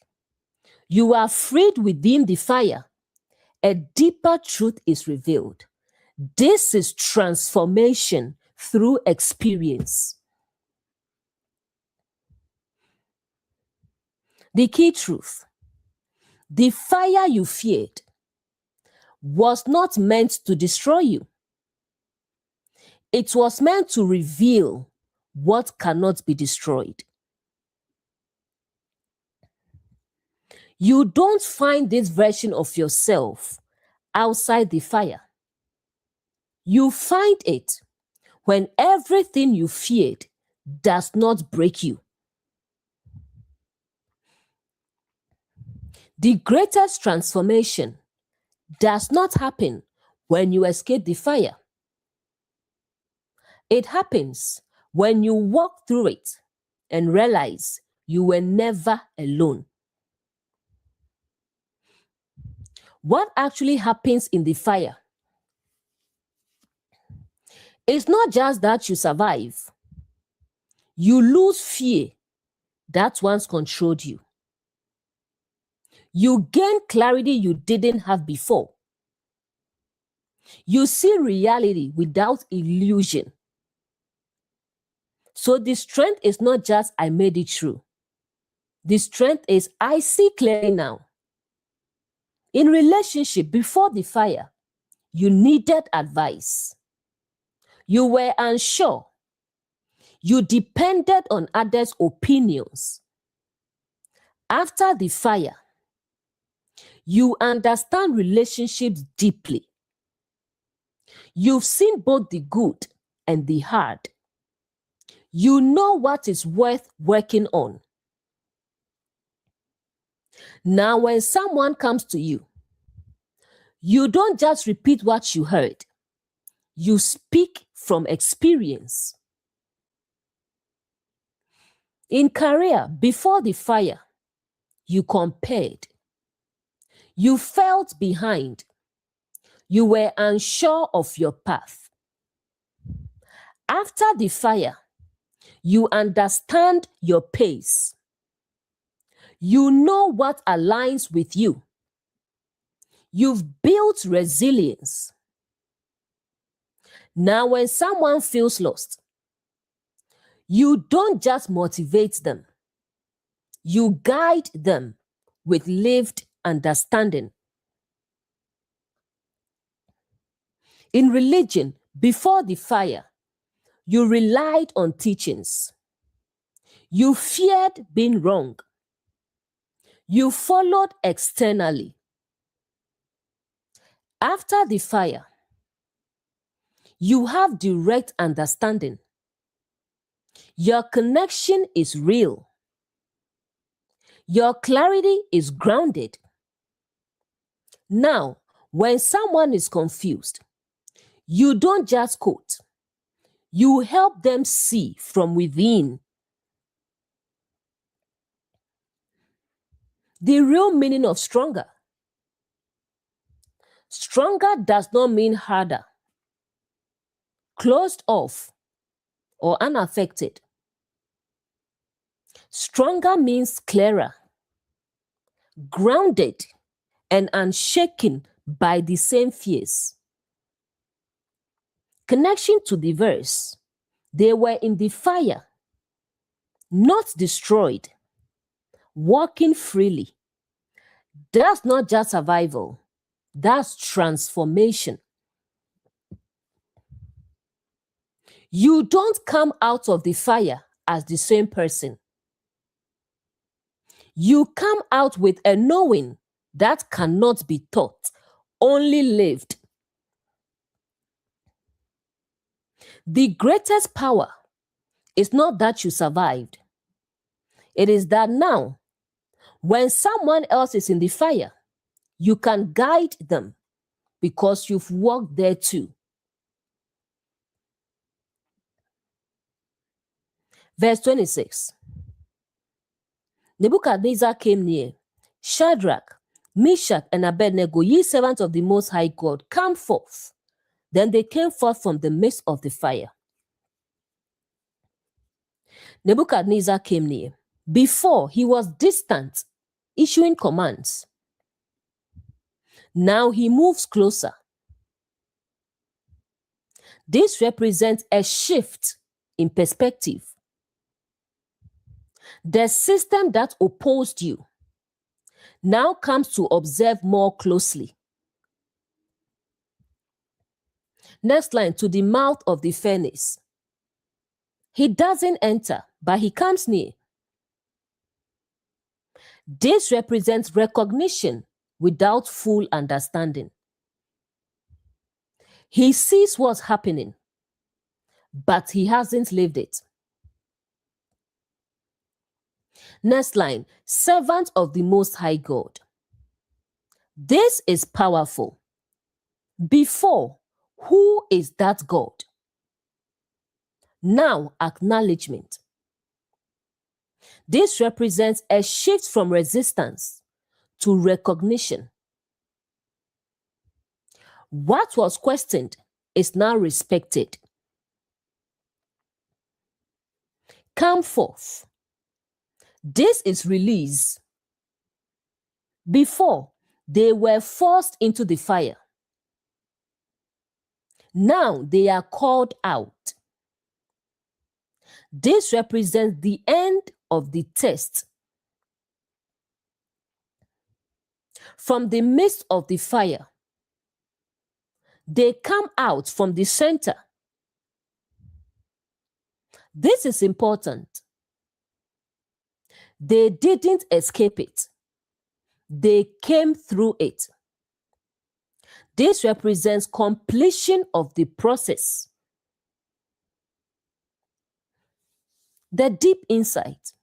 You are freed within the fire. A deeper truth is revealed. This is transformation through experience. The key truth. The fire you feared was not meant to destroy you. It was meant to reveal what cannot be destroyed. You don't find this version of yourself outside the fire. You find it when everything you feared does not break you. The greatest transformation does not happen when you escape the fire. It happens when you walk through it and realize you were never alone. What actually happens in the fire? It's not just that you survive. You lose fear that once controlled you. You gain clarity you didn't have before. You see reality without illusion. So the strength is not just I made it through. The strength is I see clearly now. In relationship, before the fire, you needed advice. You were unsure. You depended on others' opinions. After the fire, you understand relationships deeply. You've seen both the good and the hard. You know what is worth working on. Now, when someone comes to you, you don't just repeat what you heard. You speak from experience. In career, before the fire, you compared. You felt behind. You were unsure of your path. After the fire, you understand your pace. You know what aligns with you. You've built resilience. Now, when someone feels lost, you don't just motivate them. You guide them with lived understanding. In religion, before the fire, you relied on teachings. You feared being wrong. You followed externally. After the fire, you have direct understanding. Your connection is real. Your clarity is grounded. Now, when someone is confused, you don't just quote. You help them see from within. The real meaning of stronger. Stronger does not mean harder, closed off, or unaffected. Stronger means clearer, grounded, and unshaken by the same fears. Connection to the verse, they were in the fire, not destroyed, walking freely. That's not just survival, that's transformation. You don't come out of the fire as the same person. You come out with a knowing that cannot be taught, only lived. The greatest power is not that you survived. It is that now, when someone else is in the fire, you can guide them because you've walked there too. Verse 26. Nebuchadnezzar came near. Shadrach, Meshach, and Abednego, ye servants of the Most High God, come forth. Then they came forth from the midst of the fire. Nebuchadnezzar came near. Before, he was distant, issuing commands. Now he moves closer. This represents a shift in perspective. The system that opposed you now comes to observe more closely. Next line, to the mouth of the furnace. He doesn't enter, but he comes near. This represents recognition without full understanding. He sees what's happening, but he hasn't lived it. Next line, servant of the Most High God. This is powerful. Before, who is that God? Now, acknowledgement. This represents a shift from resistance to recognition. What was questioned is now respected. Come forth. This is release. Before, they were forced into the fire. Now they are called out. This represents the end of the test. From the midst of the fire, they come out from the center. This is important. They didn't escape it. They came through it. This represents completion of the process. The deep insight.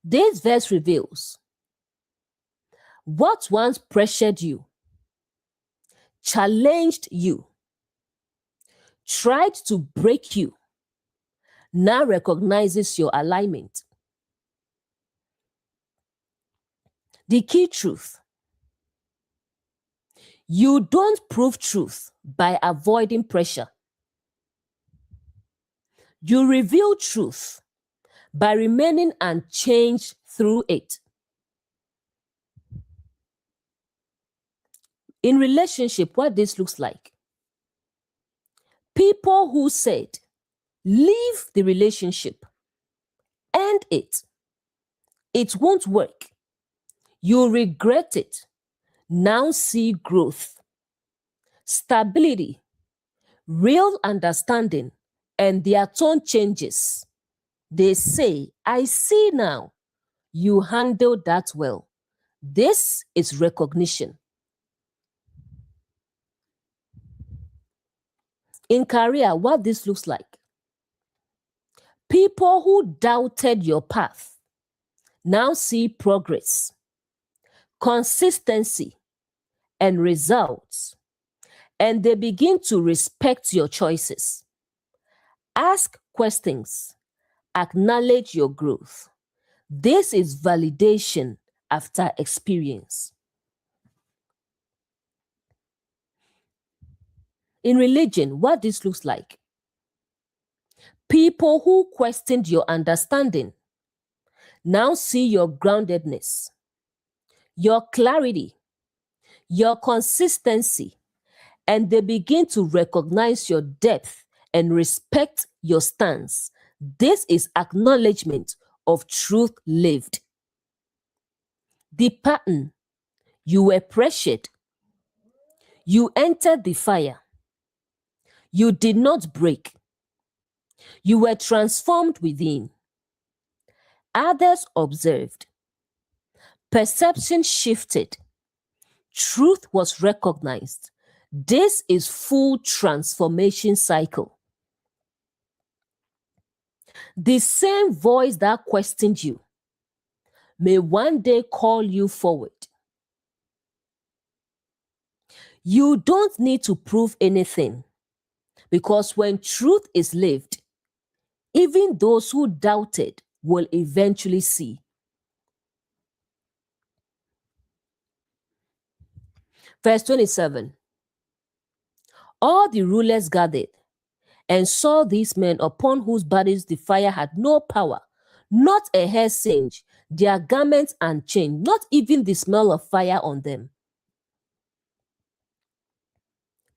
This verse reveals what once pressured you, challenged you, tried to break you, now recognizes your alignment. The key truth. You don't prove truth by avoiding pressure. You reveal truth by remaining unchanged through it. In relationship, what this looks like. People who said, leave the relationship, end it. It won't work. You'll regret it. Now see growth, stability, real understanding, and their tone changes. They say, I see now. You handled that well. This is recognition. In career, what this looks like. People who doubted your path now see progress, consistency, and results, and they begin to respect your choices. Ask questions, acknowledge your growth. This is validation after experience. In religion, what this looks like. People who questioned your understanding now see your groundedness, your clarity, your consistency, and they begin to recognize your depth and respect your stance. This is acknowledgement of truth lived. The pattern, you were pressured, you entered the fire, you did not break, you were transformed within. Others observed, perception shifted, truth was recognized. This is full transformation cycle. The same voice that questioned you may one day call you forward. You don't need to prove anything, because when truth is lived, even those who doubted will eventually see. Verse 27. All the rulers gathered and saw these men upon whose bodies the fire had no power, not a hair singe, their garments unchanged, not even the smell of fire on them.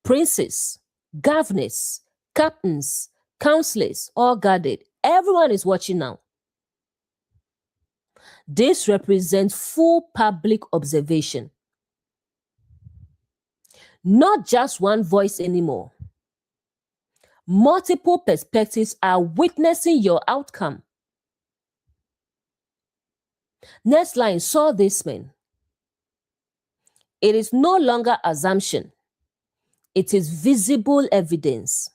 Princes, governors, captains, counselors, all gathered. Everyone is watching now. This represents full public observation. Not just one voice anymore. Multiple perspectives are witnessing your outcome. Next line, saw this man. It is no longer assumption. It is visible evidence.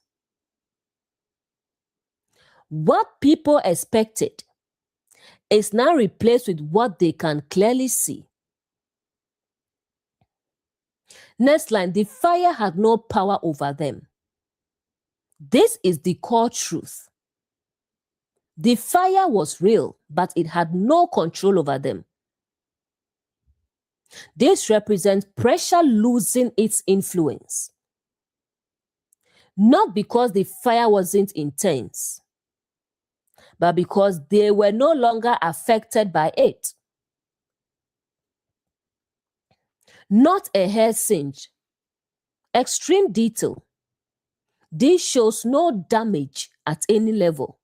What people expected is now replaced with what they can clearly see. Next line, the fire had no power over them. This is the core truth. The fire was real, but it had no control over them. This represents pressure losing its influence. Not because the fire wasn't intense, but because they were no longer affected by it. Not a hair singe. Extreme detail. This shows no damage at any level.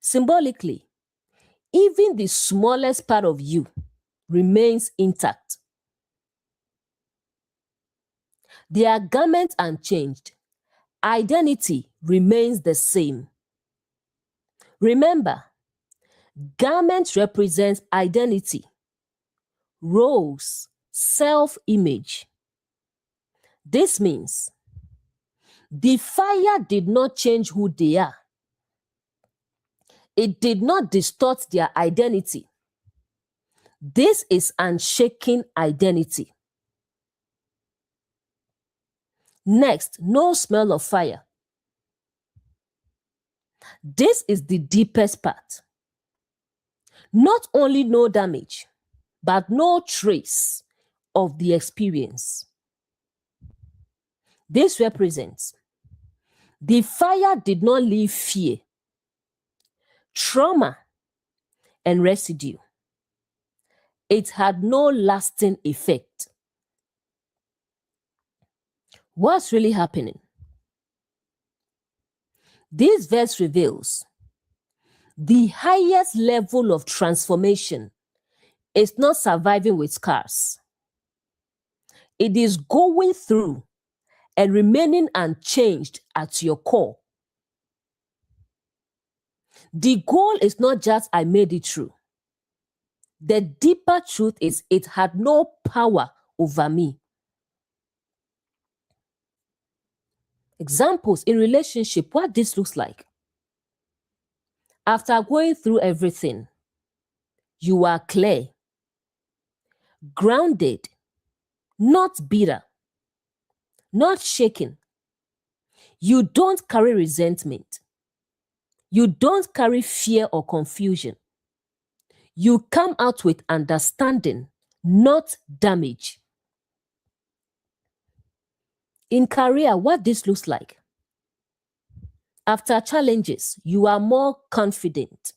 Symbolically, even the smallest part of you remains intact. Their garments unchanged. Identity remains the same. Remember, garments represent identity, roles, self-image. This means the fire did not change who they are. It did not distort their identity. This is unshaken identity. Next, no smell of fire. This is the deepest part. Not only no damage, but no trace of the experience. This represents the fire did not leave fear, trauma, and residue. It had no lasting effect. What's really happening? This verse reveals the highest level of transformation is not surviving with scars. It is going through and remaining unchanged at your core. The goal is not just I made it through. The deeper truth is it had no power over me. Examples in relationship, what this looks like. After going through everything, you are clear, grounded, not bitter, not shaken. You don't carry resentment. You don't carry fear or confusion. You come out with understanding, not damage. In career, what this looks like. After challenges, you are more confident,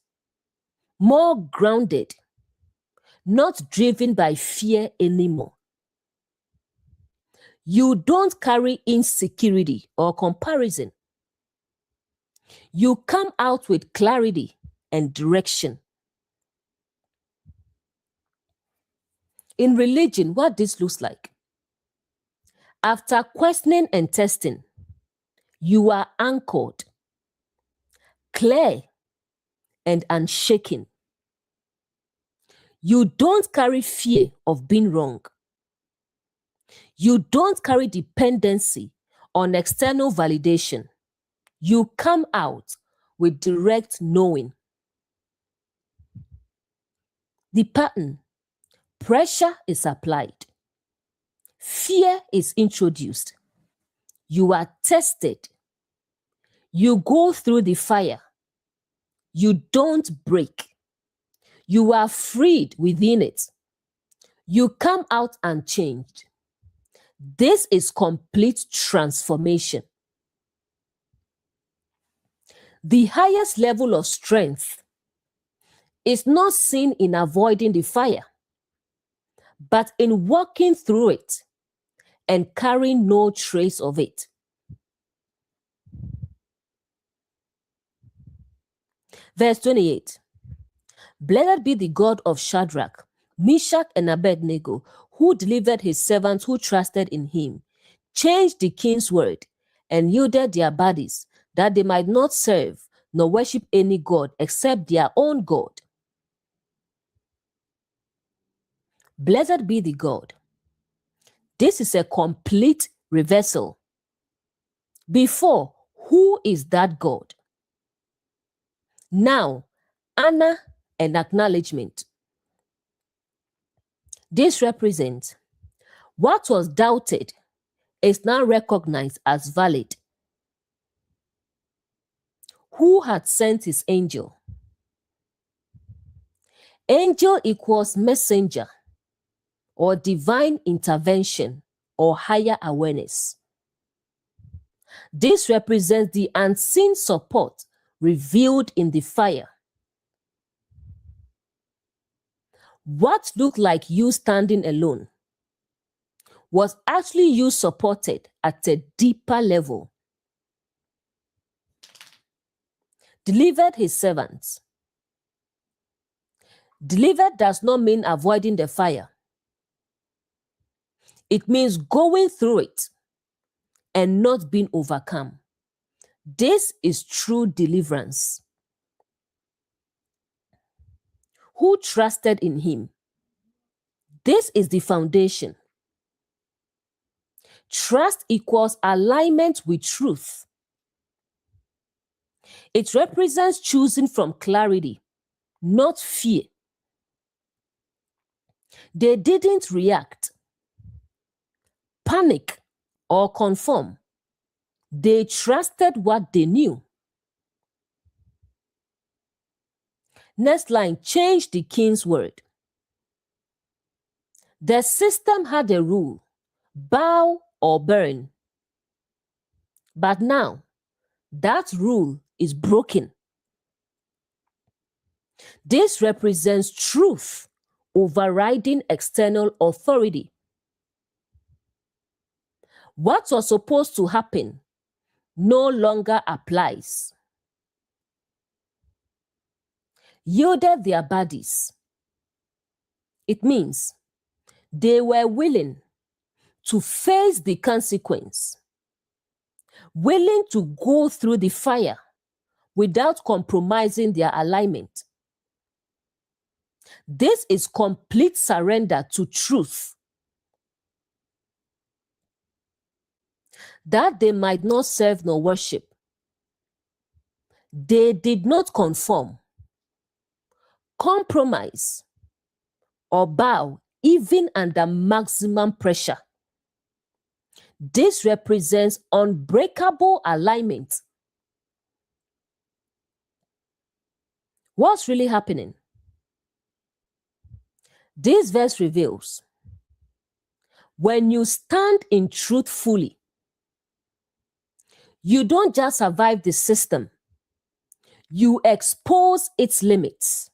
more grounded, not driven by fear anymore. You don't carry insecurity or comparison. You come out with clarity and direction. In religion, what this looks like. After questioning and testing, you are anchored, clear, and unshaken. You don't carry fear of being wrong. You don't carry dependency on external validation. You come out with direct knowing. The pattern: pressure is applied. Fear is introduced. You are tested. You go through the fire. You don't break. You are freed within it. You come out unchanged. This is complete transformation. The highest level of strength is not seen in avoiding the fire, but in walking through it and carrying no trace of it. Verse 28. Blessed be the God of Shadrach, Meshach, and Abednego, who delivered his servants who trusted in him, changed the king's word, and yielded their bodies, that they might not serve nor worship any god except their own God. Blessed be the God. This is a complete reversal. Before, who is that God? Now, honor and acknowledgement. This represents what was doubted is now recognized as valid. Who had sent his angel? Angel equals messenger or divine intervention or higher awareness. This represents the unseen support revealed in the fire. What looked like you standing alone was actually you supported at a deeper level. Delivered his servants. Delivered does not mean avoiding the fire. It means going through it and not being overcome. This is true deliverance. Who trusted in him? This is the foundation. Trust equals alignment with truth. It represents choosing from clarity, not fear. They didn't react, panic, or conform. They trusted what they knew. Next line, change the king's word. The system had a rule, bow or burn. But now, that rule is broken. This represents truth overriding external authority. What was supposed to happen no longer applies. Yielded their bodies. It means they were willing to face the consequence, willing to go through the fire without compromising their alignment. This is complete surrender to truth. That they might not serve nor worship. They did not conform, compromise, or bow even under maximum pressure. This represents unbreakable alignment. What's really happening? This verse reveals when you stand in truth fully, you don't just survive the system, you expose its limits.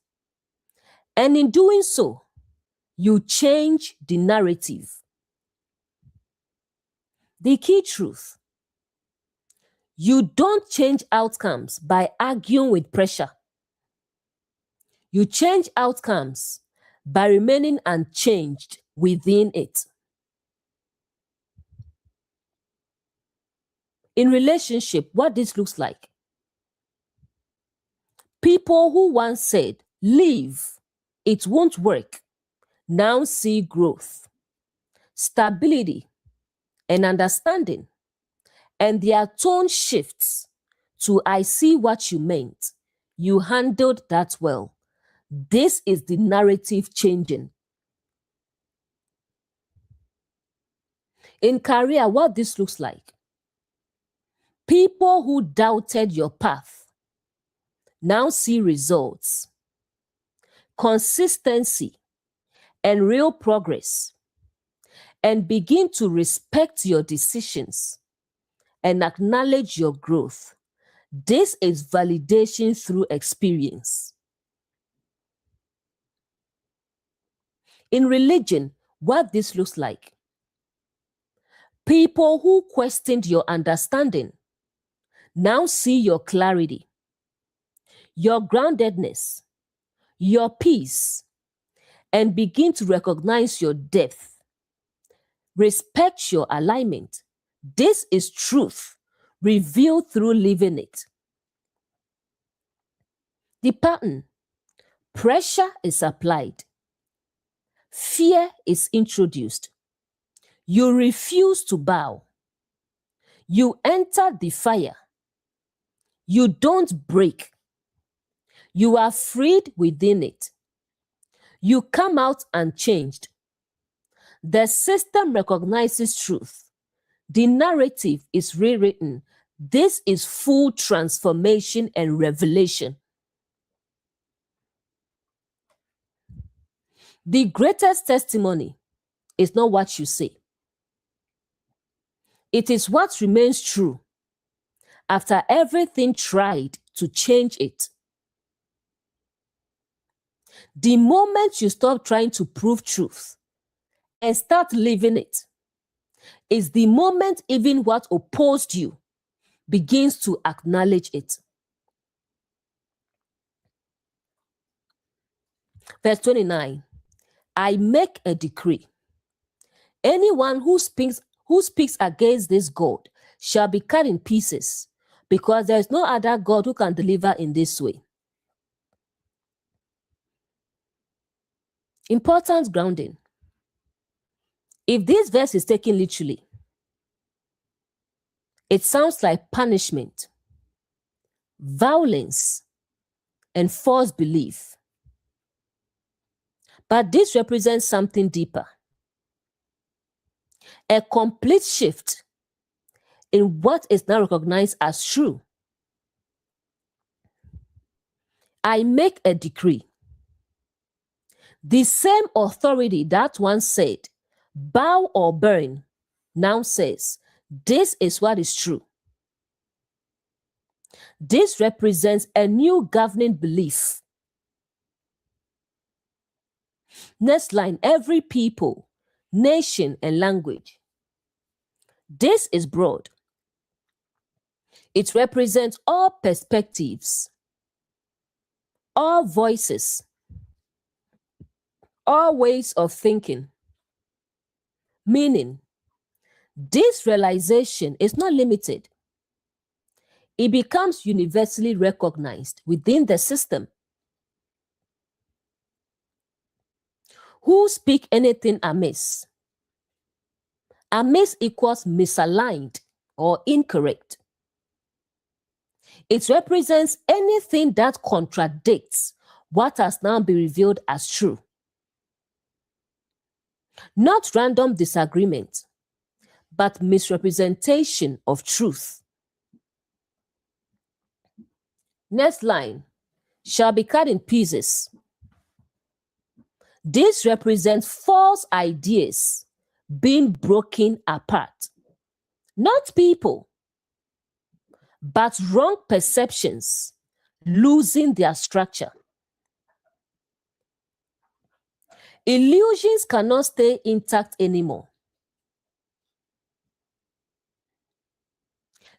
And in doing so, you change the narrative. The key truth: you don't change outcomes by arguing with pressure. You change outcomes by remaining unchanged within it. In relationship, what this looks like: people who once said, leave, it won't work, now see growth, stability, and understanding, and their tone shifts to I see what you meant. You handled that well. This is the narrative changing. In career, what this looks like: people who doubted your path now see results, consistency, and real progress, and begin to respect your decisions and acknowledge your growth. This is validation through experience. In religion, what this looks like: people who questioned your understanding now see your clarity, your groundedness, your peace, and begin to recognize your depth. Respect your alignment. This is truth revealed through living it. The pattern: pressure is applied, fear is introduced. You refuse to bow, You enter the fire. You don't break. You are freed within it. You come out unchanged. The system recognizes truth. The narrative is rewritten. This is full transformation and revelation. The greatest testimony is not what you say. It is what remains true after everything tried to change it. The moment you stop trying to prove truth and start living it, is the moment even what opposed you begins to acknowledge it. Verse 29, I make a decree. Anyone who speaks against this God shall be cut in pieces, because there is no other God who can deliver in this way. Important grounding. If this verse is taken literally, it sounds like punishment, violence, and false belief. But this represents something deeper. A complete shift in what is now recognized as true. I make a decree. The same authority that once said, bow or burn, now says, this is what is true. This represents a new governing belief. Next line, every people, nation, and language. This is broad. It represents all perspectives, all voices, all ways of thinking. Meaning, this realization is not limited. It becomes universally recognized within the system. Who speak anything amiss? Amiss equals misaligned or incorrect. It represents anything that contradicts what has now been revealed as true. Not random disagreement, but misrepresentation of truth. Next line, shall be cut in pieces. This represents false ideas being broken apart. Not people, but wrong perceptions losing their structure. Illusions cannot stay intact anymore.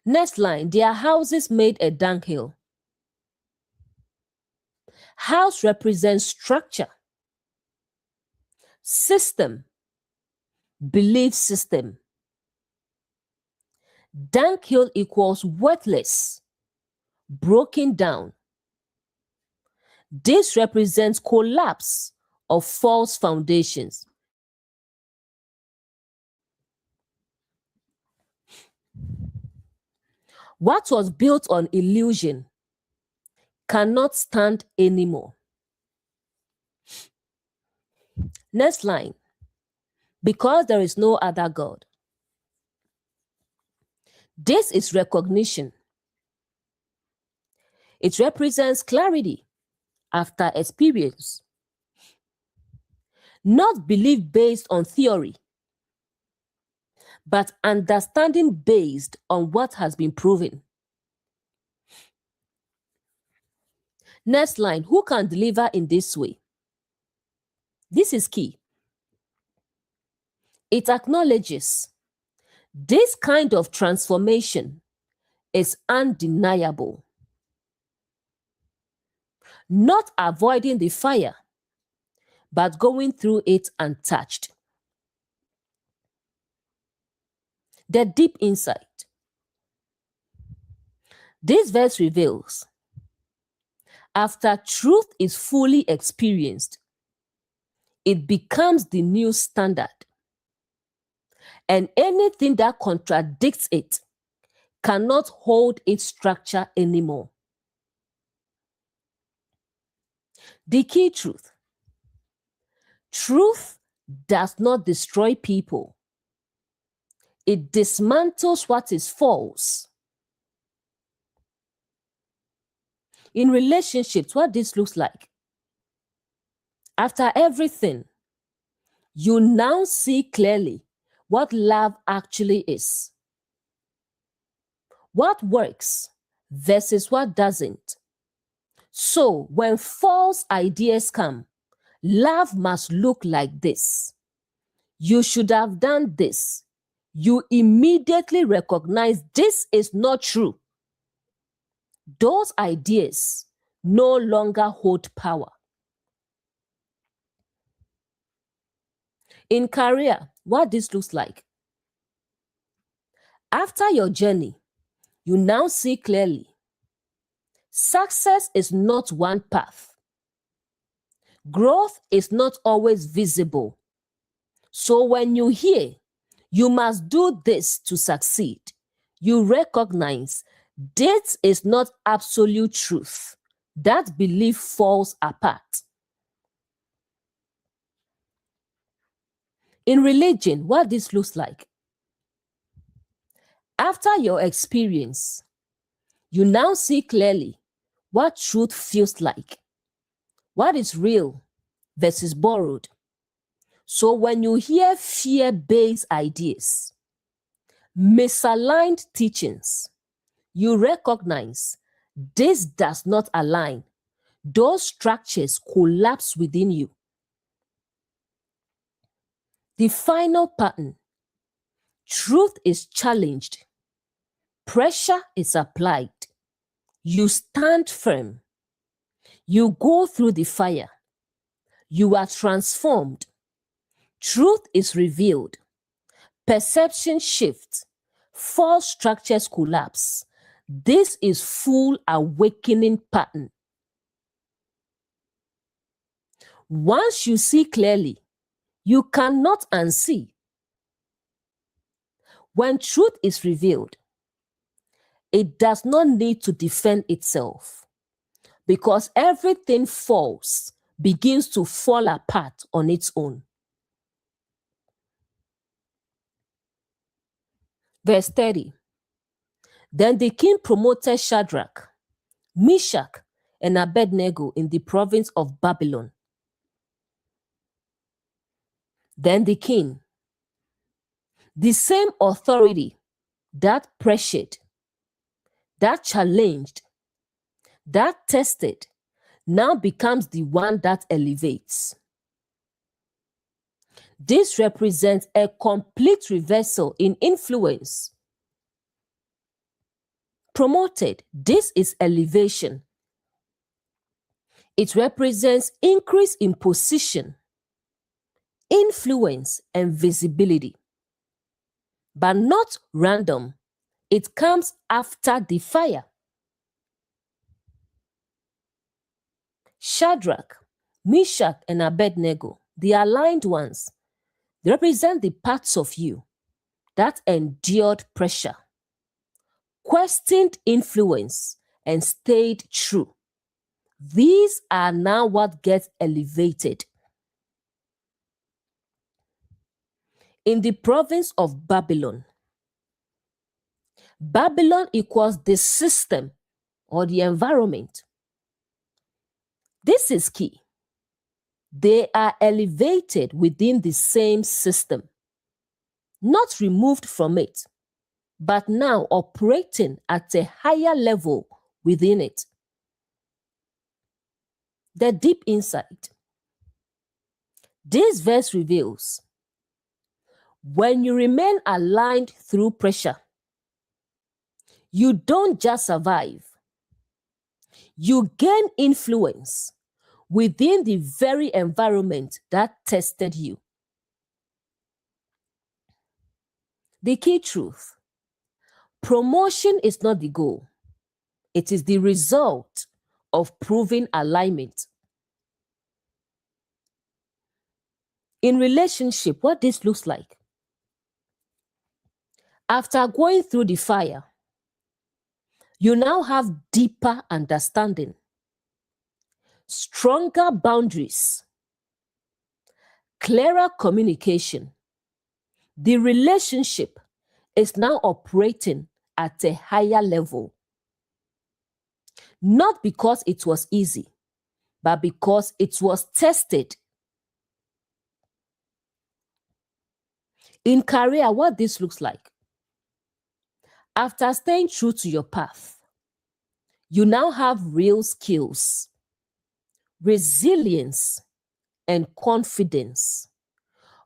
Next line, their houses made a dunghill. House represents structure, system, belief system. Dunghill equals worthless, broken down. This represents collapse of false foundations. What was built on illusion cannot stand anymore. Next line, because there is no other God. This is recognition. It represents clarity after experience. Not belief based on theory, but understanding based on what has been proven. Next line, who can deliver in this way? This is key. It acknowledges this kind of transformation is undeniable. Not avoiding the fire, but going through it untouched. The deep insight. This verse reveals, after truth is fully experienced, it becomes the new standard. And anything that contradicts it cannot hold its structure anymore. The key truth. Truth does not destroy people. It dismantles what is false. In relationships, what this looks like. After everything, you now see clearly what love actually is. What works versus what doesn't. So when false ideas come, love must look like this. You should have done this. You immediately recognize this is not true. Those ideas no longer hold power. In career, what this looks like. After your journey, you now see clearly. Success is not one path. Growth is not always visible. So when you hear, you must do this to succeed, you recognize this is not absolute truth. That belief falls apart. In religion, what this looks like. After your experience, you now see clearly what truth feels like, what is real versus borrowed. So when you hear fear-based ideas, misaligned teachings, you recognize this does not align. Those structures collapse within you. The final pattern. Truth is challenged. Pressure is applied. You stand firm. You go through the fire. You are transformed. Truth is revealed. Perception shifts. False structures collapse. This is full awakening pattern. Once you see clearly, you cannot unsee. When truth is revealed, it does not need to defend itself because everything false begins to fall apart on its own. Verse 30. Then the king promoted Shadrach, Meshach, and Abednego in the province of Babylon. Then the king, the same authority that pressured, that challenged, that tested, now becomes the one that elevates. This represents a complete reversal in influence. Promoted, this is elevation. It represents increase in position, influence, and visibility. But not random. It comes after the fire. Shadrach, Meshach, and Abednego, the aligned ones, they represent the parts of you that endured pressure, questioned influence, and stayed true. These are now what gets elevated. In the province of Babylon, Babylon equals the system or the environment. This is key. They are elevated within the same system, not removed from it, but now operating at a higher level within it. The deep insight. This verse reveals when you remain aligned through pressure, you don't just survive, you gain influence within the very environment that tested you. The key truth. Promotion is not the goal. It is the result of proving alignment. In relationship, what this looks like. After going through the fire, You now have deeper understanding, stronger boundaries, clearer communication. The relationship is now operating at a higher level. Not because it was easy, but because it was tested. In career, what this looks like. After staying true to your path, you now have real skills, resilience, and confidence.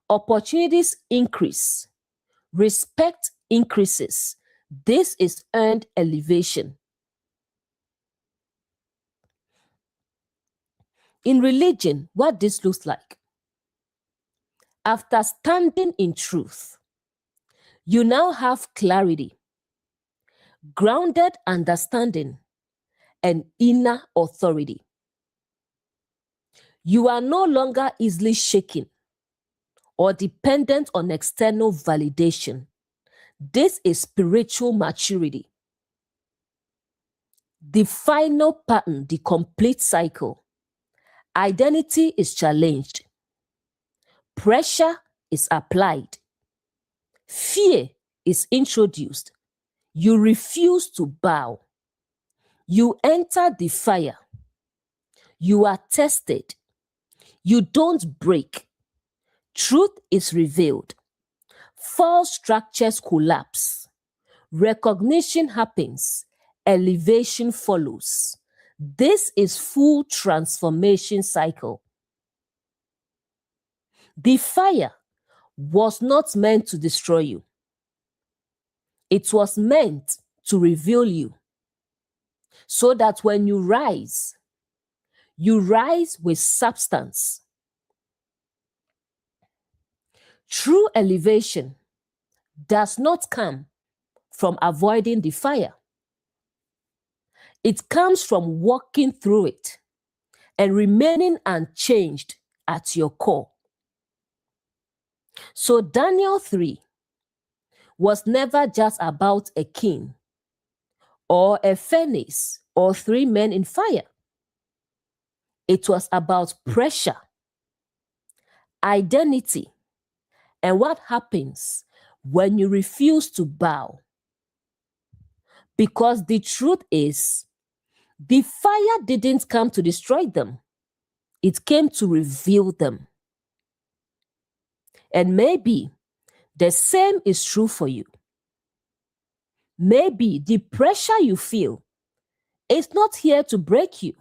Opportunities increase, respect increases. This is earned elevation. In religion, what this looks like. After standing in truth, you now have clarity, grounded understanding, and inner authority. You are no longer easily shaken or dependent on external validation. This is spiritual maturity. The final pattern, the complete cycle. Identity is challenged. Pressure is applied. Fear is introduced. You refuse to bow. You enter the fire. You are tested. You don't break. Truth is revealed. False structures collapse. Recognition happens. Elevation follows. This is full transformation cycle. The fire was not meant to destroy you. It was meant to reveal you, so that when you rise with substance. True elevation does not come from avoiding the fire. It comes from walking through it and remaining unchanged at your core. So Daniel 3 was never just about a king or a furnace or 3 men in fire. It was about pressure, identity, and what happens when you refuse to bow. Because the truth is, the fire didn't come to destroy them. It came to reveal them. And maybe the same is true for you. Maybe the pressure you feel is not here to break you,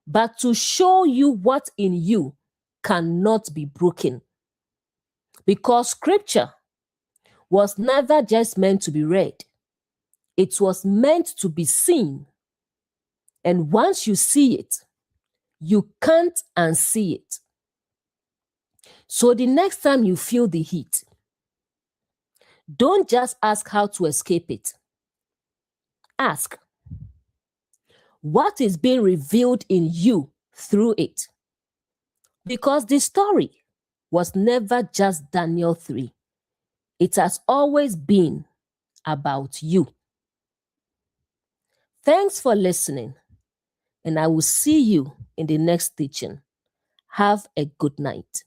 but to show you what in you cannot be broken. Because scripture was never just meant to be read. It was meant to be seen. And once you see it, you can't unsee it. So the next time you feel the heat, don't just ask how to escape it. Ask, what is being revealed in you through it? Because the story was never just Daniel 3. It has always been about you. Thanks for listening, and I will see you in the next teaching. Have a good night.